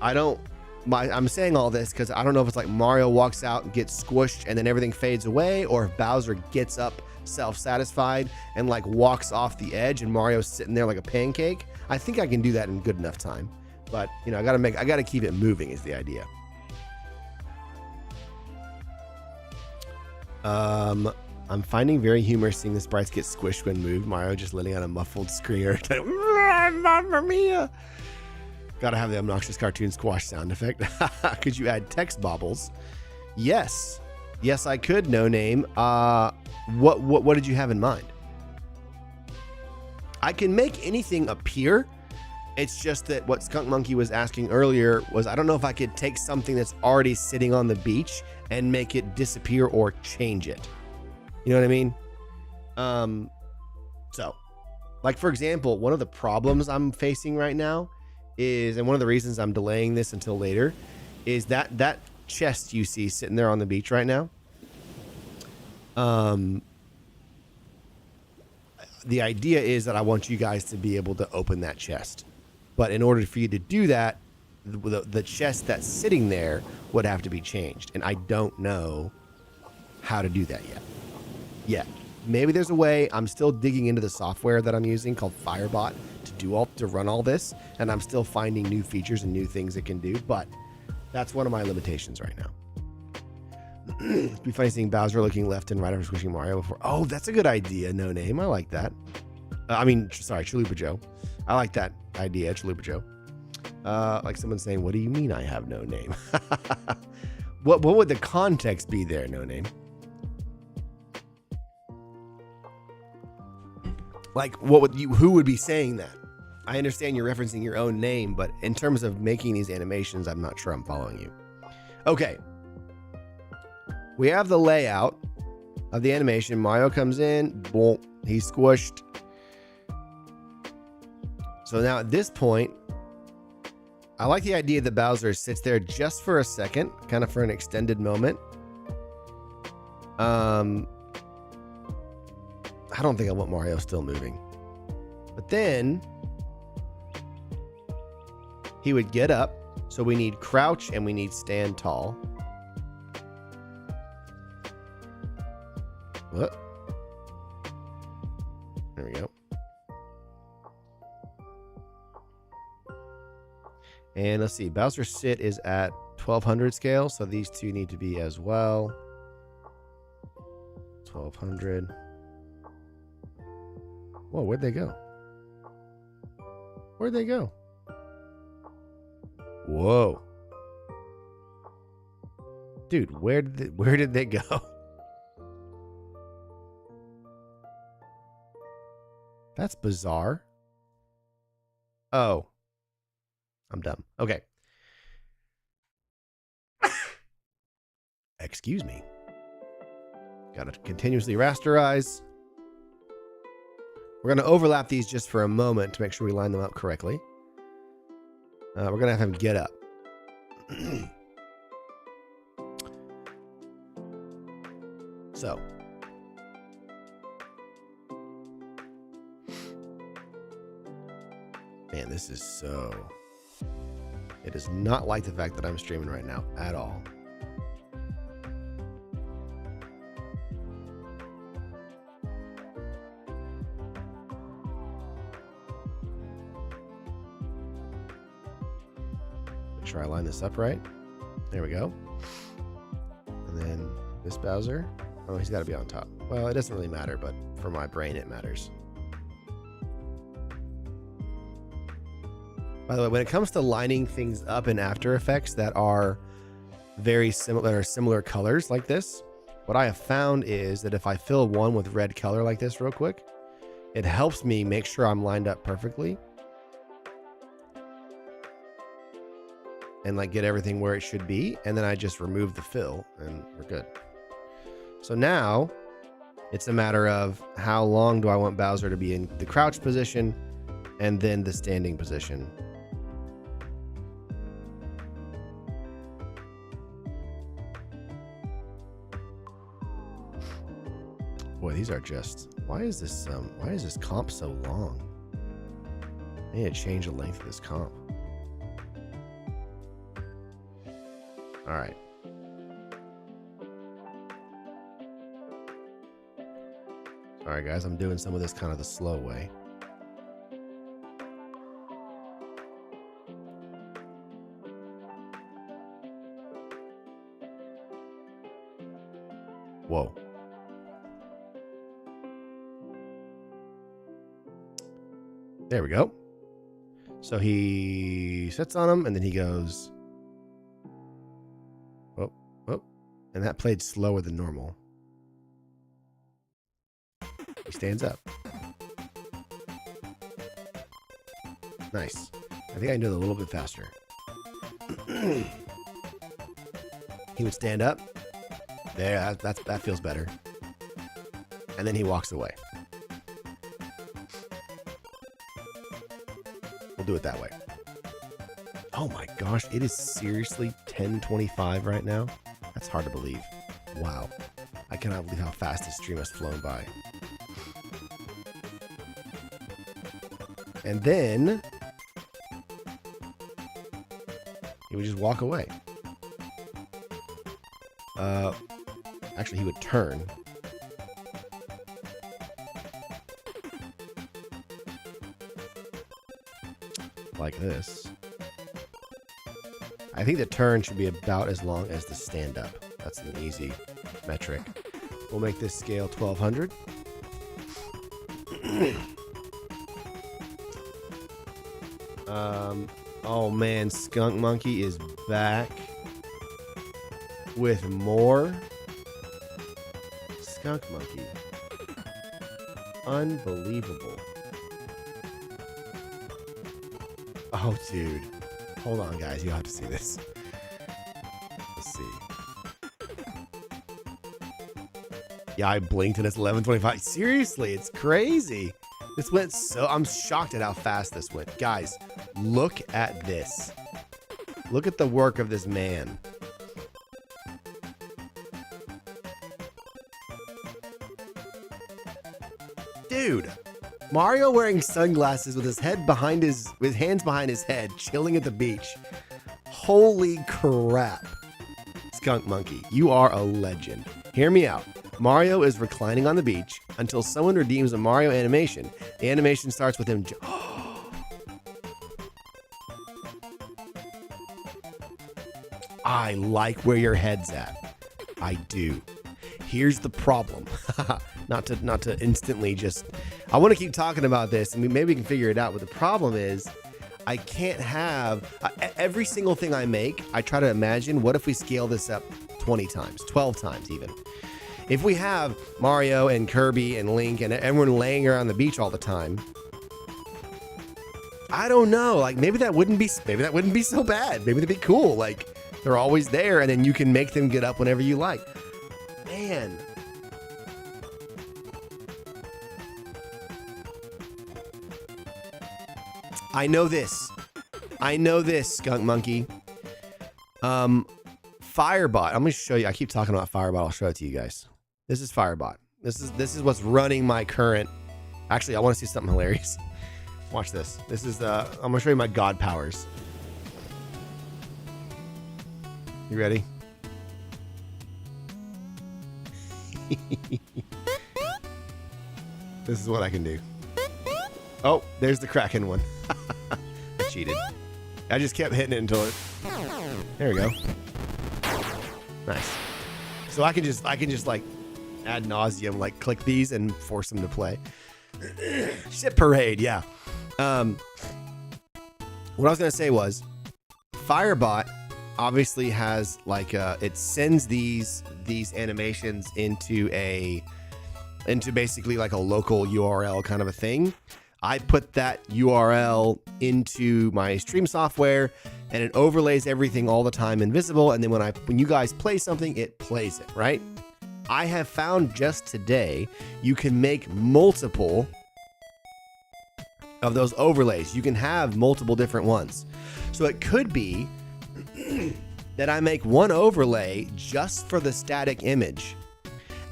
[SPEAKER 1] I'm saying all this because I don't know if it's like Mario walks out and gets squished and then everything fades away, or if Bowser gets up self-satisfied and like walks off the edge and Mario's sitting there like a pancake. I think I can do that in good enough time, but you know, I gotta keep it moving is the idea. I'm finding very humorous seeing the sprites get squished when moved. Mario just letting out a muffled scream. Mamma mia! Gotta have the obnoxious cartoon squash sound effect. Could you add text bobbles? Yes, I could. No name. What did you have in mind? I can make anything appear. It's just that what Skunk Monkey was asking earlier was, I don't know if I could take something that's already sitting on the beach and make it disappear or change it. You know what I mean? So, like for example, one of the problems I'm facing right now is, and one of the reasons I'm delaying this until later, is that chest you see sitting there on the beach right now. The idea is that I want you guys to be able to open that chest. But in order for you to do that, the chest that's sitting there would have to be changed. And I don't know how to do that yet. Maybe there's a way. I'm still digging into the software that I'm using called Firebot to run all this. And I'm still finding new features and new things it can do. But that's one of my limitations right now. It'd be funny seeing Bowser looking left and right after squishing Mario before. Oh, that's a good idea. No name. I like that. Sorry, Chalupa Joe. I like that idea, Chalupa Joe. Like someone saying, what do you mean I have no name? What would the context be there, no name? Like, who would be saying that? I understand you're referencing your own name, but in terms of making these animations, I'm not sure I'm following you. Okay. we have the layout of the animation. Mario comes in, boom, he's squished. So now at this point, I like the idea that Bowser sits there just for a second, kind of for an extended moment. I don't think I want Mario still moving. But then he would get up. So we need crouch and we need stand tall. What? There we go. And let's see. Bowser sit is at 1200 scale. So these two need to be as well. 1200. Whoa, where'd they go? Where'd they go? Whoa. Dude, where did they go? That's bizarre. Oh. I'm dumb. Okay. Excuse me. Gotta continuously rasterize. We're gonna overlap these just for a moment to make sure we line them up correctly. We're gonna have him get up. So. Man, this is so... It is not like the fact that I'm streaming right now at all. Make sure I line this up right. There we go. And then this Bowser. Oh, he's got to be on top. Well, it doesn't really matter, but for my brain, it matters. By the way, when it comes to lining things up in After Effects that are very similar colors like this, what I have found is that if I fill one with red color like this real quick, it helps me make sure I'm lined up perfectly and like get everything where it should be. And then I just remove the fill and we're good. So now it's a matter of how long do I want Bowser to be in the crouch position and then the standing position. Boy, these are just... Why is this comp so long? I need to change the length of this comp. All right. Sorry, guys. I'm doing some of this kind of the slow way. Whoa. There we go. So he sits on him and then he goes, oh, oh, and that played slower than normal. He stands up. Nice. I think I can do it a little bit faster. He would stand up. There, that feels better. And then he walks away. We'll do it that way. Oh my gosh, it is seriously 10:25 right now. That's hard to believe. Wow. I cannot believe how fast this stream has flown by. And then he would just walk away. Actually, he would turn. Like this. I think the turn should be about as long as the stand up. That's an easy metric. We'll make this scale 1200. Oh man, Skunk Monkey is back with more. Skunk Monkey. Unbelievable. Oh, dude. Hold on, guys. You have to see this. Let's see. Yeah, I blinked and it's 11:25. Seriously, it's crazy. This went so... I'm shocked at how fast this went. Guys, look at this. Look at the work of this man. Dude, Mario wearing sunglasses with his head behind with hands behind his head, chilling at the beach. Holy crap. Skunk Monkey, you are a legend. Hear me out. Mario is reclining on the beach until someone redeems a Mario animation. The animation starts with him. I like where your head's at. I do. Here's the problem. not to instantly just... I want to keep talking about this, and maybe we can figure it out. But the problem is, I can't have... every single thing I make, I try to imagine, what if we scale this up 20 times, 12 times even? If we have Mario and Kirby and Link and everyone laying around the beach all the time, I don't know. Like, maybe that wouldn't be so bad. Maybe that'd be cool. Like, they're always there, and then you can make them get up whenever you like. Man. I know this, Skunk Monkey. Firebot. I'm going to show you. I keep talking about Firebot. I'll show it to you guys. This is Firebot. This is what's running my current... Actually, I want to see something hilarious. Watch this. This is I'm going to show you my god powers. You ready? This is what I can do. Oh, there's the Kraken one. I cheated. I just kept hitting it until it... There we go. Nice. So I can just like ad nauseum, like click these and force them to play. Shit parade, yeah. What I was gonna say was, Firebot obviously has like it sends these animations into basically like a local URL kind of a thing. I put that URL into my stream software, and it overlays everything all the time invisible. And then when you guys play something, it plays it, right? I have found just today, you can make multiple of those overlays. You can have multiple different ones. So it could be that I make one overlay just for the static image,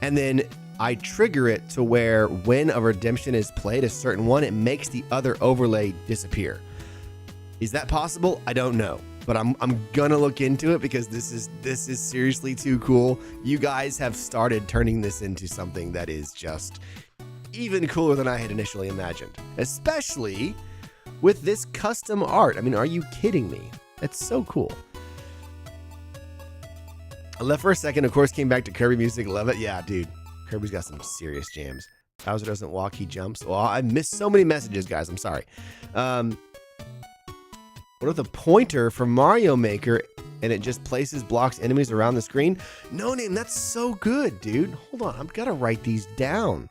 [SPEAKER 1] and then I trigger it to where when a redemption is played, a certain one, it makes the other overlay disappear. Is that possible? I don't know, but I'm gonna look into it because this is seriously too cool. You guys have started turning this into something that is just even cooler than I had initially imagined, especially with this custom art. I mean, are you kidding me? It's so cool. I left for a second, of course, came back to Kirby music. Love it. Yeah, dude. Kirby's got some serious jams. Bowser doesn't walk, he jumps. Well, I missed so many messages, guys. I'm sorry. What if the pointer from Mario Maker and it just places blocks enemies around the screen? No name, that's so good, dude. Hold on, I've got to write these down.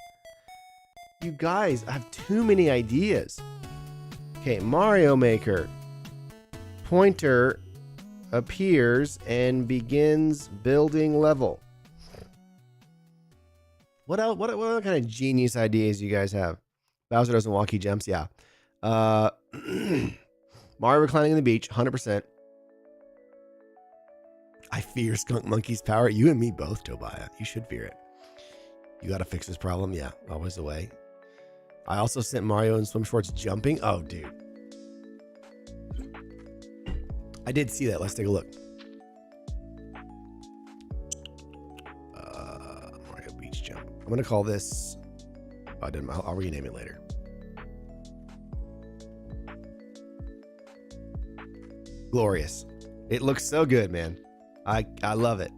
[SPEAKER 1] You guys, I have too many ideas. Okay, Mario Maker. Pointer appears and begins building level. What else? What kind of genius ideas you guys have? Bowser doesn't walk, he jumps. Yeah. Mario reclining on the beach, 100%. I fear Skunk Monkey's power. You and me both, Tobiah. You should fear it. You got to fix this problem. Yeah, always the way. I also sent Mario in swim shorts jumping. Oh, dude. I did see that. Let's take a look. Mario Beach Jump. I'm going to call this... I'll rename it later. Glorious. It looks so good, man. I love it.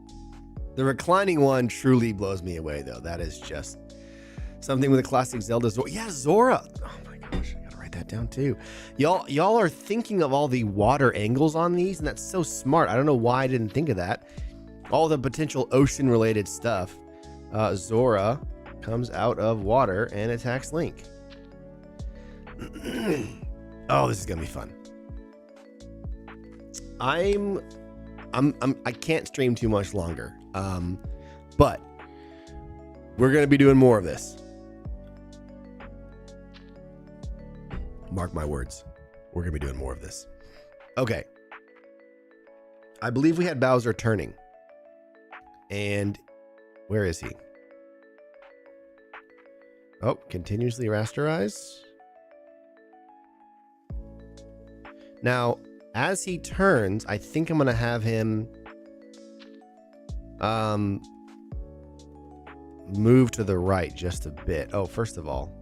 [SPEAKER 1] The reclining one truly blows me away, though. That is just something with a classic Zelda. Yeah, Zora. Oh my gosh, I gotta write that down too. Y'all are thinking of all the water angles on these, and that's so smart. I don't know why I didn't think of that. All the potential ocean-related stuff. Zora comes out of water and attacks Link. Oh, this is gonna be fun. I can't stream too much longer. But We're going to be doing more of this. Mark my words. We're going to be doing more of this. Okay. I believe we had Bowser turning. And where is he? Oh, continuously rasterize. Now, as he turns, I think I'm going to have him move to the right just a bit. Oh, first of all,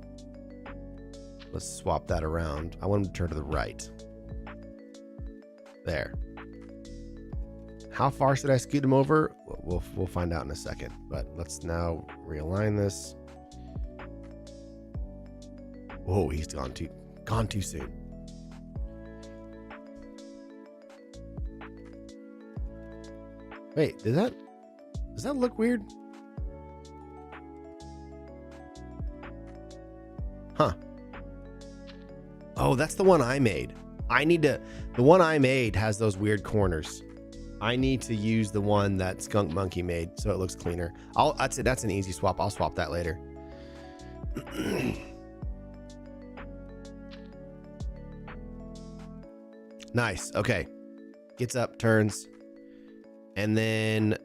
[SPEAKER 1] let's swap that around. I want him to turn to the right. There. How far should I scoot him over? We'll find out in a second. But let's now realign this. Whoa, he's gone too soon. Wait, does that look weird? Huh. Oh, that's the one I made. The one I made has those weird corners. I need to use the one that Skunk Monkey made so it looks cleaner. That's an easy swap. I'll swap that later. Nice. Okay. Gets up, turns, and then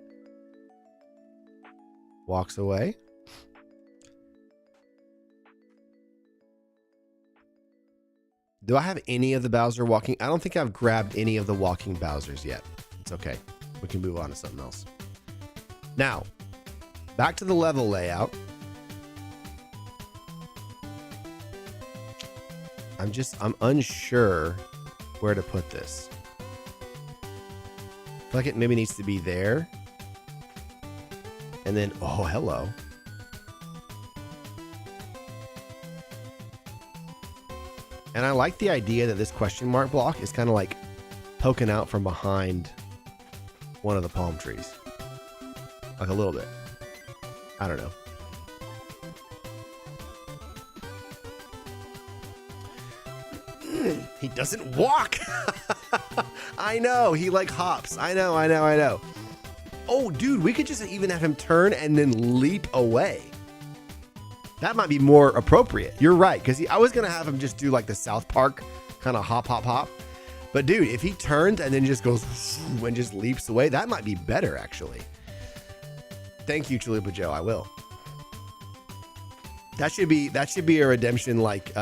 [SPEAKER 1] walks away. Do I have any of the Bowser walking? I don't think I've grabbed any of the walking Bowsers yet. It's okay. We can move on to something else. Now, back to the level layout. I'm unsure where to put this. I feel like it maybe needs to be there. And then, oh, hello. And I like the idea that this question mark block is kind of like poking out from behind one of the palm trees. Like a little bit. I don't know. He doesn't walk. I know. He like hops. I know. Oh, dude, we could just even have him turn and then leap away. That might be more appropriate. You're right. Because I was going to have him just do like the South Park kind of hop, hop, hop. But dude, if he turns and then just goes and just leaps away, that might be better, actually. Thank you, Chalupa Joe. I will. That should be a redemption like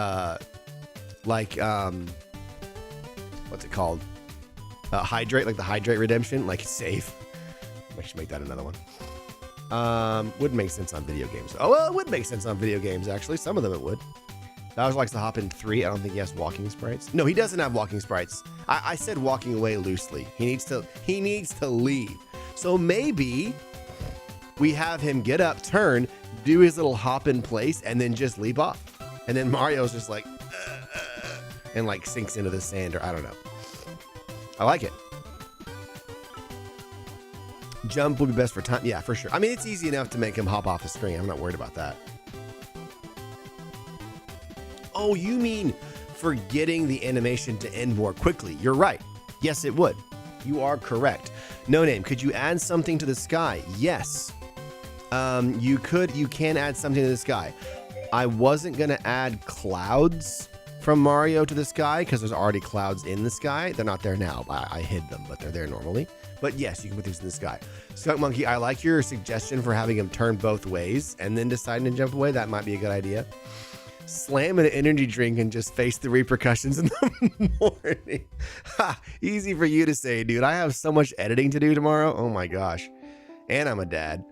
[SPEAKER 1] what's it called? Hydrate, like the hydrate redemption, like save. I should make that another one. Would make sense on video games. Oh, well, it would make sense on video games, actually. Some of them it would. Bowser likes to hop in 3. I don't think he has walking sprites. No, he doesn't have walking sprites. I said walking away loosely. He needs to leave. So maybe we have him get up, turn, do his little hop in place, and then just leap off. And then Mario's just like, and like sinks into the sand, or I don't know. I like it. Jump will be best for time. Yeah, for sure. I mean, it's easy enough to make him hop off the screen. I'm not worried about that. Oh, you mean for getting the animation to end more quickly? You're right. Yes, it would. You are correct. No Name, could you add something to the sky? Yes. You can add something to the sky. I wasn't going to add clouds from Mario to the sky because there's already clouds in the sky. They're not there now. I hid them, but they're there normally. But yes, you can put these in the sky. Skunk Monkey, I like your suggestion for having him turn both ways and then deciding to jump away. That might be a good idea. Slam an energy drink and just face the repercussions in the morning. Ha, easy for you to say, dude. I have so much editing to do tomorrow. Oh my gosh. And I'm a dad.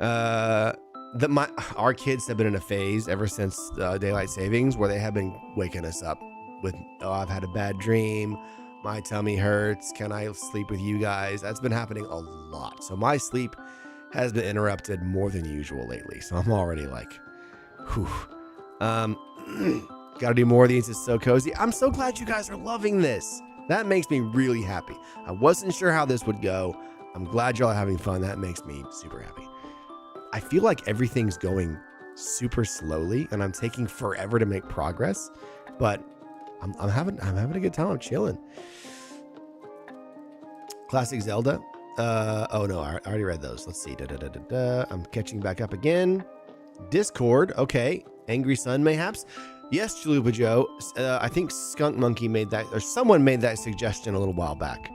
[SPEAKER 1] Our kids have been in a phase ever since daylight savings where they have been waking us up with, oh, I've had a bad dream. My tummy hurts. Can I sleep with you guys? That's been happening a lot. So my sleep has been interrupted more than usual lately. So I'm already like, whew. Got to do more of these. It's so cozy. I'm so glad you guys are loving this. That makes me really happy. I wasn't sure how this would go. I'm glad y'all are having fun. That makes me super happy. I feel like everything's going super slowly and I'm taking forever to make progress, but I'm having a good time. I'm chilling. Classic Zelda. Oh no, I already read those. Let's see. I'm catching back up again. Discord. Okay. Angry Sun, mayhaps. Yes, Chalupa Joe. I think Skunk Monkey made that, or someone made that suggestion a little while back.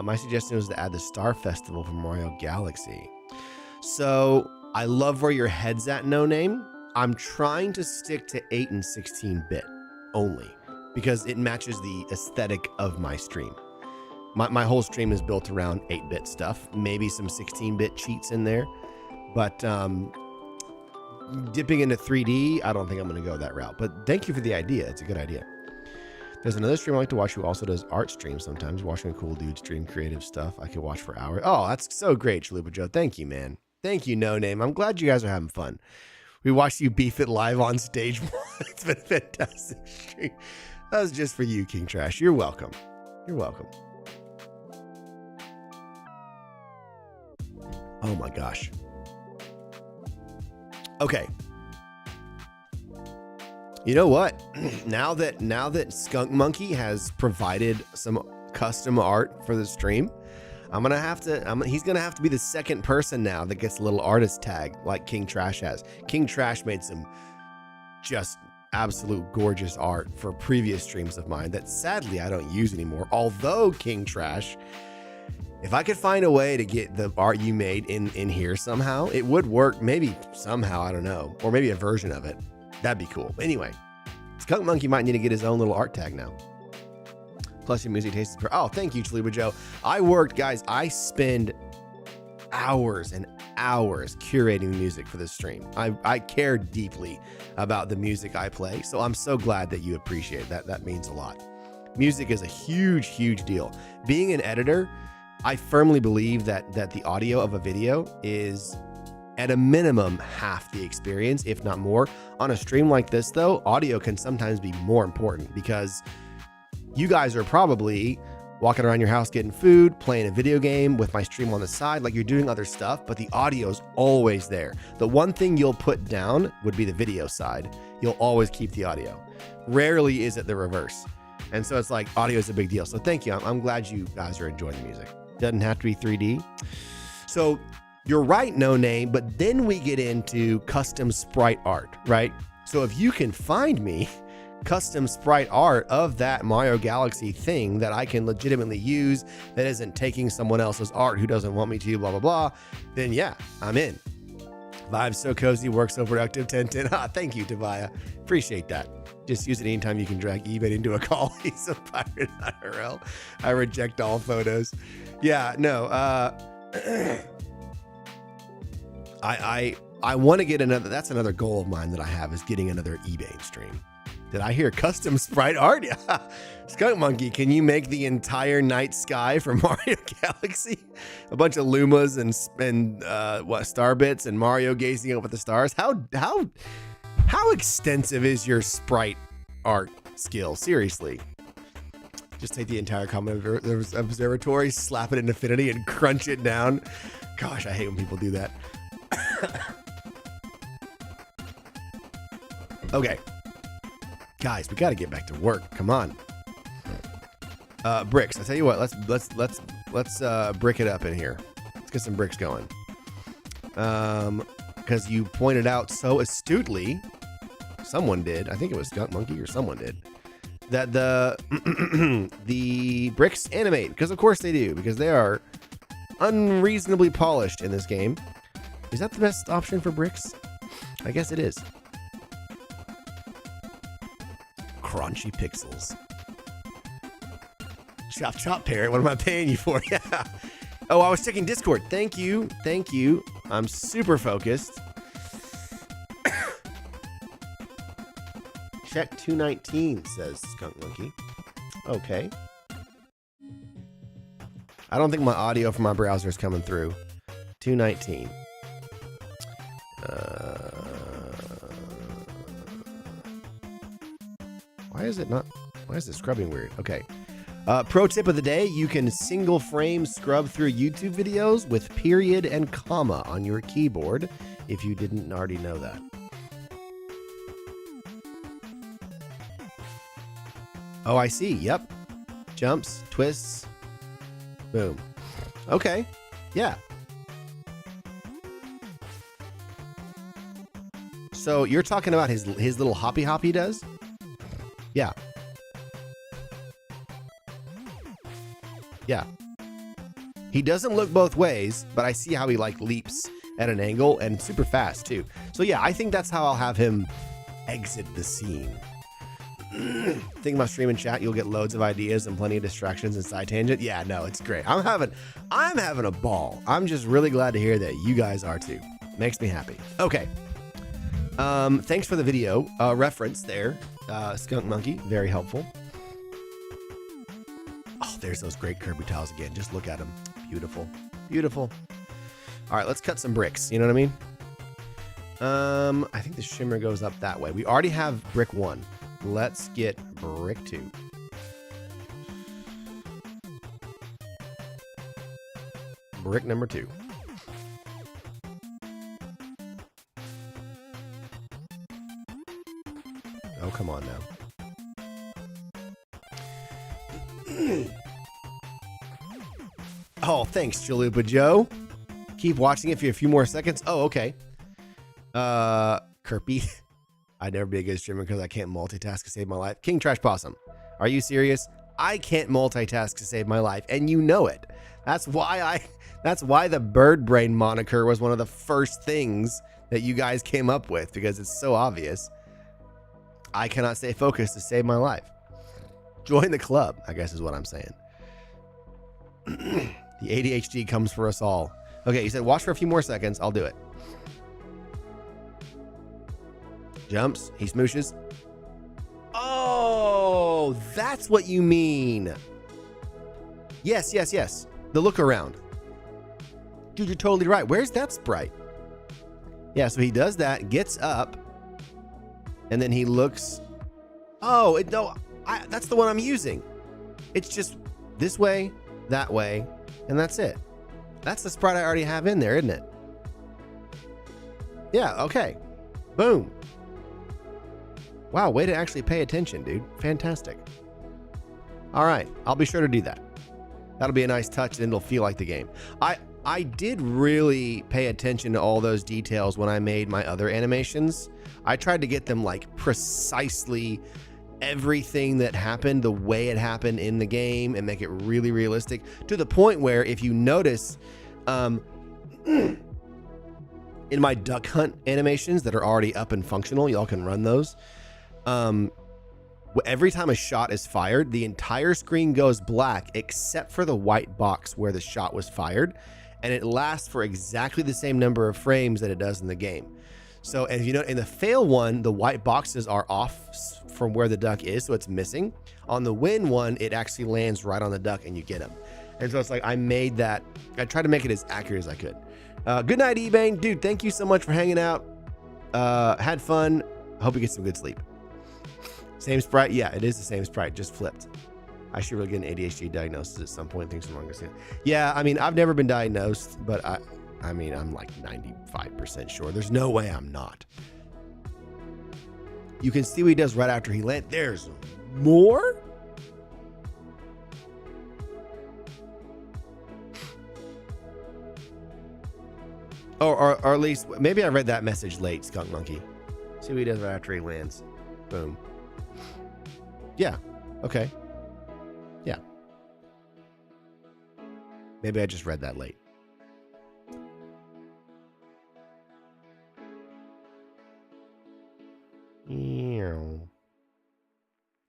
[SPEAKER 1] My suggestion was to add the Star Festival for Mario Galaxy. So I love where your head's at, No Name. I'm trying to stick to 8 and 16-bit only because it matches the aesthetic of my stream. My whole stream is built around 8-bit stuff, maybe some 16-bit cheats in there, but dipping into 3D, I don't think I'm going to go that route. But thank you for the idea. It's a good idea. There's another streamer I like to watch who also does art streams sometimes. Watching a cool dude stream creative stuff I could watch for hours. Oh, that's so great, Chalupa Joe. Thank you, man. Thank you, No Name. I'm glad you guys are having fun. We watched you beef it live on stage. It's been a fantastic stream. That was just for you, King Trash. You're welcome. You're welcome. Oh my gosh. Okay. You know what? Now that Skunk Monkey has provided some custom art for the stream, he's gonna have to be the second person now that gets a little artist tag like King Trash has. King Trash made some just absolute gorgeous art for previous streams of mine that sadly I don't use anymore. Although King Trash, if I could find a way to get the art you made in here somehow, it would work. Maybe somehow, I don't know, or maybe a version of it. That'd be cool. Anyway, Skunk Monkey might need to get his own little art tag now. Plus your music taste is oh, thank you, Chalupa Joe. I spend hours and hours curating the music for this stream. I care deeply about the music I play, so I'm so glad that you appreciate that. That means a lot. Music is a huge, huge deal. Being an editor, I firmly believe that the audio of a video is at a minimum half the experience, if not more. On a stream like this, though, audio can sometimes be more important because you guys are probably walking around your house getting food, playing a video game with my stream on the side, like you're doing other stuff, but the audio is always there. The one thing you'll put down would be the video side. You'll always keep the audio. Rarely is it the reverse. And so it's like audio is a big deal. So thank you. I'm glad you guys are enjoying the music. Doesn't have to be 3D. So you're right, No Name, but then we get into custom sprite art, right? So if you can find me custom sprite art of that Mario Galaxy thing that I can legitimately use that isn't taking someone else's art who doesn't want me to, blah, blah, blah, then yeah, I'm in. Vibes so cozy, work so productive, 1010. Thank you, Tavaya. Appreciate that. Just use it anytime you can drag eBay into a call. He's a pirate IRL. I reject all photos. Yeah, no, I want to get another, that's another goal of mine that I have is getting another eBay stream. Did I hear custom sprite art? Yeah. Skunk Monkey, can you make the entire night sky for Mario Galaxy? A bunch of Lumas and star bits and Mario gazing up at the stars. How extensive is your sprite art skill? Seriously. Just take the entire common observatory, slap it in infinity and crunch it down. Gosh, I hate when people do that. Okay. Guys, we got to get back to work. Come on. Bricks. I tell you what, let's brick it up in here. Let's get some bricks going. Because you pointed out so astutely, someone did, I think it was Skunk Monkey or someone did, that the bricks animate, because of course they do, because they are unreasonably polished in this game. Is that the best option for bricks? I guess it is. Crunchy pixels. Chop chop parrot, what am I paying you for? Yeah. Oh, I was checking Discord. Thank you. Thank you. I'm super focused. Check 219, says Skunk Monkey. Okay. I don't think my audio from my browser is coming through. 219. Why is it scrubbing weird? Okay. Pro tip of the day, you can single frame scrub through YouTube videos with period and comma on your keyboard if you didn't already know that. Oh, I see. Yep. Jumps, twists, boom. Okay. Yeah. So you're talking about his little hoppy hop he does? Yeah. Yeah. He doesn't look both ways, but I see how he like leaps at an angle and super fast too. So yeah, I think that's how I'll have him exit the scene. Think about streaming chat, you'll get loads of ideas and plenty of distractions and side tangent. Yeah, no, it's great. I'm having a ball. I'm just really glad to hear that you guys are too. Makes me happy. Okay. Thanks for the video reference there, Skunk Monkey. Very helpful. Oh, there's those great Kirby tiles again. Just look at them. Beautiful. Beautiful. All right, let's cut some bricks. You know what I mean? I think the shimmer goes up that way. We already have brick 1. Let's get brick 2. Brick number 2. Oh, come on now. Oh, thanks, Chalupa Joe. Keep watching it for a few more seconds. Oh, okay. Kirby. I'd never be a good streamer because I can't multitask to save my life. King Trash Possum. Are you serious? I can't multitask to save my life, and you know it. That's why the Bird Brain moniker was one of the first things that you guys came up with, because it's so obvious. I cannot stay focused to save my life. Join the club, I guess is what I'm saying. The ADHD comes for us all. Okay, you said watch for a few more seconds. I'll do it. Jumps. He smooshes. Oh, that's what you mean. Yes, yes, yes. The look around. Dude, you're totally right. Where's that sprite? Yeah, so he does that, gets up, and then he looks. Oh, that's the one I'm using. It's just this way, that way, and that's it. That's the sprite I already have in there, isn't it? Yeah, okay. Boom. Wow, way to actually pay attention, dude. Fantastic. All right, I'll be sure to do that. That'll be a nice touch, and it'll feel like the game. I did really pay attention to all those details when I made my other animations. I tried to get them like precisely everything that happened the way it happened in the game and make it really realistic, to the point where if you notice in my duck hunt animations that are already up and functional, y'all can run those. Every time a shot is fired, the entire screen goes black except for the white box where the shot was fired, and it lasts for exactly the same number of frames that it does in the game. So, and you know, in the fail one, the white boxes are off from where the duck is, so it's missing. On the win one, it actually lands right on the duck and you get him. And so it's like I made that, I tried to make it as accurate as I could. Good night, Ebane. Dude, thank you so much for hanging out. Had fun. Hope you get some good sleep. Same sprite? Yeah, it is the same sprite, just flipped. I should really get an ADHD diagnosis at some point. Things are longer soon. Yeah, I mean, I've never been diagnosed, but I mean, I'm like 95% sure. There's no way I'm not. You can see what he does right after he lands. There's more? Or at least, maybe I read that message late, Skunk Monkey. See what he does right after he lands. Boom. Yeah. Okay. Yeah. Maybe I just read that late.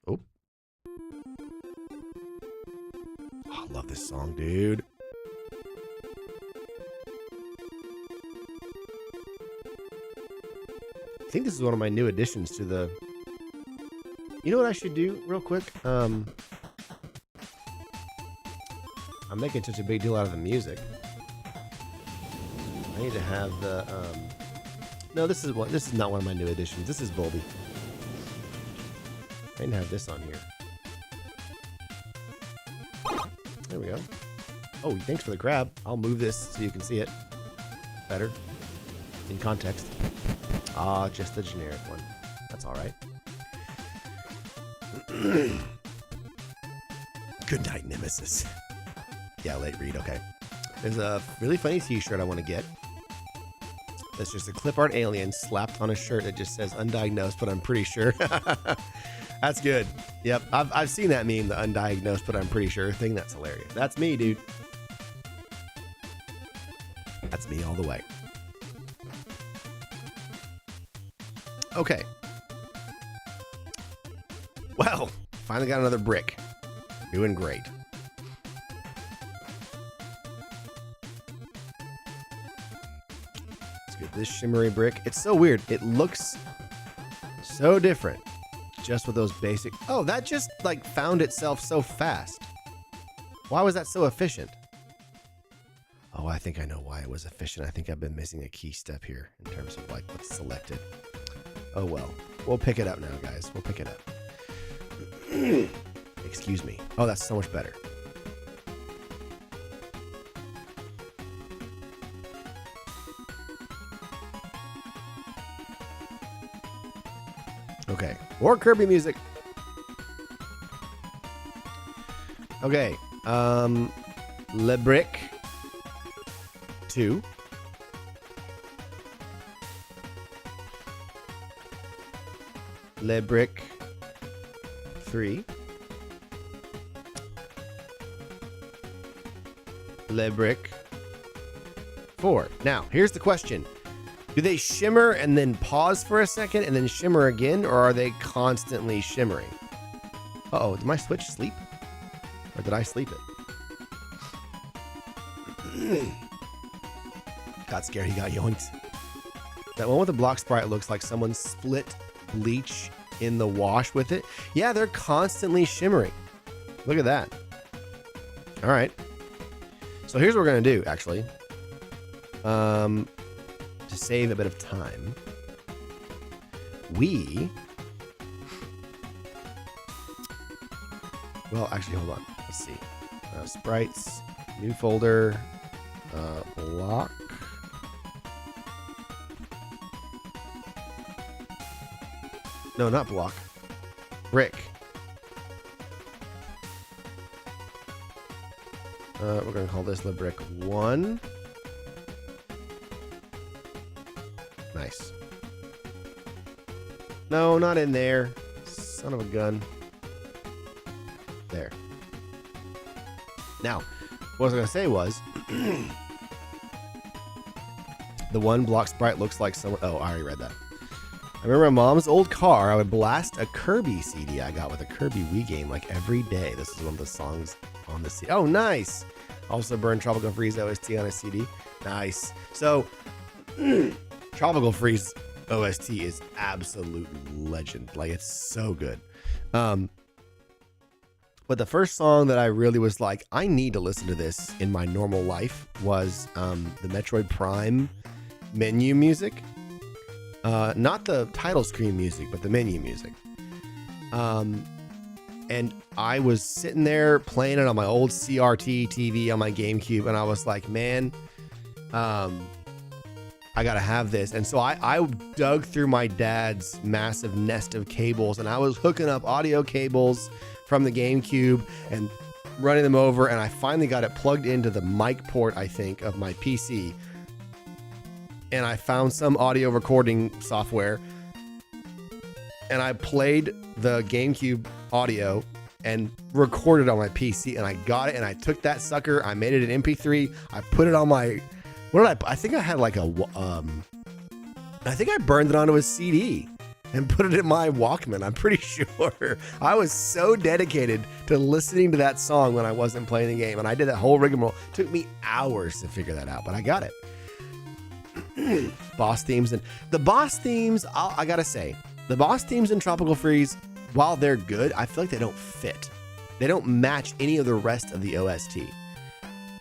[SPEAKER 1] Oh. I love this song, dude. I think this is one of my new additions to the... You know what I should do real quick? I'm making such a big deal out of the music. I need to have the... No, this is not one of my new additions. This is Volby. I need to have this on here. There we go. Oh, thanks for the grab. I'll move this so you can see it better in context. Ah, just the generic one. That's all right. Good night, Nemesis. Yeah, late read. Okay. There's a really funny t-shirt I want to get. That's just a clip art alien slapped on a shirt that just says undiagnosed, but I'm pretty sure. That's good. Yep, I've seen that meme, the undiagnosed, but I'm pretty sure thing. That's hilarious. That's me, dude. That's me all the way. Okay. Well, finally got another brick. Doing great. Let's get this shimmery brick. It's so weird. It looks so different just with those basic. Oh, that just like found itself so fast. Why was that so efficient? Oh, I think I know why it was efficient. I think I've been missing a key step here in terms of like what's selected. Oh, well, we'll pick it up now, guys. We'll pick it up. Excuse me. Oh, that's so much better. Okay, more Kirby music. Okay, Le Brick 2. Le Brick 3. Le Brick 4. Now, here's the question. Do they shimmer and then pause for a second and then shimmer again, or are they constantly shimmering? Uh-oh, did my Switch sleep? Or did I sleep it? Got scared, he got yoinked. That one with the block sprite looks like someone split bleach in the wash with it. Yeah, they're constantly shimmering. Look at that. All right. So here's what we're going to do, actually. To save a bit of time, well, actually, hold on. Let's see. Sprites, new folder, block. No, not block. Brick. We're going to call this Le Brick 1. Nice. No, not in there. Son of a gun. There. Now, what I was going to say was, the one block sprite looks like someone... Oh, I already read that. I remember my mom's old car. I would blast a Kirby CD I got with a Kirby Wii game like every day. This is one of the songs on the CD. Oh, nice. Also burn Tropical Freeze OST on a CD. Nice. So, Tropical Freeze OST is absolute legend. Like, it's so good. But the first song that I really was like, I need to listen to this in my normal life was the Metroid Prime menu music. Not the title screen music, but the menu music. And I was sitting there playing it on my old CRT TV on my GameCube, and I was like, man, I gotta have this. And so I dug through my dad's massive nest of cables, and I was hooking up audio cables from the GameCube and running them over, and I finally got it plugged into the mic port, I think, of my PC. And I found some audio recording software, and I played the GameCube audio and recorded on my PC, and I got it, and I took that sucker, I made it an MP3, I put it on my, I think I had like I think I burned it onto a CD and put it in my Walkman, I'm pretty sure. I was so dedicated to listening to that song when I wasn't playing the game, and I did that whole rigmarole. It took me hours to figure that out, but I got it. Boss themes, and the boss themes, I gotta say, the boss themes in Tropical Freeze, while they're good, I feel like they don't fit. They don't match any of the rest of the OST.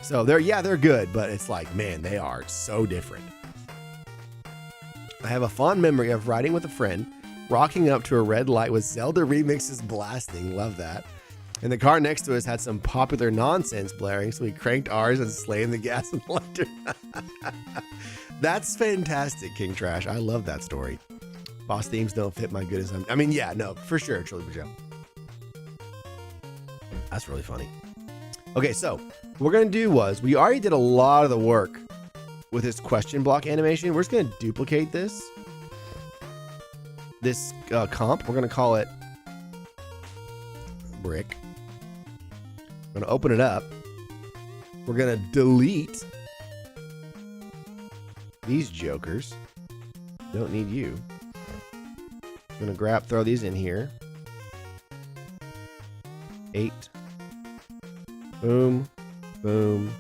[SPEAKER 1] So they're good, but it's like, man, they are so different. I have a fond memory of riding with a friend, rocking up to a red light with Zelda remixes blasting. Love that. And the car next to us had some popular nonsense blaring, so we cranked ours and slammed the gas and electric. That's fantastic, King Trash. I love that story. Boss themes don't fit my good as I mean, yeah, no, for sure, Trilly Joe. That's really funny. Okay, so what we're going to do was, we already did a lot of the work with this question block animation. We're just going to duplicate this comp. We're going to call it brick. I'm going to open it up. We're going to delete these jokers. Don't need you. I'm going to throw these in here. 8. Boom, boom,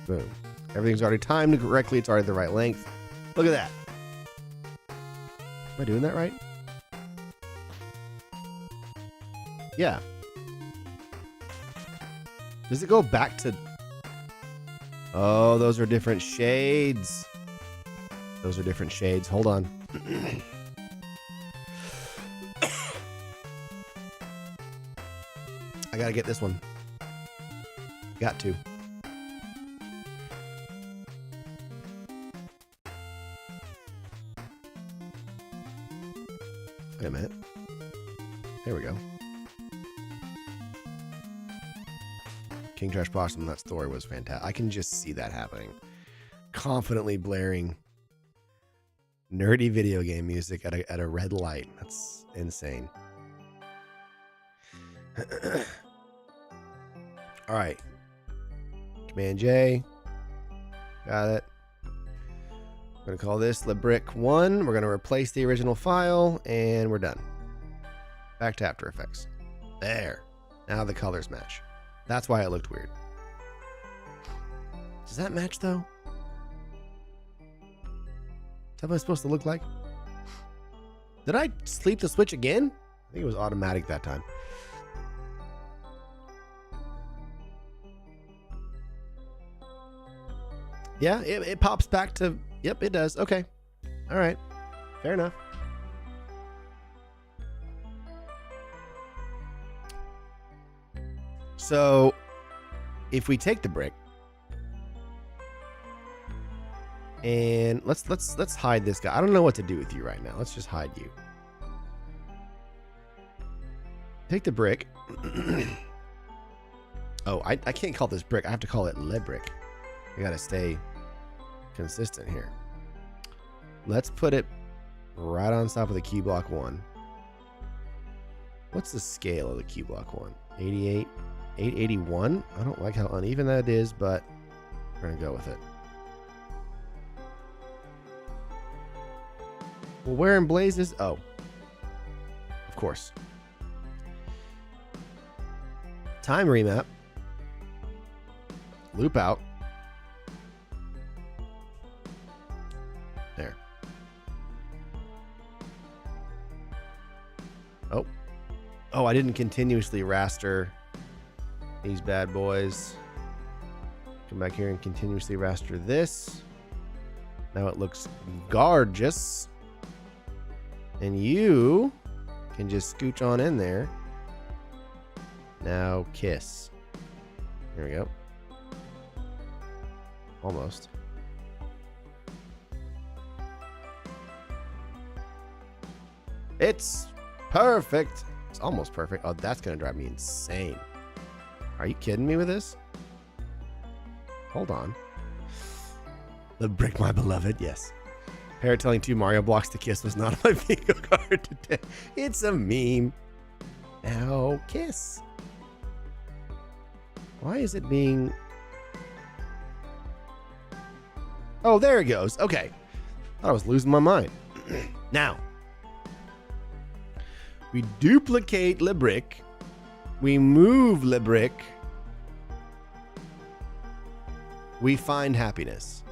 [SPEAKER 1] boom. Everything's already timed correctly. It's already the right length. Look at that. Am I doing that right? Yeah. Does it go back to... Oh, those are different shades. Those are different shades. Hold on. I gotta get this one. Got to. Wait a minute. There we go. King Trash Possum, that story was fantastic. I can just see that happening. Confidently blaring nerdy video game music at a red light. That's insane. All right. Command J. Got it. I'm going to call this LeBrick1. We're going to replace the original file, and we're done. Back to After Effects. There. Now the colors match. That's why it looked weird. Does that match, though? Is that what it's supposed to look like? Did I sleep the switch again? I think it was automatic that time. Yeah, it pops back to... Yep, it does. Okay. All right. Fair enough. So, if we take the brick and let's hide this guy. I don't know what to do with you right now. Let's just hide you. Take the brick. Oh, I can't call this brick. I have to call it LeBrick. I gotta stay consistent here. Let's put it right on top of the key block 1. What's the scale of the key block 1? 88, 881. I don't like how uneven that is, but we're gonna go with it. Well, where in blazes? Oh, of course. Time remap. Loop out. There. Oh, I didn't continuously raster these bad boys. Come back here and continuously raster this. Now it looks gorgeous. And you can just scooch on in there. Now kiss. Here we go. Almost. It's perfect. It's almost perfect. Oh, that's going to drive me insane. Are you kidding me with this? Hold on. LeBrick, my beloved. Yes. Parrot telling 2 Mario blocks to kiss was not on my bingo card today. It's a meme. Now kiss. Why is it being... Oh, there it goes. Okay. Thought I was losing my mind. Now, we duplicate LeBrick. We move LeBrick. We find happiness.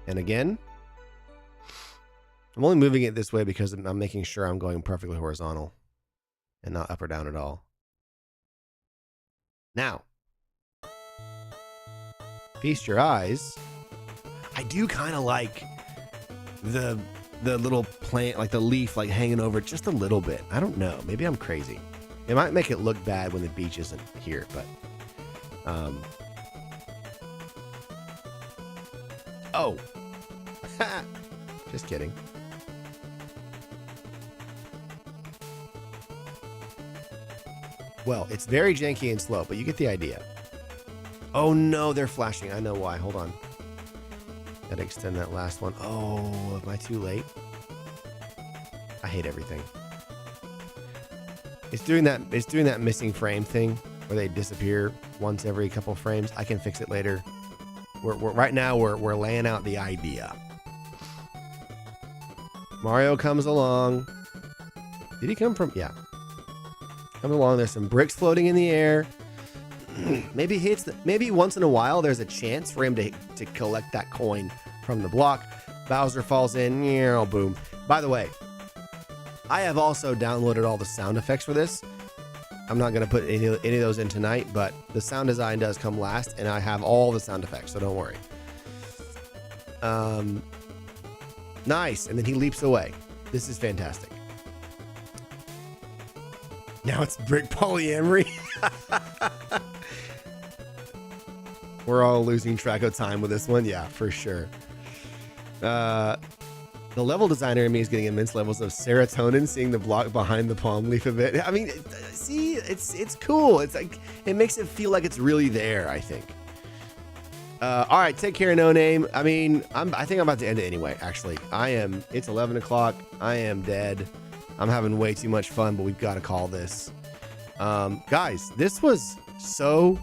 [SPEAKER 1] And again, I'm only moving it this way because I'm making sure I'm going perfectly horizontal and not up or down at all. Now, feast your eyes. I do kind of like the little plant, like the leaf, like hanging over just a little bit. I don't know. Maybe I'm crazy. It might make it look bad when the beach isn't here, but oh, just kidding. well. It's very janky and slow, but you get the idea. Oh no, they're flashing. I know why. Hold on. Gotta extend that last one. Oh, am I too late? I hate everything. It's doing that missing frame thing where they disappear once every couple frames. I can fix it later. Right now we're laying out the idea. Mario comes along. Did he come from? Yeah. Comes along. There's some bricks floating in the air. Maybe maybe once in a while there's a chance for him to collect that coin from the block. Bowser falls in. Boom. By the way, I have also downloaded all the sound effects for this. I'm not going to put any of those in tonight, but the sound design does come last, and I have all the sound effects, so don't worry. Nice. And then he leaps away. This is fantastic. Now it's brick polyamory. We're all losing track of time with this one. Yeah, for sure. The level designer in me is getting immense levels of serotonin seeing the block behind the palm leaf of it. I mean, see, it's cool. It's like, it makes it feel like it's really there, I think. All right, take care, No Name. I mean, I think I'm about to end it anyway, actually. It's 11 o'clock. I am dead. I'm having way too much fun, but we've got to call this. Guys, this was so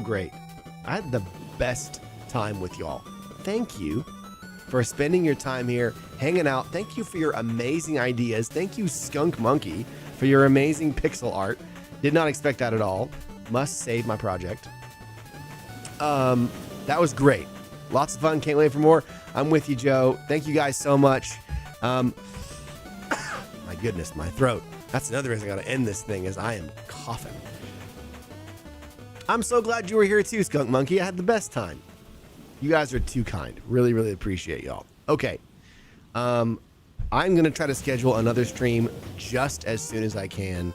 [SPEAKER 1] great. I had the best time with y'all. Thank you for spending your time here, hanging out. Thank you for your amazing ideas. Thank you, Skunk Monkey, for your amazing pixel art. Did not expect that at all. Must save my project. That was great. Lots of fun. Can't wait for more. I'm with you, Joe. Thank you guys so much. My goodness, my throat. That's another reason I got to end this thing, is I am coughing. I'm so glad you were here too, Skunk Monkey. I had the best time. You guys are too kind. Really, really appreciate y'all. Okay. I'm going to try to schedule another stream just as soon as I can.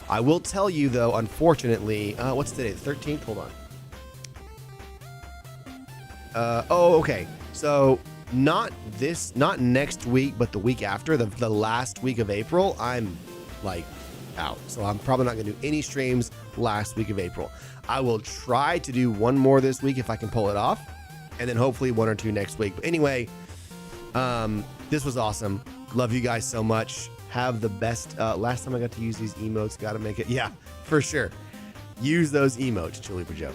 [SPEAKER 1] I will tell you, though, unfortunately, what's today? The 13th? Hold on. Okay. So not next week, but the week after, the last week of April, I'm like out. So I'm probably not going to do any streams last week of April. I will try to do one more this week if I can pull it off, and then hopefully one or two next week. But anyway, this was awesome. Love you guys so much. Have the best. Last time I got to use these emotes, got to make it. Yeah, for sure. Use those emotes, Chili for Joe.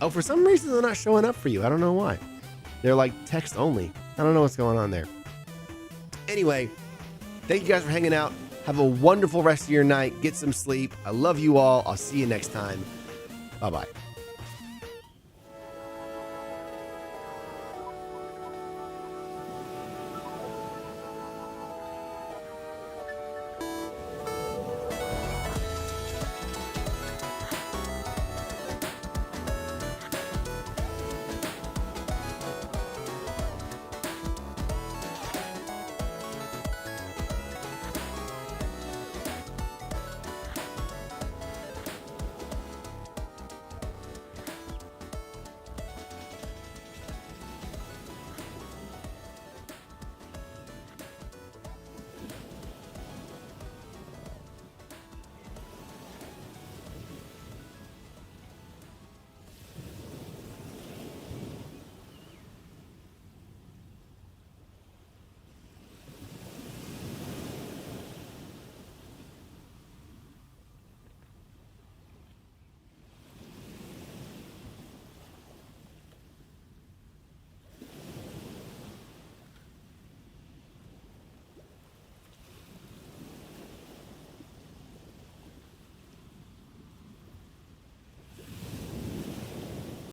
[SPEAKER 1] Oh, for some reason they're not showing up for you. I don't know why. They're like text only. I don't know what's going on there. Anyway, thank you guys for hanging out. Have a wonderful rest of your night. Get some sleep. I love you all. I'll see you next time. Bye-bye.